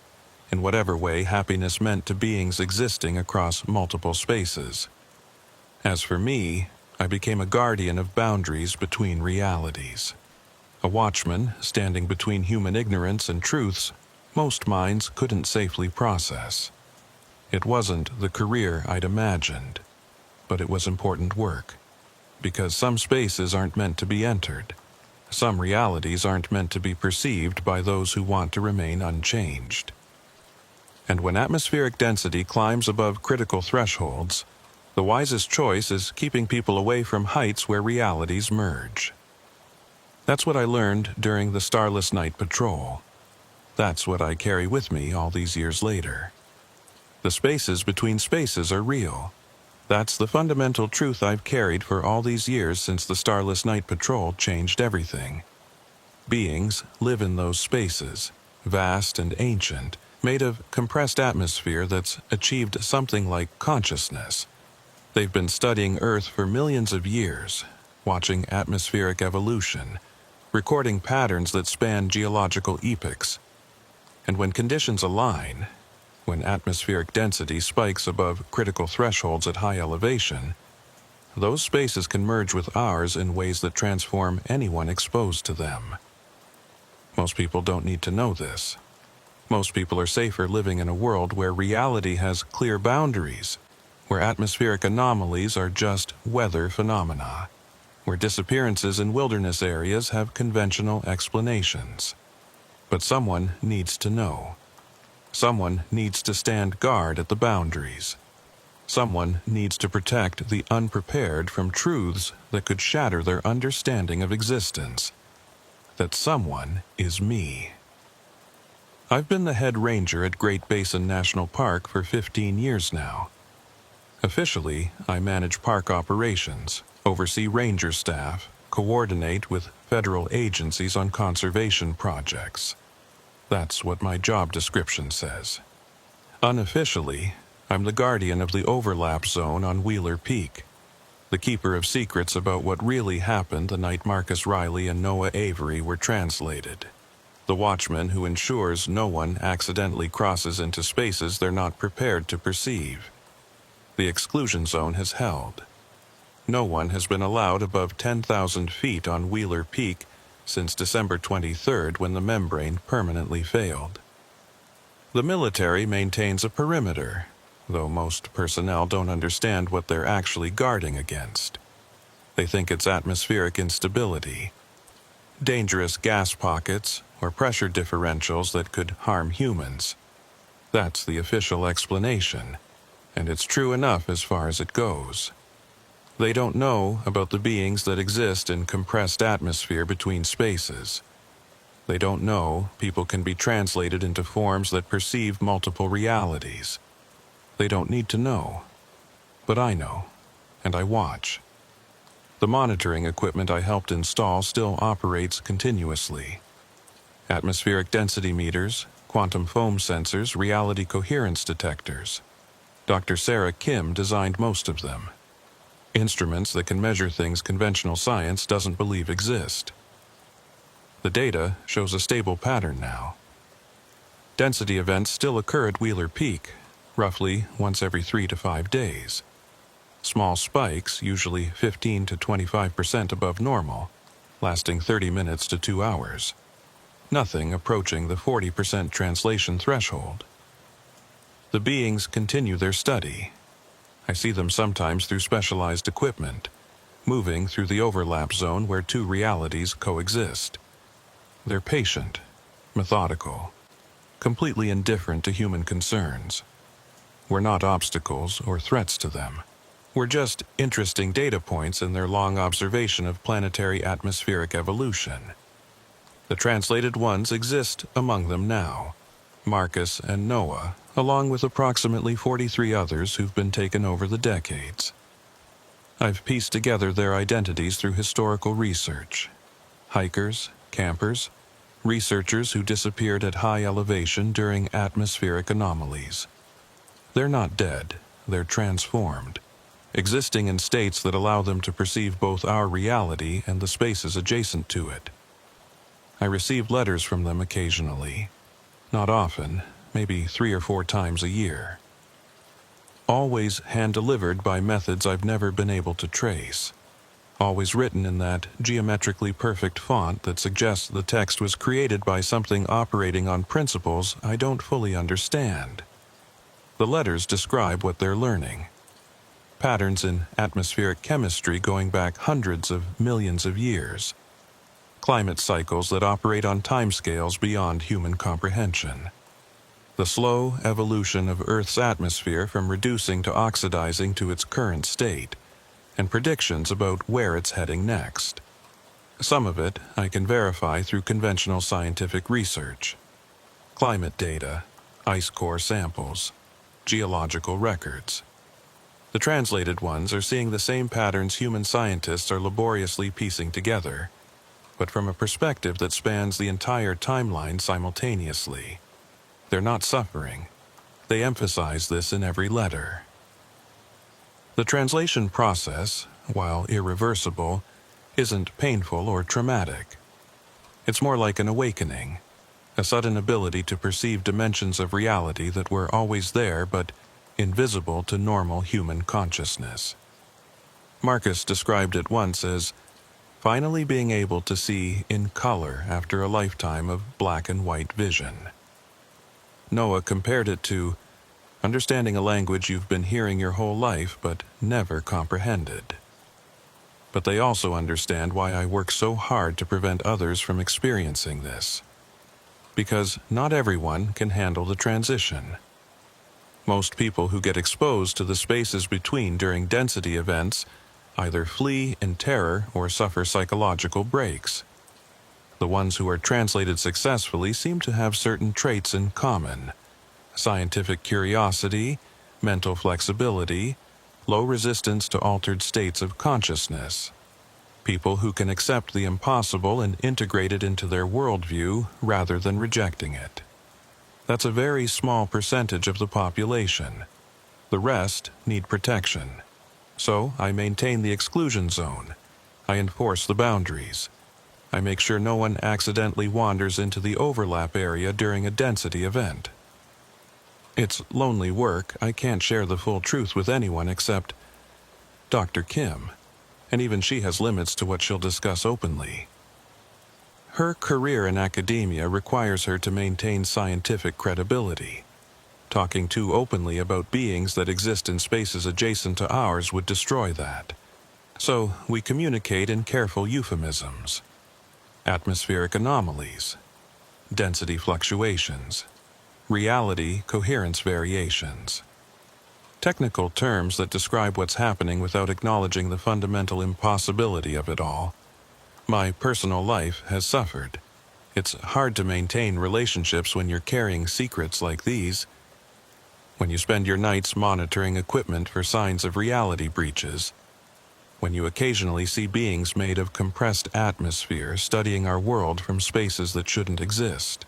[SPEAKER 1] in whatever way happiness meant to beings existing across multiple spaces. As for me, I became a guardian of boundaries between realities. A watchman standing between human ignorance and truths most minds couldn't safely process. It wasn't the career I'd imagined, but it was important work. Because some spaces aren't meant to be entered. Some realities aren't meant to be perceived by those who want to remain unchanged. And when atmospheric density climbs above critical thresholds, the wisest choice is keeping people away from heights where realities merge. That's what I learned during the Starless Night Patrol. That's what I carry with me all these years later. The spaces between spaces are real. That's the fundamental truth I've carried for all these years since the Starless Night Patrol changed everything. Beings live in those spaces, vast and ancient, made of compressed atmosphere that's achieved something like consciousness. They've been studying Earth for millions of years, watching atmospheric evolution, recording patterns that span geological epochs. And when conditions align, when atmospheric density spikes above critical thresholds at high elevation, those spaces can merge with ours in ways that transform anyone exposed to them. Most people don't need to know this. Most people are safer living in a world where reality has clear boundaries, where atmospheric anomalies are just weather phenomena, where disappearances in wilderness areas have conventional explanations. But someone needs to know. Someone needs to stand guard at the boundaries. Someone needs to protect the unprepared from truths that could shatter their understanding of existence. That someone is me. I've been the head ranger at Great Basin National Park for 15 years now. Officially, I manage park operations, oversee ranger staff, coordinate with federal agencies on conservation projects. That's what my job description says. Unofficially, I'm the guardian of the overlap zone on Wheeler Peak, the keeper of secrets about what really happened the night Marcus Riley and Noah Avery were translated, the watchman who ensures no one accidentally crosses into spaces they're not prepared to perceive. The exclusion zone has held. No one has been allowed above 10,000 feet on Wheeler Peak since December 23rd, when the membrane permanently failed. The military maintains a perimeter, though most personnel don't understand what they're actually guarding against. They think it's atmospheric instability. dangerous gas pockets, or pressure differentials that could harm humans. That's the official explanation, and it's true enough as far as it goes. They don't know about the beings that exist in compressed atmosphere between spaces. They don't know people can be translated into forms that perceive multiple realities. They don't need to know. But I know, and I watch. The monitoring equipment I helped install still operates continuously. Atmospheric density meters, quantum foam sensors, reality coherence detectors. Dr. Sarah Kim designed most of them. Instruments that can measure things conventional science doesn't believe exist. The data shows a stable pattern now. Density events still occur at Wheeler Peak, roughly once every 3 to 5 days. Small spikes, usually 15 to 25% above normal, lasting 30 minutes to 2 hours. Nothing approaching the 40% translation threshold. The beings continue their study. I see them sometimes through specialized equipment, moving through the overlap zone where two realities coexist. They're patient, methodical, completely indifferent to human concerns. We're not obstacles or threats to them. We're just interesting data points in their long observation of planetary atmospheric evolution. The translated ones exist among them now, Marcus and Noah, along with approximately 43 others who've been taken over the decades. I've pieced together their identities through historical research. Hikers, campers, researchers who disappeared at high elevation during atmospheric anomalies. They're not dead, they're transformed, existing in states that allow them to perceive both our reality and the spaces adjacent to it. I receive letters from them occasionally. Not often, maybe 3 or 4 times a year. Always hand-delivered by methods I've never been able to trace. Always written in that geometrically perfect font that suggests the text was created by something operating on principles I don't fully understand. The letters describe what they're learning. Patterns in atmospheric chemistry going back hundreds of millions of years. Climate cycles that operate on timescales beyond human comprehension. The slow evolution of Earth's atmosphere from reducing to oxidizing to its current state, and predictions about where it's heading next. Some of it I can verify through conventional scientific research. Climate data, ice core samples, geological records. The translated ones are seeing the same patterns human scientists are laboriously piecing together, but from a perspective that spans the entire timeline simultaneously. They're not suffering. They emphasize this in every letter. The translation process, while irreversible, isn't painful or traumatic. It's more like an awakening, a sudden ability to perceive dimensions of reality that were always there but invisible to normal human consciousness. Marcus described it once as finally being able to see in color after a lifetime of black and white vision. Noah compared it to understanding a language you've been hearing your whole life but never comprehended. But they also understand why I work so hard to prevent others from experiencing this. Because not everyone can handle the transition. Most people who get exposed to the spaces between during density events either flee in terror or suffer psychological breaks. The ones who are translated successfully seem to have certain traits in common: scientific curiosity, mental flexibility, low resistance to altered states of consciousness. People who can accept the impossible and integrate it into their worldview rather than rejecting it. That's a very small percentage of the population. The rest need protection. So I maintain the exclusion zone. I enforce the boundaries. I make sure no one accidentally wanders into the overlap area during a density event. It's lonely work. I can't share the full truth with anyone except Dr. Kim, and even she has limits to what she'll discuss openly. Her career in academia requires her to maintain scientific credibility. Talking too openly about beings that exist in spaces adjacent to ours would destroy that. So we communicate in careful euphemisms. atmospheric anomalies, density fluctuations, reality coherence variations. Technical terms that describe what's happening without acknowledging the fundamental impossibility of it all. My personal life has suffered. It's hard to maintain relationships when you're carrying secrets like these. When you spend your nights monitoring equipment for signs of reality breaches. When you occasionally see beings made of compressed atmosphere studying our world from spaces that shouldn't exist.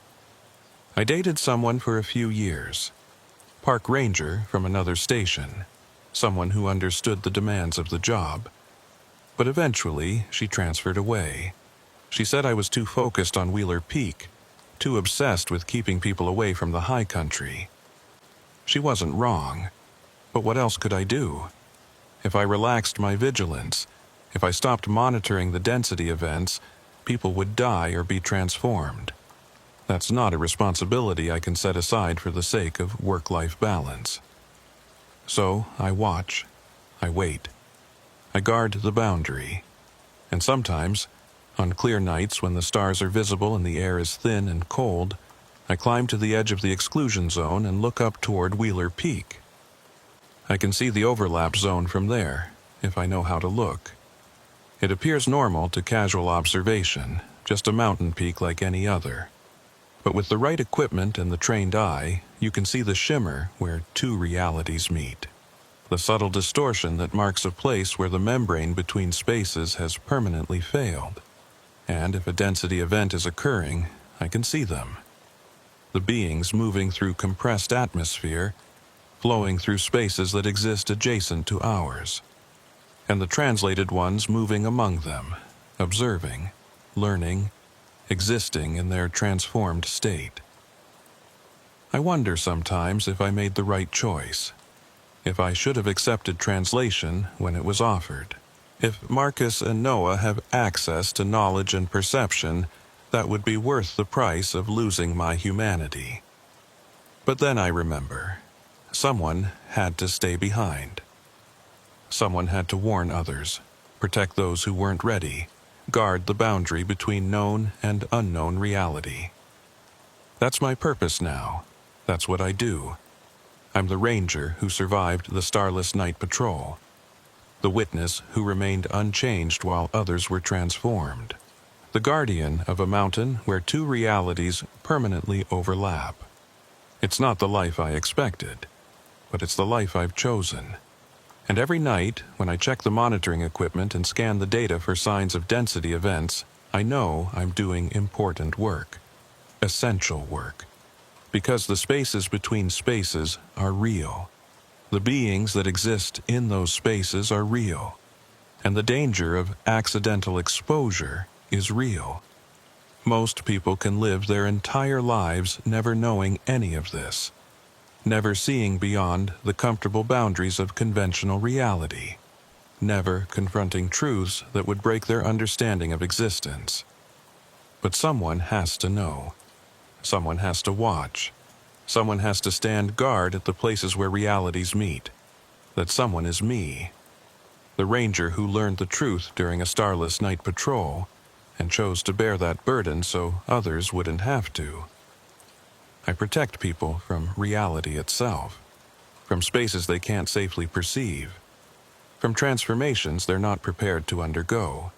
[SPEAKER 1] I dated someone for a few years. Park ranger from another station. Someone who understood the demands of the job. But eventually, she transferred away. She said I was too focused on Wheeler Peak, too obsessed with keeping people away from the high country. She wasn't wrong, but what else could I do? If I relaxed my vigilance, if I stopped monitoring the density events, people would die or be transformed. That's not a responsibility I can set aside for the sake of work-life balance. So I watch, I wait, I guard the boundary, and sometimes, on clear nights when the stars are visible and the air is thin and cold, I climb to the edge of the exclusion zone and look up toward Wheeler Peak. I can see the overlap zone from there, if I know how to look. It appears normal to casual observation, just a mountain peak like any other. But with the right equipment and the trained eye, you can see the shimmer where two realities meet. The subtle distortion that marks a place where the membrane between spaces has permanently failed. And if a density event is occurring, I can see them. The beings moving through compressed atmosphere, flowing through spaces that exist adjacent to ours. And the translated ones moving among them, observing, learning, existing in their transformed state. I wonder sometimes if I made the right choice, if I should have accepted translation when it was offered. If Marcus and Noah have access to knowledge and perception, that would be worth the price of losing my humanity. But then I remember, someone had to stay behind. Someone had to warn others, protect those who weren't ready, guard the boundary between known and unknown reality. That's my purpose now. That's what I do. I'm the ranger who survived the starless night patrol. The witness who remained unchanged while others were transformed. The guardian of a mountain where two realities permanently overlap. It's not the life I expected, but it's the life I've chosen. And every night, when I check the monitoring equipment and scan the data for signs of density events, I know I'm doing important work. Essential work. Because the spaces between spaces are real. The beings that exist in those spaces are real. And the danger of accidental exposure is real. Most people can live their entire lives never knowing any of this. Never seeing beyond the comfortable boundaries of conventional reality. Never confronting truths that would break their understanding of existence. But someone has to know. Someone has to watch. Someone has to stand guard at the places where realities meet. That someone is me. The ranger who learned the truth during a starless night patrol and chose to bear that burden so others wouldn't have to. I protect people from reality itself, from spaces they can't safely perceive, from transformations they're not prepared to undergo.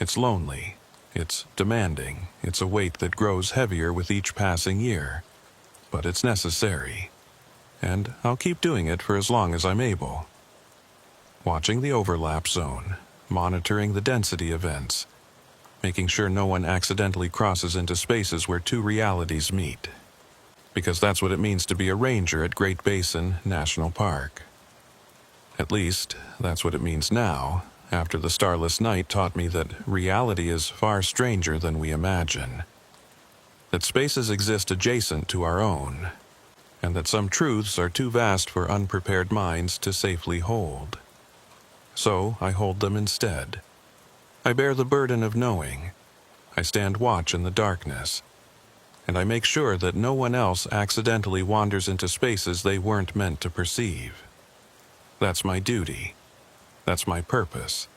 [SPEAKER 1] It's lonely, it's demanding, it's a weight that grows heavier with each passing year, but it's necessary, and I'll keep doing it for as long as I'm able. Watching the overlap zone, monitoring the density events, making sure no one accidentally crosses into spaces where two realities meet. Because that's what it means to be a ranger at Great Basin National Park. At least, that's what it means now, after the starless night taught me that reality is far stranger than we imagine. That spaces exist adjacent to our own, and that some truths are too vast for unprepared minds to safely hold. So I hold them instead. I bear the burden of knowing. I stand watch in the darkness. And I make sure that no one else accidentally wanders into spaces they weren't meant to perceive. That's my duty. That's my purpose.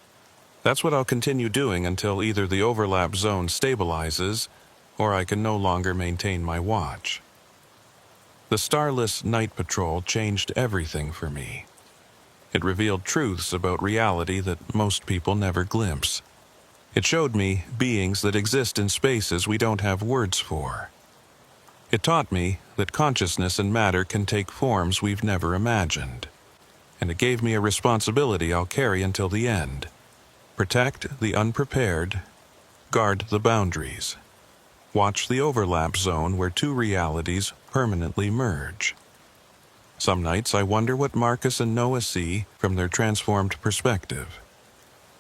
[SPEAKER 1] That's what I'll continue doing until either the overlap zone stabilizes or I can no longer maintain my watch. The starless night patrol changed everything for me. It revealed truths about reality that most people never glimpse. It showed me beings that exist in spaces we don't have words for. It taught me that consciousness and matter can take forms we've never imagined. And it gave me a responsibility I'll carry until the end. Protect the unprepared, guard the boundaries. Watch the overlap zone where two realities permanently merge. Some nights I wonder what Marcus and Noah see from their transformed perspective.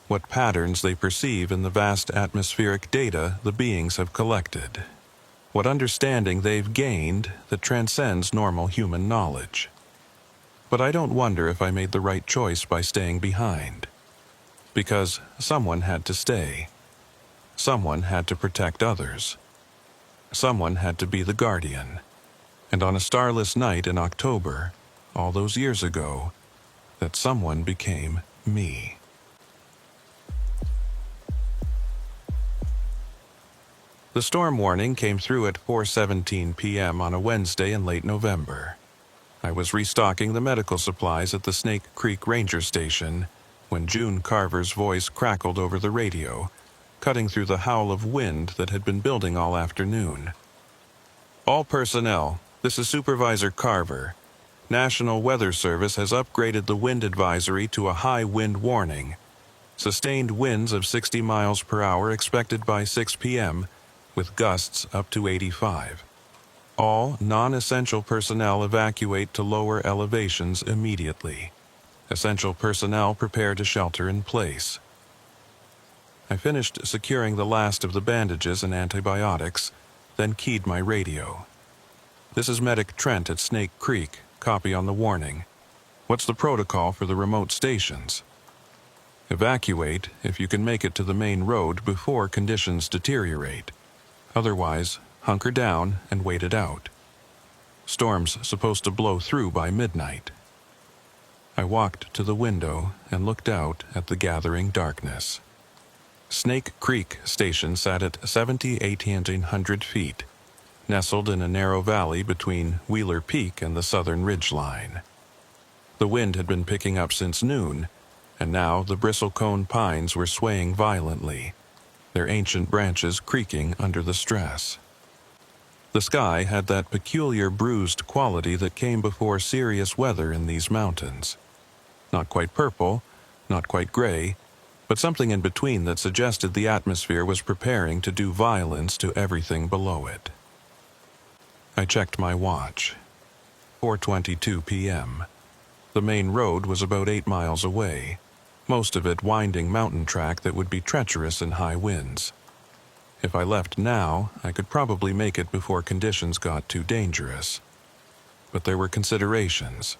[SPEAKER 1] What patterns they perceive in the vast atmospheric data the beings have collected. What understanding they've gained that transcends normal human knowledge. But I don't wonder if I made the right choice by staying behind. Because someone had to stay. Someone had to protect others. Someone had to be the guardian. And on a starless night in October, all those years ago, that someone became me. The storm warning came through at 4:17 p.m. on a Wednesday in late November. I was restocking the medical supplies at the Snake Creek Ranger Station when June Carver's voice crackled over the radio, cutting through the howl of wind that had been building all afternoon. All personnel, this is Supervisor Carver. National Weather Service has upgraded the wind advisory to a high wind warning. Sustained winds of 60 miles per hour expected by 6 p.m., with gusts up to 85. All non-essential personnel evacuate to lower elevations immediately. Essential personnel prepare to shelter in place. I finished securing the last of the bandages and antibiotics, then keyed my radio. This is Medic Trent at Snake Creek. Copy on the warning. What's the protocol for the remote stations? Evacuate if you can make it to the main road before conditions deteriorate. Otherwise, hunker down and wait it out. Storm's supposed to blow through by midnight. I walked to the window and looked out at the gathering darkness. Snake Creek Station sat at 7,800 feet, nestled in a narrow valley between Wheeler Peak and the southern ridgeline. The wind had been picking up since noon, and now the bristlecone pines were swaying violently, their ancient branches creaking under the stress. The sky had that peculiar bruised quality that came before serious weather in these mountains. Not quite purple, not quite gray, but something in between that suggested the atmosphere was preparing to do violence to everything below it. I checked my watch. 4:22 p.m. The main road was about 8 miles away, most of it winding mountain track that would be treacherous in high winds. If I left now, I could probably make it before conditions got too dangerous. But there were considerations.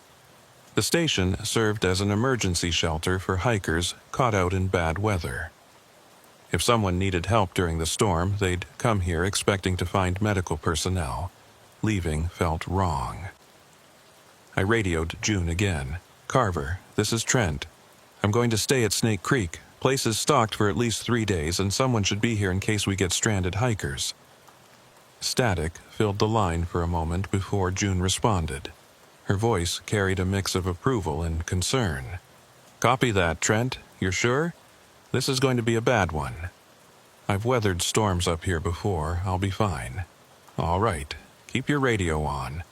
[SPEAKER 1] The station served as an emergency shelter for hikers caught out in bad weather. If someone needed help during the storm, they'd come here expecting to find medical personnel. Leaving felt wrong. I radioed June again. Carver, this is Trent. I'm going to stay at Snake Creek. Place is stocked for at least 3 days, and someone should be here in case we get stranded hikers. Static filled the line for a moment before June responded. Her voice carried a mix of approval and concern. Copy that, Trent. You're sure? This is going to be a bad one. I've weathered storms up here before. I'll be fine. All right. Keep your radio on.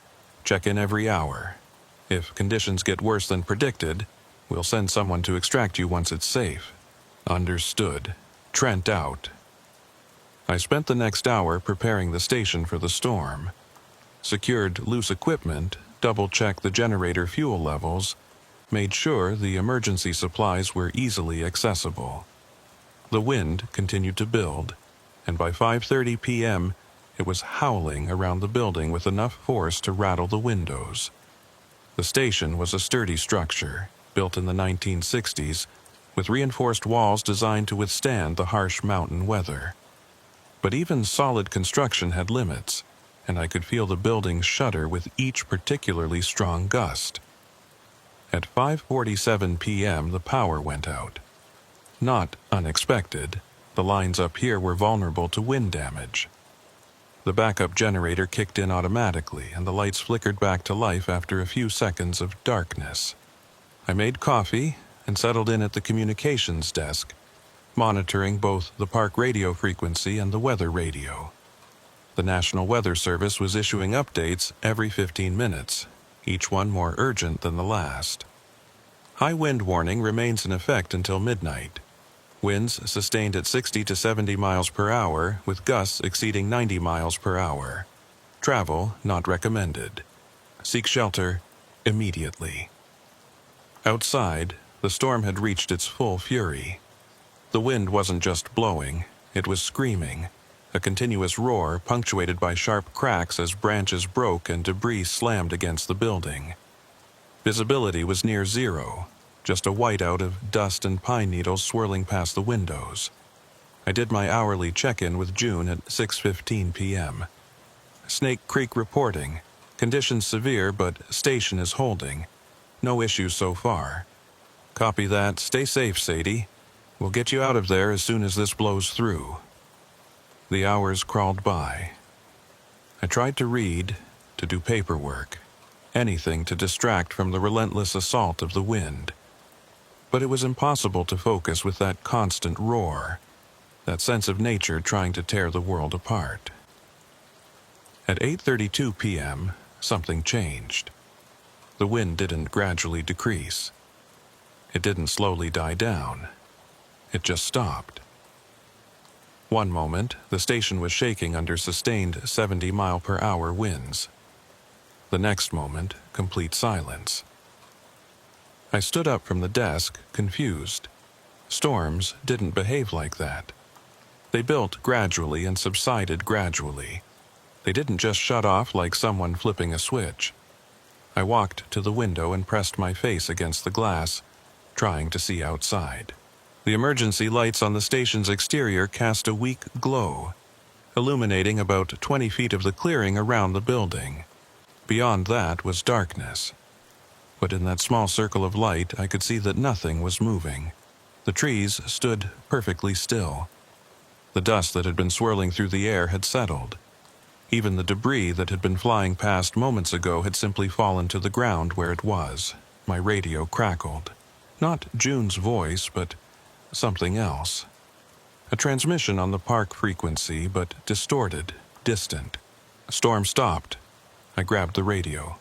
[SPEAKER 1] Check in every hour. If conditions get worse than predicted, we'll send someone to extract you once it's safe. Understood. Trent out. I spent the next hour preparing the station for the storm. Secured loose equipment, double-checked the generator fuel levels, made sure the emergency supplies were easily accessible. The wind continued to build, and by 5:30 p.m., it was howling around the building with enough force to rattle the windows. The station was a sturdy structure, built in the 1960s, with reinforced walls designed to withstand the harsh mountain weather. But even solid construction had limits, and I could feel the building shudder with each particularly strong gust. At 5:47 p.m., the power went out. Not unexpected, the lines up here were vulnerable to wind damage. The backup generator kicked in automatically, and the lights flickered back to life after a few seconds of darkness. I made coffee and settled in at the communications desk, monitoring both the park radio frequency and the weather radio. The National Weather Service was issuing updates every 15 minutes, each one more urgent than the last. High wind warning remains in effect until midnight. Winds sustained at 60 to 70 miles per hour, with gusts exceeding 90 miles per hour. Travel not recommended. Seek shelter immediately. Outside, the storm had reached its full fury. The wind wasn't just blowing, it was screaming, a continuous roar punctuated by sharp cracks as branches broke and debris slammed against the building. Visibility was near zero, just a whiteout of dust and pine needles swirling past the windows. I did my hourly check-in with June at 6:15 p.m. Snake Creek reporting. Conditions severe, but station is holding. No issues so far. Copy that. Stay safe, Sadie. We'll get you out of there as soon as this blows through. The hours crawled by. I tried to read, to do paperwork, anything to distract from the relentless assault of the wind. But it was impossible to focus with that constant roar, that sense of nature trying to tear the world apart. At 8:32 p.m., something changed. The wind didn't gradually decrease. It didn't slowly die down. It just stopped. One moment, the station was shaking under sustained 70-mile-per-hour winds. The next moment, complete silence. I stood up from the desk, confused. Storms didn't behave like that. They built gradually and subsided gradually. They didn't just shut off like someone flipping a switch. I walked to the window and pressed my face against the glass, trying to see outside. The emergency lights on the station's exterior cast a weak glow, illuminating about 20 feet of the clearing around the building. Beyond that was darkness. But in that small circle of light, I could see that nothing was moving. The trees stood perfectly still. The dust that had been swirling through the air had settled. Even the debris that had been flying past moments ago had simply fallen to the ground where it was. My radio crackled. Not June's voice, but something else. A transmission on the park frequency, but distorted, distant. Storm stopped. I grabbed the radio.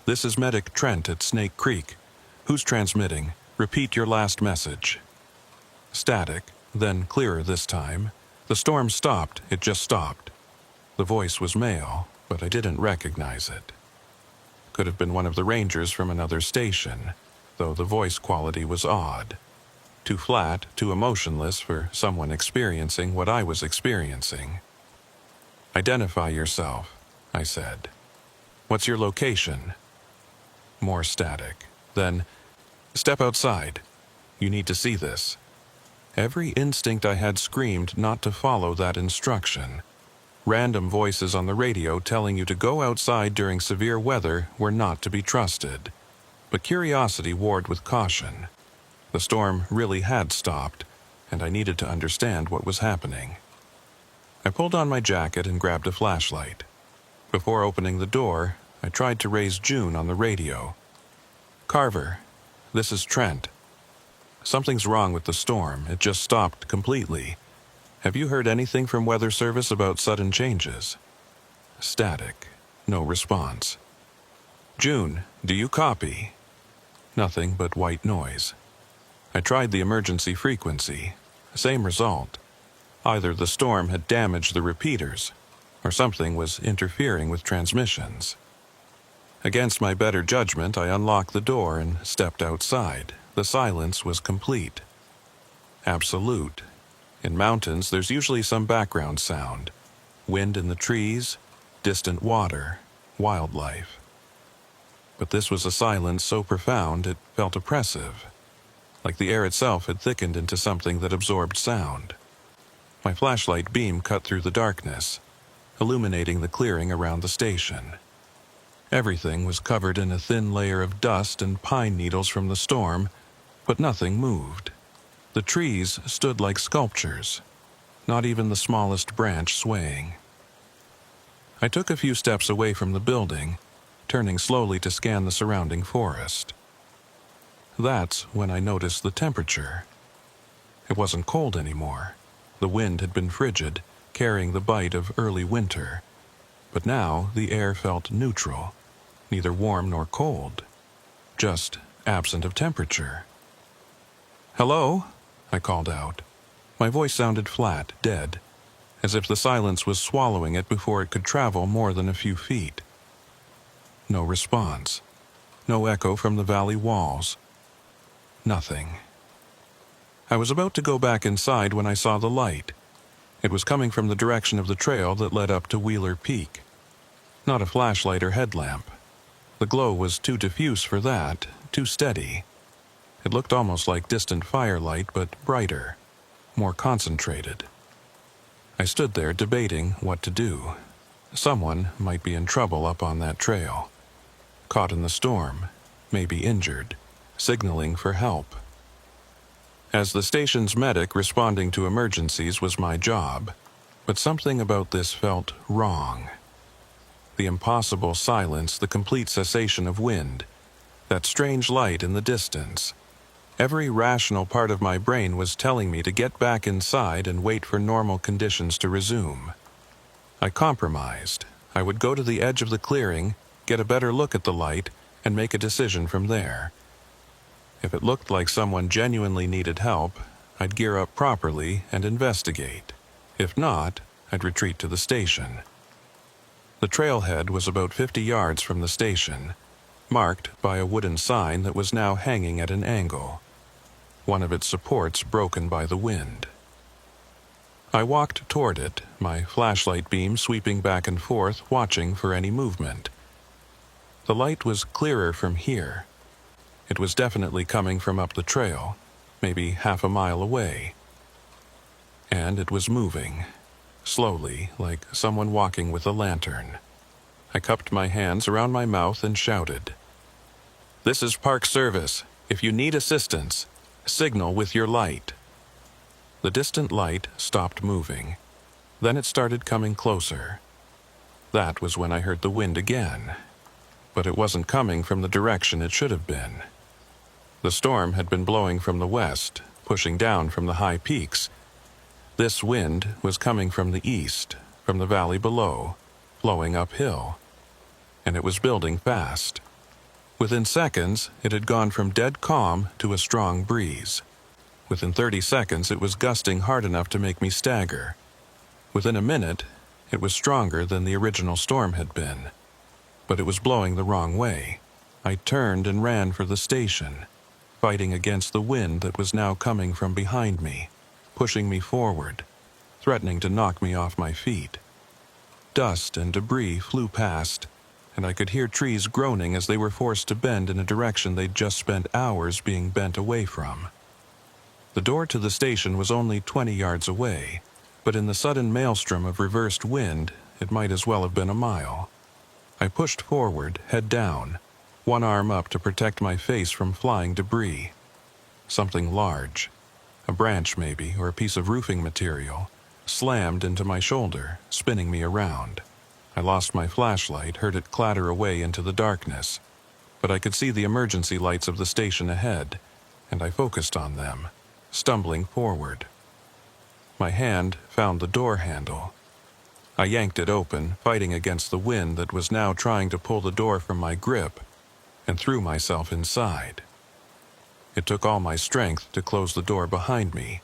[SPEAKER 1] "This is Medic Trent at Snake Creek. Who's transmitting? Repeat your last message." Static, then clearer this time. The storm stopped. It just stopped. The voice was male, but I didn't recognize it. Could have been one of the rangers from another station, though the voice quality was odd. Too flat, too emotionless for someone experiencing what I was experiencing. "Identify yourself," I said. "What's your location?" More static. Then, "Step outside. You need to see this." Every instinct I had screamed not to follow that instruction. Random voices on the radio telling you to go outside during severe weather were not to be trusted. But curiosity warred with caution. The storm really had stopped, and I needed to understand what was happening. I pulled on my jacket and grabbed a flashlight. Before opening the door, I tried to raise June on the radio. "Carver, this is Trent. Something's wrong with the storm. It just stopped completely. Have you heard anything from Weather Service about sudden changes?" Static. No response. "June, do you copy?" Nothing but white noise. I tried the emergency frequency. Same result. Either the storm had damaged the repeaters, or something was interfering with transmissions. Against my better judgment, I unlocked the door and stepped outside. The silence was complete. Absolute. In mountains, there's usually some background sound. Wind in the trees, distant water, wildlife. But this was a silence so profound it felt oppressive, like the air itself had thickened into something that absorbed sound. My flashlight beam cut through the darkness, illuminating the clearing around the station. Everything was covered in a thin layer of dust and pine needles from the storm, but nothing moved. The trees stood like sculptures, not even the smallest branch swaying. I took a few steps away from the building, turning slowly to scan the surrounding forest. That's when I noticed the temperature. It wasn't cold anymore. The wind had been frigid, carrying the bite of early winter. But now the air felt neutral, neither warm nor cold, just absent of temperature. "Hello?" I called out. My voice sounded flat, dead, as if the silence was swallowing it before it could travel more than a few feet. No response. No echo from the valley walls. Nothing. I was about to go back inside when I saw the light. It was coming from the direction of the trail that led up to Wheeler Peak. Not a flashlight or headlamp. The glow was too diffuse for that, too steady. It looked almost like distant firelight, but brighter, more concentrated. I stood there debating what to do. Someone might be in trouble up on that trail. Caught in the storm, maybe injured, signaling for help. As the station's medic, responding to emergencies was my job, but something about this felt wrong. The impossible silence, the complete cessation of wind, that strange light in the distance. Every rational part of my brain was telling me to get back inside and wait for normal conditions to resume. I compromised. I would go to the edge of the clearing, get a better look at the light, and make a decision from there. If it looked like someone genuinely needed help, I'd gear up properly and investigate. If not, I'd retreat to the station. The trailhead was about 50 yards from the station, marked by a wooden sign that was now hanging at an angle, one of its supports broken by the wind. I walked toward it, my flashlight beam sweeping back and forth, watching for any movement. The light was clearer from here. It was definitely coming from up the trail, maybe half a mile away. And it was moving, slowly, like someone walking with a lantern. I cupped my hands around my mouth and shouted, "This is Park Service. If you need assistance, signal with your light." The distant light stopped moving. Then it started coming closer. That was when I heard the wind again. But it wasn't coming from the direction it should have been. The storm had been blowing from the west, pushing down from the high peaks. This wind was coming from the east, from the valley below, flowing uphill. And it was building fast. Within seconds, it had gone from dead calm to a strong breeze. Within 30 seconds, it was gusting hard enough to make me stagger. Within a minute, it was stronger than the original storm had been. But it was blowing the wrong way. I turned and ran for the station, fighting against the wind that was now coming from behind me, pushing me forward, threatening to knock me off my feet. Dust and debris flew past, and I could hear trees groaning as they were forced to bend in a direction they'd just spent hours being bent away from. The door to the station was only 20 yards away, but in the sudden maelstrom of reversed wind, it might as well have been a mile. I pushed forward, head down, one arm up to protect my face from flying debris. Something large, a branch maybe, or a piece of roofing material, slammed into my shoulder, spinning me around. I lost my flashlight, heard it clatter away into the darkness, but I could see the emergency lights of the station ahead, and I focused on them, stumbling forward. My hand found the door handle. I yanked it open, fighting against the wind that was now trying to pull the door from my grip, and threw myself inside. It took all my strength to close the door behind me,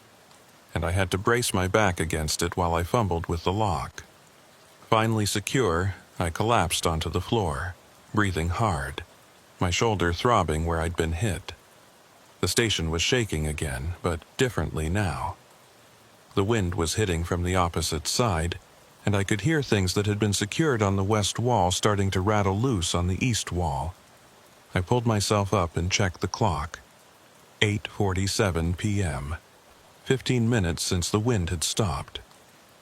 [SPEAKER 1] and I had to brace my back against it while I fumbled with the lock. Finally secure, I collapsed onto the floor, breathing hard, my shoulder throbbing where I'd been hit. The station was shaking again, but differently now. The wind was hitting from the opposite side, and I could hear things that had been secured on the west wall starting to rattle loose on the east wall. I pulled myself up and checked the clock. 8:47 p.m. 15 minutes since the wind had stopped.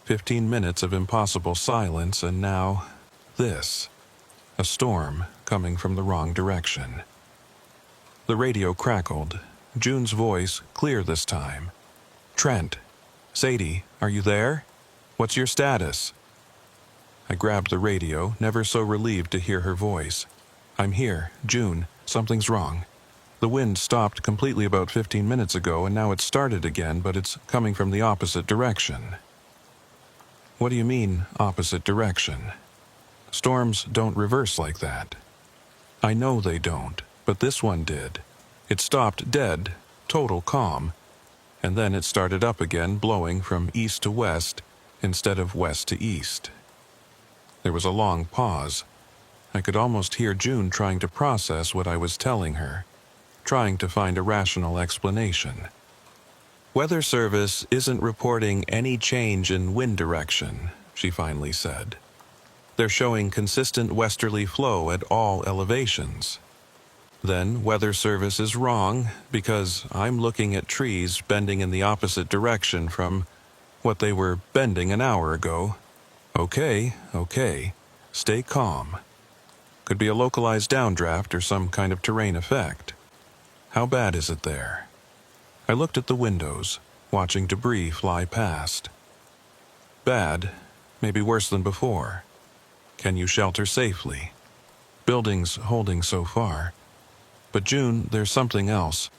[SPEAKER 1] 15 minutes of impossible silence, and now this. A storm coming from the wrong direction. The radio crackled, June's voice clear this time, Trent. Sadie, are you there? What's your status? I grabbed the radio, never so relieved to hear her voice. I'm here, June. Something's wrong. The wind stopped completely about 15 minutes ago, and now it's started again, but it's coming from the opposite direction. What do you mean, opposite direction? Storms don't reverse like that. I know they don't, but this one did. It stopped dead, total calm, and then it started up again, blowing from east to west instead of west to east. There was a long pause. I could almost hear June trying to process what I was telling her, trying to find a rational explanation. Weather Service isn't reporting any change in wind direction, she finally said. They're showing consistent westerly flow at all elevations. Then Weather Service is wrong because I'm looking at trees bending in the opposite direction from what they were bending an hour ago. Okay. Stay calm. Could be a localized downdraft or some kind of terrain effect. How bad is it there? I looked at the windows, watching debris fly past. Bad, maybe worse than before. Can you shelter safely? Buildings holding so far. But June, there's something else.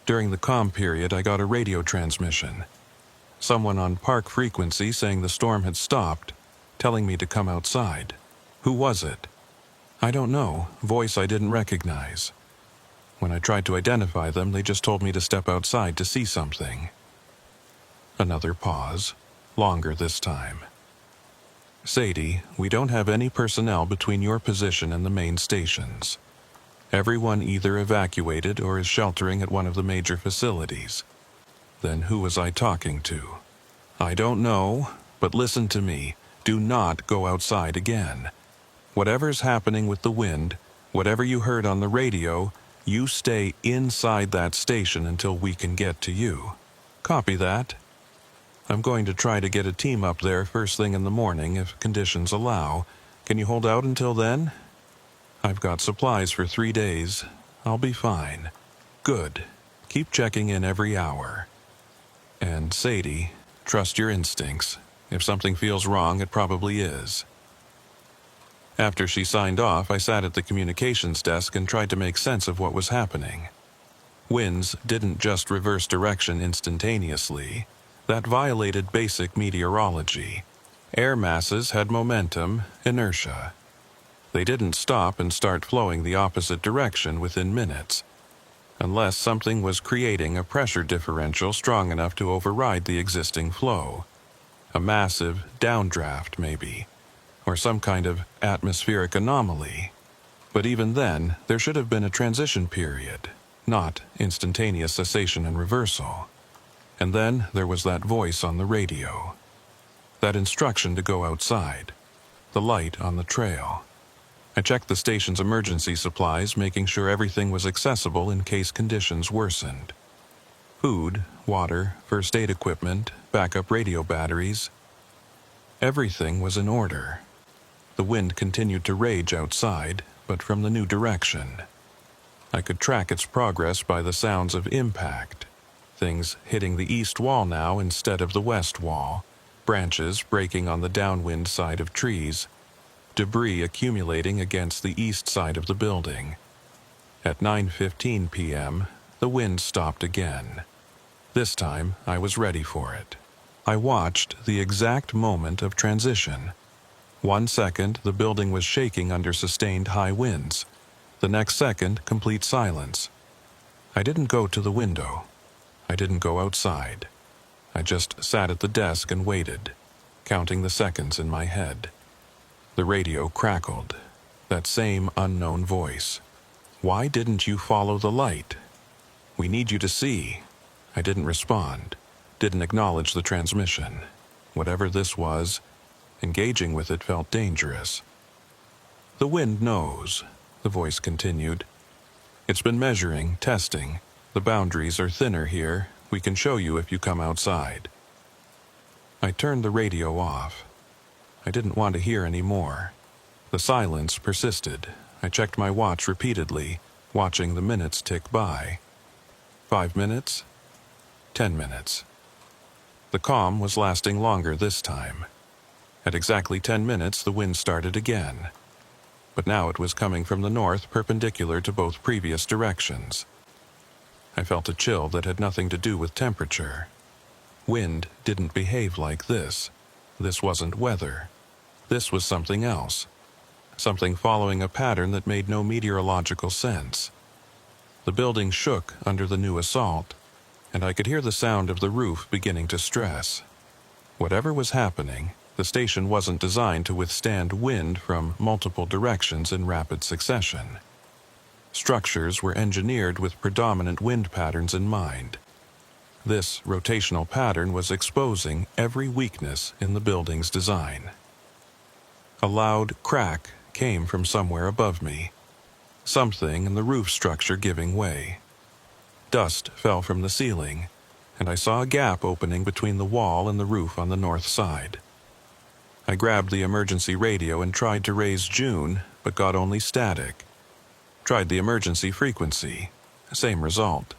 [SPEAKER 1] During the calm period, I got a radio transmission. Someone on park frequency saying the storm had stopped, telling me to come outside. Who was it? I don't know, voice I didn't recognize. When I tried to identify them, they just told me to step outside to see something. Another pause, longer this time. Sadie, we don't have any personnel between your position and the main stations. Everyone either evacuated or is sheltering at one of the major facilities. Then who was I talking to? I don't know, but listen to me. Do not go outside again. Whatever's happening with the wind, whatever you heard on the radio, you stay inside that station until we can get to you. Copy that? I'm going to try to get a team up there first thing in the morning if conditions allow. Can you hold out until then? I've got supplies for 3 days. I'll be fine. Good. Keep checking in every hour. And Sadie, trust your instincts. If something feels wrong, it probably is. After she signed off, I sat at the communications desk and tried to make sense of what was happening. Winds didn't just reverse direction instantaneously. That violated basic meteorology. Air masses had momentum, inertia. They didn't stop and start flowing the opposite direction within minutes, unless something was creating a pressure differential strong enough to override the existing flow. A massive downdraft, maybe, or some kind of atmospheric anomaly. But even then, there should have been a transition period, not instantaneous cessation and reversal. And then there was that voice on the radio. That instruction to go outside. The light on the trail. I checked the station's emergency supplies, making sure everything was accessible in case conditions worsened. Food, water, first aid equipment, backup radio batteries. Everything was in order. The wind continued to rage outside, but from the new direction. I could track its progress by the sounds of impact. Things hitting the east wall now instead of the west wall, branches breaking on the downwind side of trees, debris accumulating against the east side of the building. At 9:15 p.m., the wind stopped again. This time, I was ready for it. I watched the exact moment of transition. 1 second, the building was shaking under sustained high winds. The next second, complete silence. I didn't go to the window. I didn't go outside. I just sat at the desk and waited, counting the seconds in my head. The radio crackled. That same unknown voice. Why didn't you follow the light? We need you to see. I didn't respond, didn't acknowledge the transmission. Whatever this was, engaging with it felt dangerous. The wind knows, the voice continued. It's been measuring, testing. The boundaries are thinner here. We can show you if you come outside. I turned the radio off. I didn't want to hear any more. The silence persisted. I checked my watch repeatedly, watching the minutes tick by. 5 minutes? 10 minutes. The calm was lasting longer this time. At exactly 10 minutes, the wind started again. But now it was coming from the north, perpendicular to both previous directions. I felt a chill that had nothing to do with temperature. Wind didn't behave like this. This wasn't weather. This was something else. Something following a pattern that made no meteorological sense. The building shook under the new assault, and I could hear the sound of the roof beginning to stress. Whatever was happening, the station wasn't designed to withstand wind from multiple directions in rapid succession. Structures were engineered with predominant wind patterns in mind. This rotational pattern was exposing every weakness in the building's design. A loud crack came from somewhere above me, something in the roof structure giving way. Dust fell from the ceiling, and I saw a gap opening between the wall and the roof on the north side. I grabbed the emergency radio and tried to raise June, but got only static. Tried the emergency frequency. Same result.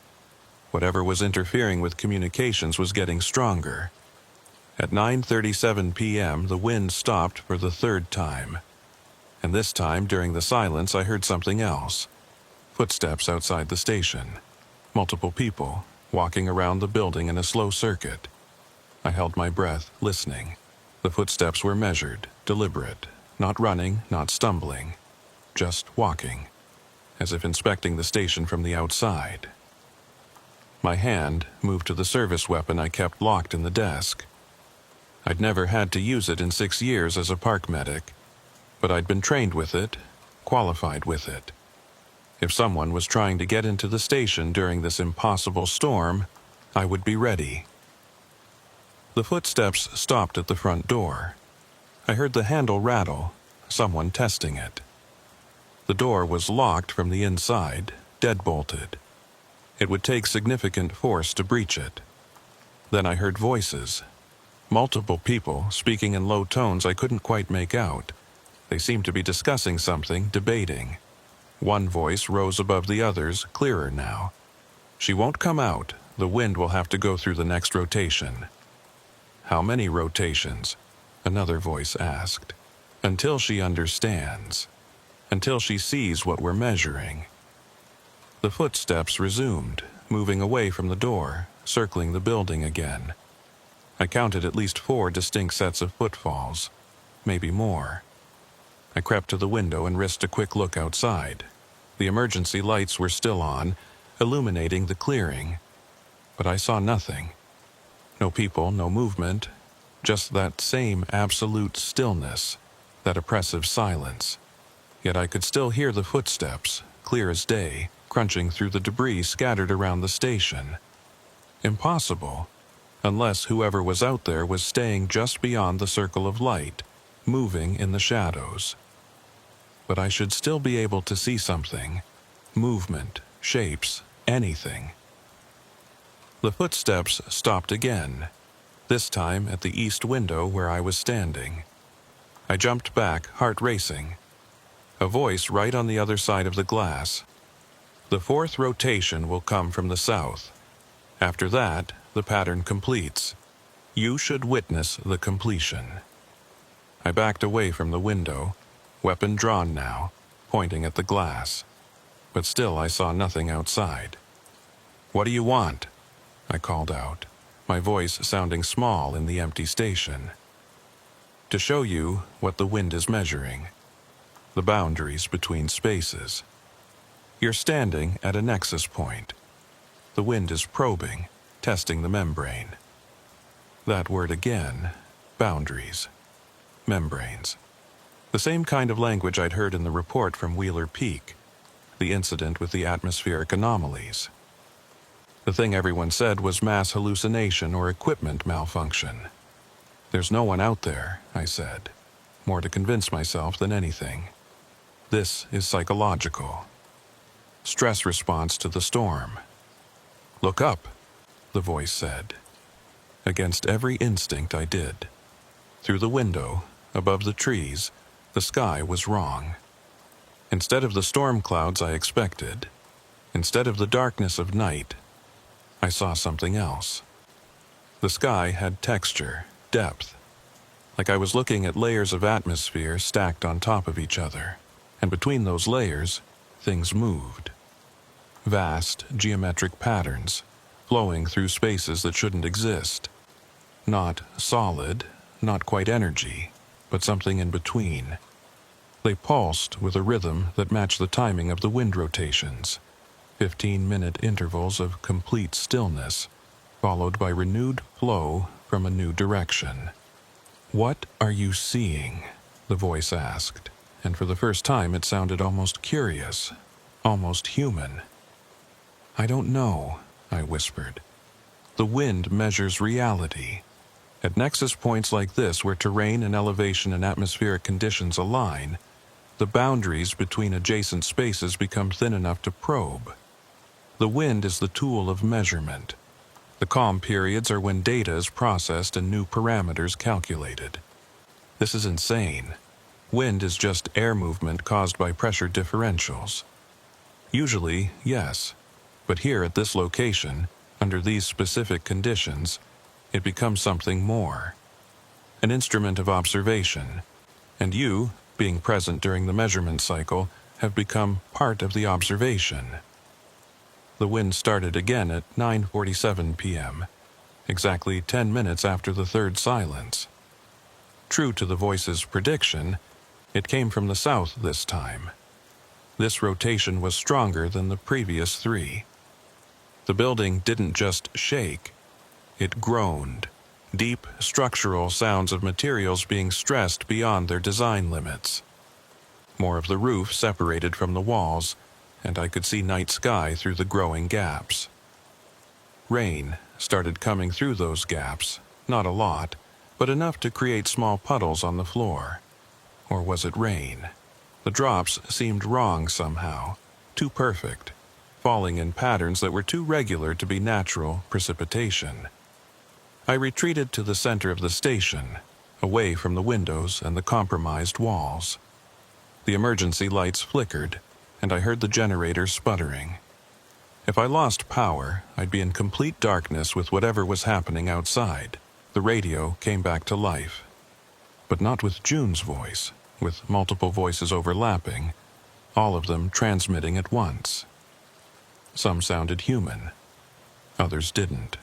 [SPEAKER 1] Whatever was interfering with communications was getting stronger. At 9:37 p.m., the wind stopped for the third time. And this time, during the silence, I heard something else. Footsteps outside the station. Multiple people, walking around the building in a slow circuit. I held my breath, listening. The footsteps were measured, deliberate, not running, not stumbling, just walking, as if inspecting the station from the outside. My hand moved to the service weapon I kept locked in the desk. I'd never had to use it in 6 years as a park medic, but I'd been trained with it, qualified with it. If someone was trying to get into the station during this impossible storm, I would be ready. The footsteps stopped at the front door. I heard the handle rattle, someone testing it. The door was locked from the inside, deadbolted. It would take significant force to breach it. Then I heard voices. Multiple people speaking in low tones I couldn't quite make out. They seemed to be discussing something, debating. One voice rose above the others, clearer now. "She won't come out. The wind will have to go through the next rotation." "How many rotations?" another voice asked. "Until she understands. Until she sees what we're measuring." The footsteps resumed, moving away from the door, circling the building again. I counted at least 4 distinct sets of footfalls, maybe more. I crept to the window and risked a quick look outside. The emergency lights were still on, illuminating the clearing, but I saw nothing. No people, no movement, just that same absolute stillness, that oppressive silence. Yet I could still hear the footsteps, clear as day, crunching through the debris scattered around the station. Impossible, unless whoever was out there was staying just beyond the circle of light, moving in the shadows. But I should still be able to see something, movement, shapes, anything. The footsteps stopped again, this time at the east window where I was standing. I jumped back, heart racing. A voice right on the other side of the glass. "The 4th rotation will come from the south. After that, the pattern completes. You should witness the completion." I backed away from the window, weapon drawn now, pointing at the glass. But still I saw nothing outside. "What do you want?" I called out, my voice sounding small in the empty station. "To show you what the wind is measuring. The boundaries between spaces. You're standing at a nexus point. The wind is probing, testing the membrane." That word again, boundaries, membranes. The same kind of language I'd heard in the report from Wheeler Peak, the incident with the atmospheric anomalies. The thing everyone said was mass hallucination or equipment malfunction. "There's no one out there," I said, more to convince myself than anything. "This is psychological. Stress response to the storm." "Look up," the voice said. Against every instinct I did. Through the window, above the trees, the sky was wrong. Instead of the storm clouds I expected, instead of the darkness of night, I saw something else. The sky had texture, depth, like I was looking at layers of atmosphere stacked on top of each other, and between those layers, things moved. Vast, geometric patterns, flowing through spaces that shouldn't exist. Not solid, not quite energy, but something in between. They pulsed with a rhythm that matched the timing of the wind rotations, 15-minute intervals of complete stillness, followed by renewed flow from a new direction. "What are you seeing?" the voice asked, and for the first time it sounded almost curious, almost human. "I don't know," I whispered. "The wind measures reality. At nexus points like this where terrain and elevation and atmospheric conditions align, the boundaries between adjacent spaces become thin enough to probe. The wind is the tool of measurement. The calm periods are when data is processed and new parameters calculated. This is insane. Wind is just air movement caused by pressure differentials. Usually, yes, but here at this location, under these specific conditions, it becomes something more. An instrument of observation, and you, being present during the measurement cycle, have become part of the observation." The wind started again at 9:47 p.m., exactly 10 minutes after the third silence. True to the voice's prediction, it came from the south this time. This rotation was stronger than the previous three. The building didn't just shake, it groaned, deep structural sounds of materials being stressed beyond their design limits. More of the roof separated from the walls, and I could see night sky through the growing gaps. Rain started coming through those gaps, not a lot, but enough to create small puddles on the floor. Or was it rain? The drops seemed wrong somehow, too perfect, falling in patterns that were too regular to be natural precipitation. I retreated to the center of the station, away from the windows and the compromised walls. The emergency lights flickered, and I heard the generator sputtering. If I lost power, I'd be in complete darkness with whatever was happening outside. The radio came back to life. But not with June's voice, with multiple voices overlapping, all of them transmitting at once. Some sounded human, others didn't.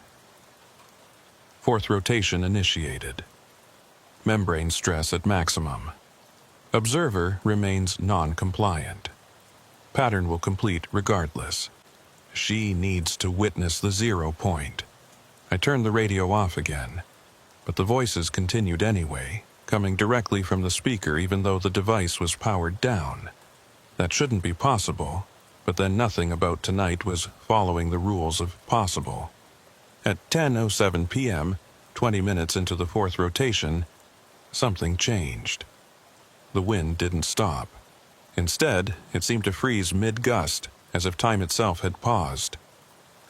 [SPEAKER 1] Fourth rotation initiated. Membrane stress at maximum. Observer remains non-compliant. Pattern will complete regardless. She needs to witness the 0 point. I turned the radio off again, but the voices continued anyway, coming directly from the speaker even though the device was powered down. That shouldn't be possible, but then nothing about tonight was following the rules of possible. At 10:07 p.m., 20 minutes into the fourth rotation, something changed. The wind didn't stop. Instead, it seemed to freeze mid-gust, as if time itself had paused.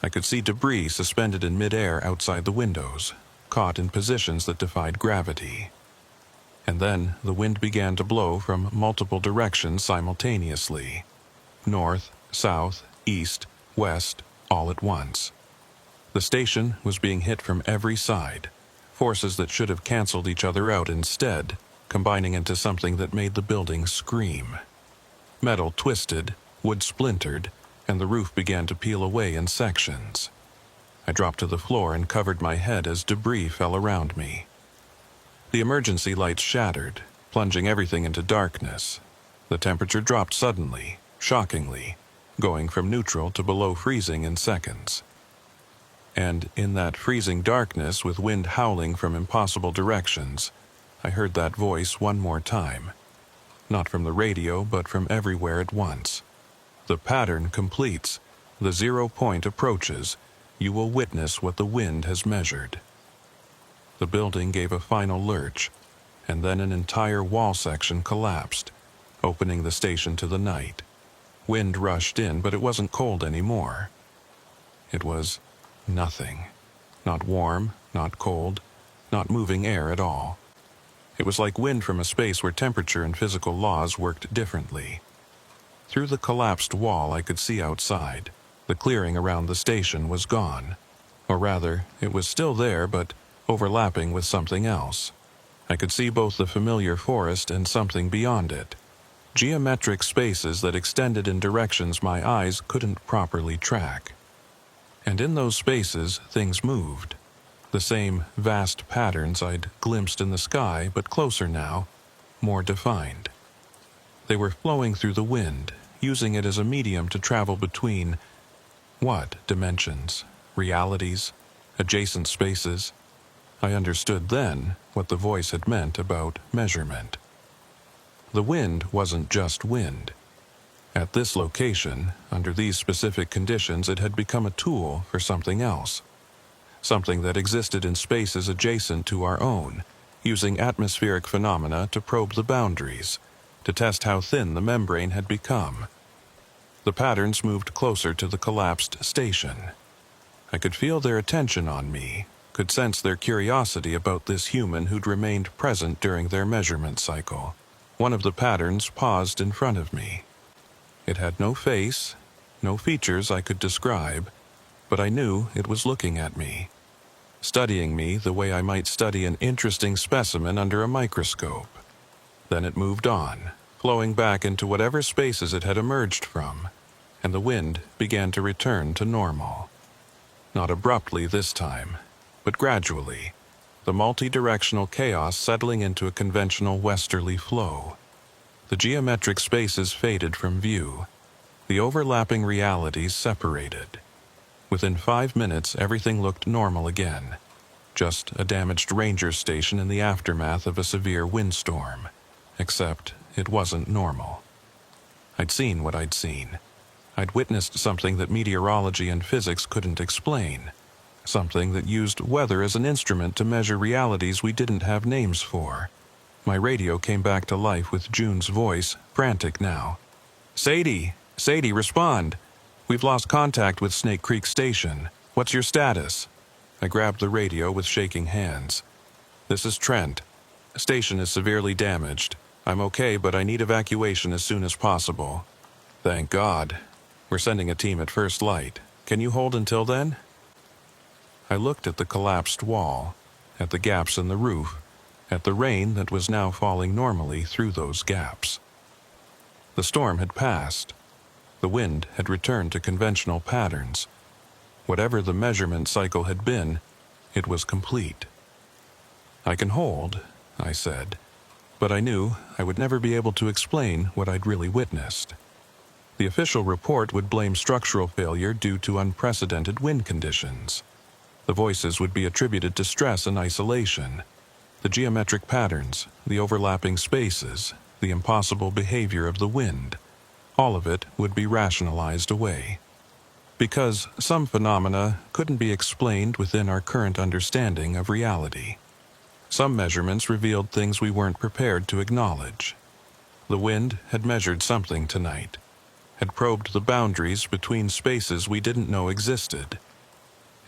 [SPEAKER 1] I could see debris suspended in mid-air outside the windows, caught in positions that defied gravity. And then the wind began to blow from multiple directions simultaneously. North, south, east, west, all at once. The station was being hit from every side, forces that should have canceled each other out instead, combining into something that made the building scream. Metal twisted, wood splintered, and the roof began to peel away in sections. I dropped to the floor and covered my head as debris fell around me. The emergency lights shattered, plunging everything into darkness. The temperature dropped suddenly, shockingly, going from neutral to below freezing in seconds. And in that freezing darkness with wind howling from impossible directions, I heard that voice one more time. Not from the radio, but from everywhere at once. The pattern completes. The 0 point approaches. You will witness what the wind has measured. The building gave a final lurch, and then an entire wall section collapsed, opening the station to the night. Wind rushed in, but it wasn't cold anymore. It was nothing. Not warm, not cold, not moving air at all. It was like wind from a space where temperature and physical laws worked differently. Through the collapsed wall I could see outside. The clearing around the station was gone. Or rather, it was still there, but overlapping with something else. I could see both the familiar forest and something beyond it. Geometric spaces that extended in directions my eyes couldn't properly track. And in those spaces, things moved. The same vast patterns I'd glimpsed in the sky, but closer now, more defined. They were flowing through the wind, using it as a medium to travel between what dimensions, realities, adjacent spaces? I understood then what the voice had meant about measurement. The wind wasn't just wind. At this location, under these specific conditions, it had become a tool for something else. Something that existed in spaces adjacent to our own, using atmospheric phenomena to probe the boundaries, to test how thin the membrane had become. The patterns moved closer to the collapsed station. I could feel their attention on me, could sense their curiosity about this human who'd remained present during their measurement cycle. One of the patterns paused in front of me. It had no face, no features I could describe, but I knew it was looking at me, studying me the way I might study an interesting specimen under a microscope. Then it moved on, flowing back into whatever spaces it had emerged from, and the wind began to return to normal. Not abruptly this time, but gradually, the multi-directional chaos settling into a conventional westerly flow. The geometric spaces faded from view. The overlapping realities separated. Within 5 minutes, everything looked normal again. Just a damaged ranger station in the aftermath of a severe windstorm. Except it wasn't normal. I'd seen what I'd seen. I'd witnessed something that meteorology and physics couldn't explain. Something that used weather as an instrument to measure realities we didn't have names for. My radio came back to life with June's voice, frantic now. Sadie, respond. We've lost contact with Snake Creek Station. What's your status? I grabbed the radio with shaking hands. This is Trent. Station is severely damaged. I'm okay, but I need evacuation as soon as possible. Thank God. We're sending a team at first light. Can you hold until then? I looked at the collapsed wall, at the gaps in the roof, at the rain that was now falling normally through those gaps. The storm had passed. The wind had returned to conventional patterns. Whatever the measurement cycle had been, it was complete. I can hold, I said, but I knew I would never be able to explain what I'd really witnessed. The official report would blame structural failure due to unprecedented wind conditions. The voices would be attributed to stress and isolation. The geometric patterns, the overlapping spaces, the impossible behavior of the wind, all of it would be rationalized away. Because some phenomena couldn't be explained within our current understanding of reality. Some measurements revealed things we weren't prepared to acknowledge. The wind had measured something tonight, had probed the boundaries between spaces we didn't know existed.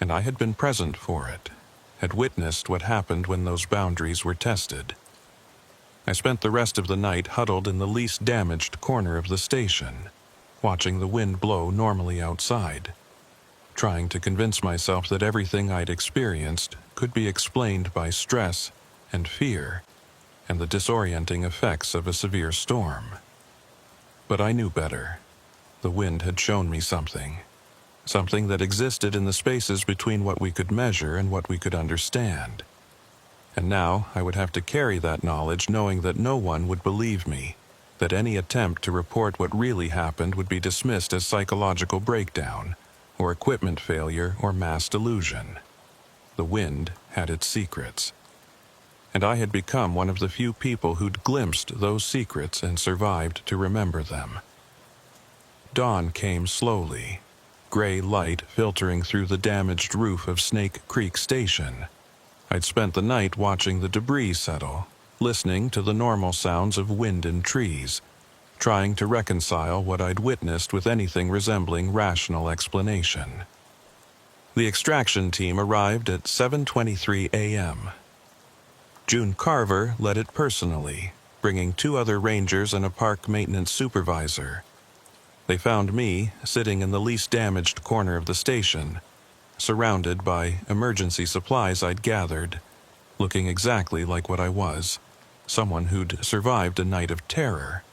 [SPEAKER 1] And I had been present for it, had witnessed what happened when those boundaries were tested. I spent the rest of the night huddled in the least damaged corner of the station, watching the wind blow normally outside, trying to convince myself that everything I'd experienced could be explained by stress and fear and the disorienting effects of a severe storm. But I knew better. The wind had shown me something that existed in the spaces between what we could measure and what we could understand. And now I would have to carry that knowledge knowing that no one would believe me, that any attempt to report what really happened would be dismissed as psychological breakdown, or equipment failure, or mass delusion. The wind had its secrets. And I had become one of the few people who'd glimpsed those secrets and survived to remember them. Dawn came slowly, gray light filtering through the damaged roof of Snake Creek Station. I'd spent the night watching the debris settle, listening to the normal sounds of wind and trees, trying to reconcile what I'd witnessed with anything resembling rational explanation. The extraction team arrived at 7:23 a.m. June Carver led it personally, bringing 2 other rangers and a park maintenance supervisor. They found me sitting in the least damaged corner of the station, surrounded by emergency supplies I'd gathered, looking exactly like what I was, someone who'd survived a night of terror.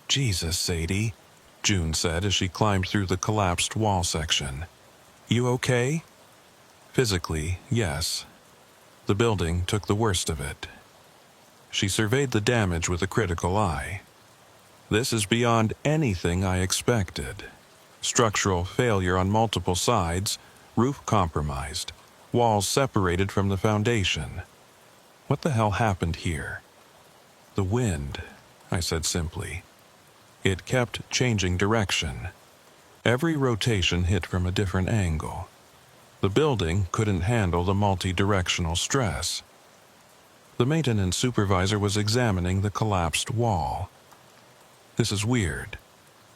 [SPEAKER 1] "Jesus, Sadie," June said as she climbed through the collapsed wall section. "You okay?" Physically, yes. The building took the worst of it. She surveyed the damage with a critical eye. "This is beyond anything I expected. Structural failure on multiple sides, roof compromised, walls separated from the foundation. What the hell happened here?" "The wind," I said simply. It kept changing direction. Every rotation hit from a different angle. The building couldn't handle the multi-directional stress. The maintenance supervisor was examining the collapsed wall. "This is weird.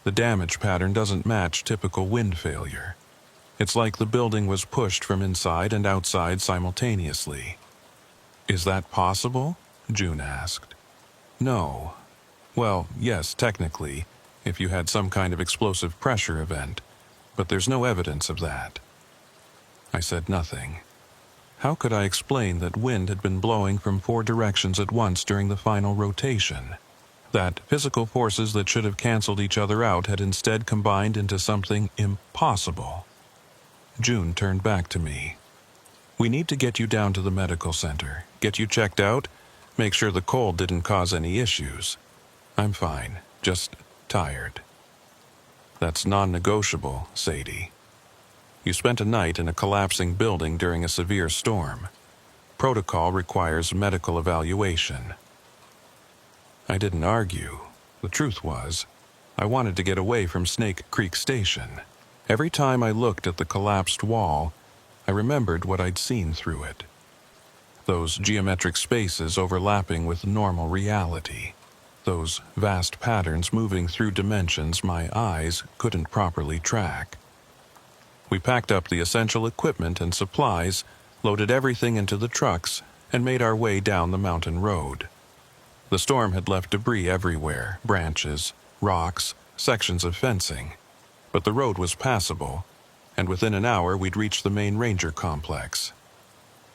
[SPEAKER 1] The damage pattern doesn't match typical wind failure. It's like the building was pushed from inside and outside simultaneously." "Is that possible?" June asked. "No. Well, yes, technically, if you had some kind of explosive pressure event, but there's no evidence of that." I said nothing. How could I explain that wind had been blowing from 4 directions at once during the final rotation? That physical forces that should have canceled each other out had instead combined into something impossible? June turned back to me. "We need to get you down to the medical center, get you checked out, make sure the cold didn't cause any issues." "I'm fine, just tired." "That's non-negotiable, Sadie. You spent a night in a collapsing building during a severe storm. Protocol requires medical evaluation." I didn't argue. The truth was, I wanted to get away from Snake Creek Station. Every time I looked at the collapsed wall, I remembered what I'd seen through it. Those geometric spaces overlapping with normal reality. Those vast patterns moving through dimensions my eyes couldn't properly track. We packed up the essential equipment and supplies, loaded everything into the trucks, and made our way down the mountain road. The storm had left debris everywhere, branches, rocks, sections of fencing. But the road was passable, and within an hour we'd reached the main ranger complex.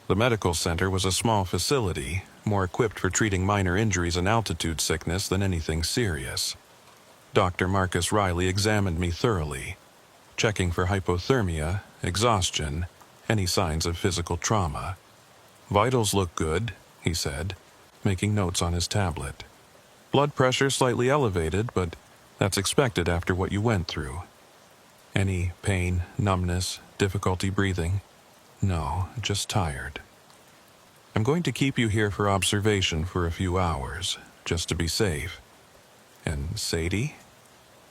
[SPEAKER 1] The medical center was a small facility, more equipped for treating minor injuries and altitude sickness than anything serious. Dr. Marcus Riley examined me thoroughly, checking for hypothermia, exhaustion, any signs of physical trauma. "Vitals look good," he said, making notes on his tablet. "Blood pressure slightly elevated, but that's expected after what you went through." "Any pain, numbness, difficulty breathing?" "No, just tired." "I'm going to keep you here for observation for a few hours, just to be safe. And Sadie?"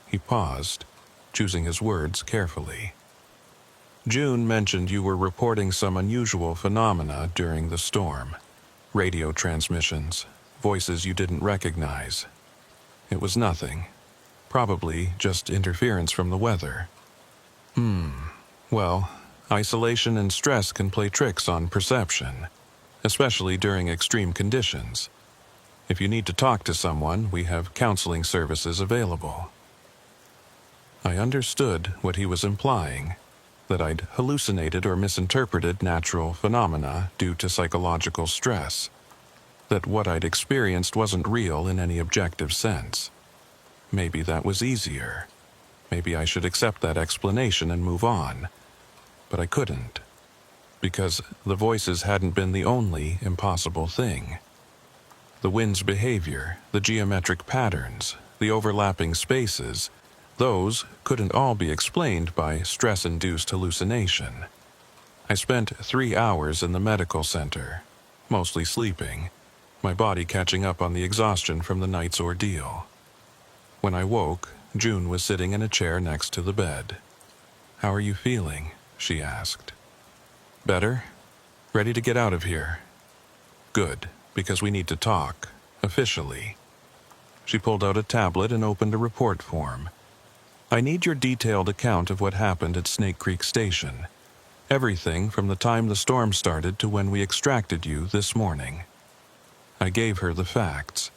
[SPEAKER 1] He paused, choosing his words carefully. "June mentioned you were reporting some unusual phenomena during the storm. Radio transmissions, voices you didn't recognize. It was nothing. Probably just interference from the weather." Well, isolation and stress can play tricks on perception, especially during extreme conditions. If you need to talk to someone, we have counseling services available." I understood what he was implying, that I'd hallucinated or misinterpreted natural phenomena due to psychological stress, that what I'd experienced wasn't real in any objective sense. Maybe that was easier. Maybe I should accept that explanation and move on. But I couldn't, because the voices hadn't been the only impossible thing. The wind's behavior, the geometric patterns, the overlapping spaces, those couldn't all be explained by stress-induced hallucination. I spent 3 hours in the medical center, mostly sleeping, my body catching up on the exhaustion from the night's ordeal. When I woke, June was sitting in a chair next to the bed. "How are you feeling?" she asked. "Better? Ready to get out of here?" "Good, because we need to talk, officially." She pulled out a tablet and opened a report form. "I need your detailed account of what happened at Snake Creek Station. Everything from the time the storm started to when we extracted you this morning." I gave her the facts.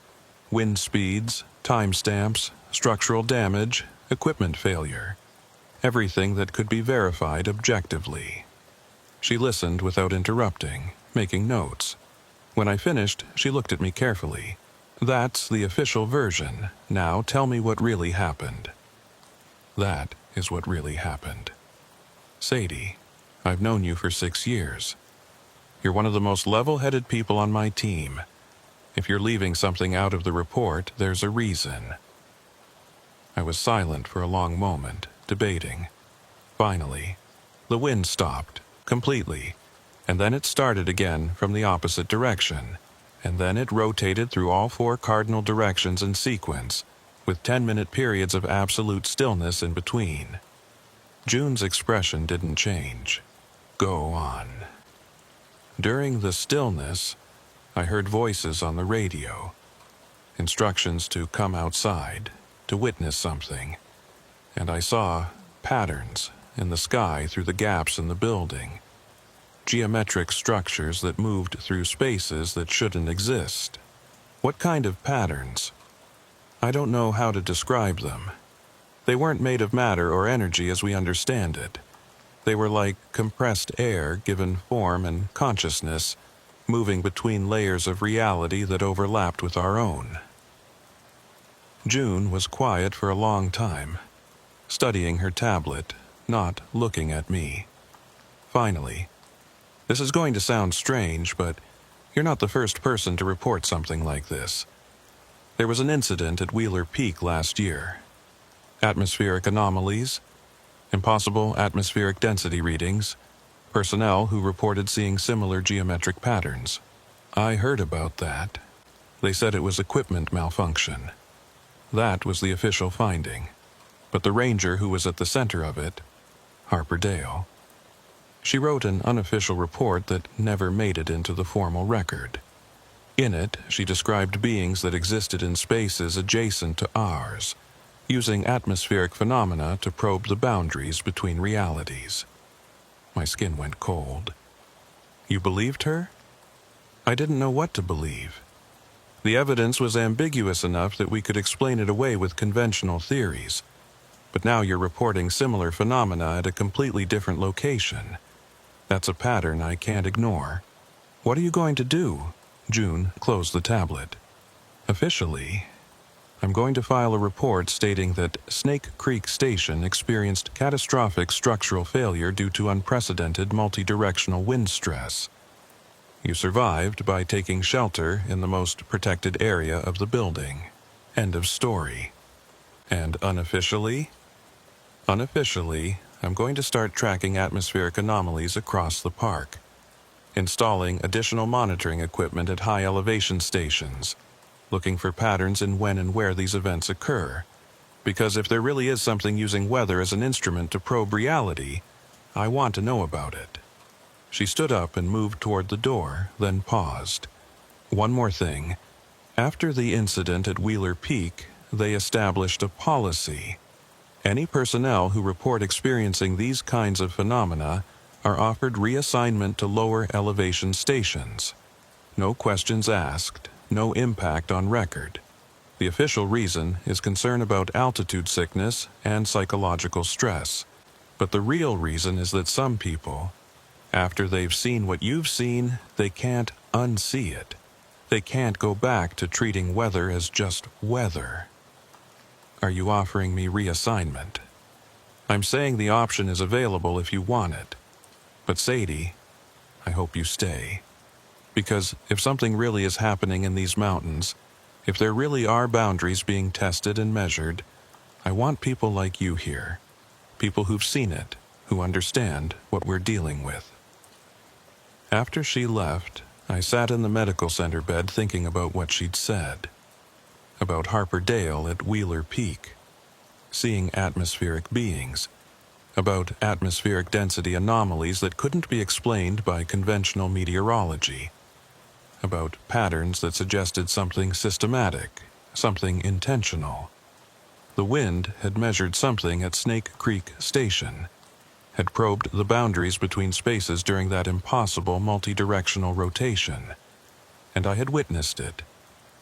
[SPEAKER 1] Wind speeds, timestamps, structural damage, equipment failure. Everything that could be verified objectively. She listened without interrupting, making notes. When I finished, she looked at me carefully. "That's the official version. Now tell me what really happened." That is what really happened. "Sadie, I've known you for 6 years. You're one of the most level-headed people on my team. If you're leaving something out of the report, there's a reason." I was silent for a long moment, debating. Finally, the wind stopped, completely, and then it started again from the opposite direction, and then it rotated through all 4 cardinal directions in sequence, with 10-minute periods of absolute stillness in between. June's expression didn't change. "Go on." During the stillness, I heard voices on the radio. Instructions to come outside, to witness something. And I saw patterns in the sky through the gaps in the building. Geometric structures that moved through spaces that shouldn't exist. What kind of patterns? I don't know how to describe them. They weren't made of matter or energy as we understand it. They were like compressed air given form and consciousness, moving between layers of reality that overlapped with our own. June was quiet for a long time, studying her tablet, not looking at me. Finally, "This is going to sound strange, but you're not the first person to report something like this. There was an incident at Wheeler Peak last year. Atmospheric anomalies, impossible atmospheric density readings, personnel who reported seeing similar geometric patterns. I heard about that. They said it was equipment malfunction. That was the official finding. But the ranger who was at the center of it, Harper Dale, she wrote an unofficial report that never made it into the formal record. In it, she described beings that existed in spaces adjacent to ours, using atmospheric phenomena to probe the boundaries between realities." My skin went cold. "You believed her?" I didn't know what to believe. The evidence was ambiguous enough that we could explain it away with conventional theories. But now you're reporting similar phenomena at a completely different location. That's a pattern I can't ignore. "What are you going to do?" June closed the tablet. "Officially, I'm going to file a report stating that Snake Creek Station experienced catastrophic structural failure due to unprecedented multidirectional wind stress. You survived by taking shelter in the most protected area of the building. End of story. And unofficially? Unofficially, I'm going to start tracking atmospheric anomalies across the park, installing additional monitoring equipment at high elevation stations, looking for patterns in when and where these events occur. Because if there really is something using weather as an instrument to probe reality, I want to know about it." She stood up and moved toward the door, then paused. "One more thing. After the incident at Wheeler Peak, they established a policy. Any personnel who report experiencing these kinds of phenomena are offered reassignment to lower elevation stations. No questions asked, no impact on record. The official reason is concern about altitude sickness and psychological stress. But the real reason is that some people, after they've seen what you've seen, they can't unsee it. They can't go back to treating weather as just weather." "Are you offering me reassignment?" "I'm saying the option is available if you want it. But Sadie, I hope you stay. Because if something really is happening in these mountains, if there really are boundaries being tested and measured, I want people like you here. People who've seen it, who understand what we're dealing with." After she left, I sat in the medical center bed thinking about what she'd said. About Harper Dale at Wheeler Peak. Seeing atmospheric beings. About atmospheric density anomalies that couldn't be explained by conventional meteorology. About patterns that suggested something systematic, something intentional. The wind had measured something at Snake Creek Station, had probed the boundaries between spaces during that impossible multidirectional rotation, and I had witnessed it,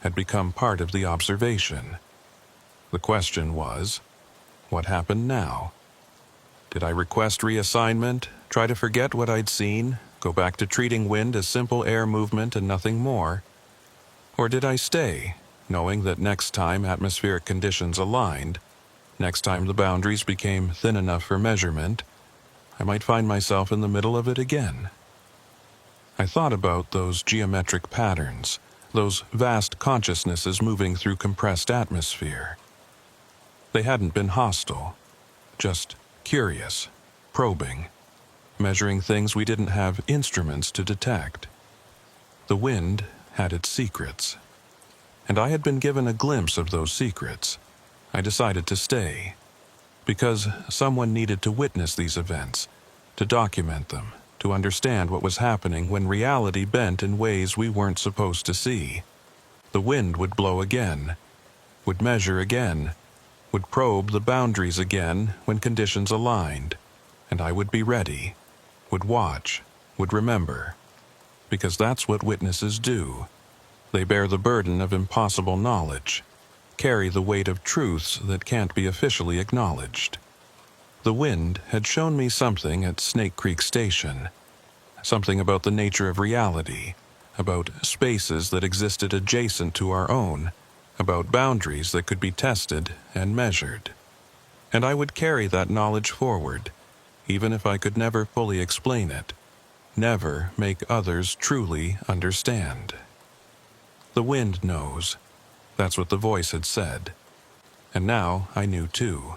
[SPEAKER 1] had become part of the observation. The question was, what happened now? Did I request reassignment, try to forget what I'd seen, Go back to treating wind as simple air movement and nothing more? Or did I stay, knowing that next time atmospheric conditions aligned, next time the boundaries became thin enough for measurement, I might find myself in the middle of it again? I thought about those geometric patterns, those vast consciousnesses moving through compressed atmosphere. They hadn't been hostile, just curious, probing, measuring things we didn't have instruments to detect. The wind had its secrets, and I had been given a glimpse of those secrets. I decided to stay, because someone needed to witness these events, to document them, to understand what was happening when reality bent in ways we weren't supposed to see. The wind would blow again, would measure again, would probe the boundaries again when conditions aligned, and I would be ready, would watch, would remember, because that's what witnesses do. They bear the burden of impossible knowledge, carry the weight of truths that can't be officially acknowledged. The wind had shown me something at Snake Creek Station, something about the nature of reality, about spaces that existed adjacent to our own, about boundaries that could be tested and measured. And I would carry that knowledge forward, even if I could never fully explain it, never make others truly understand. The wind knows. That's what the voice had said. And now I knew too.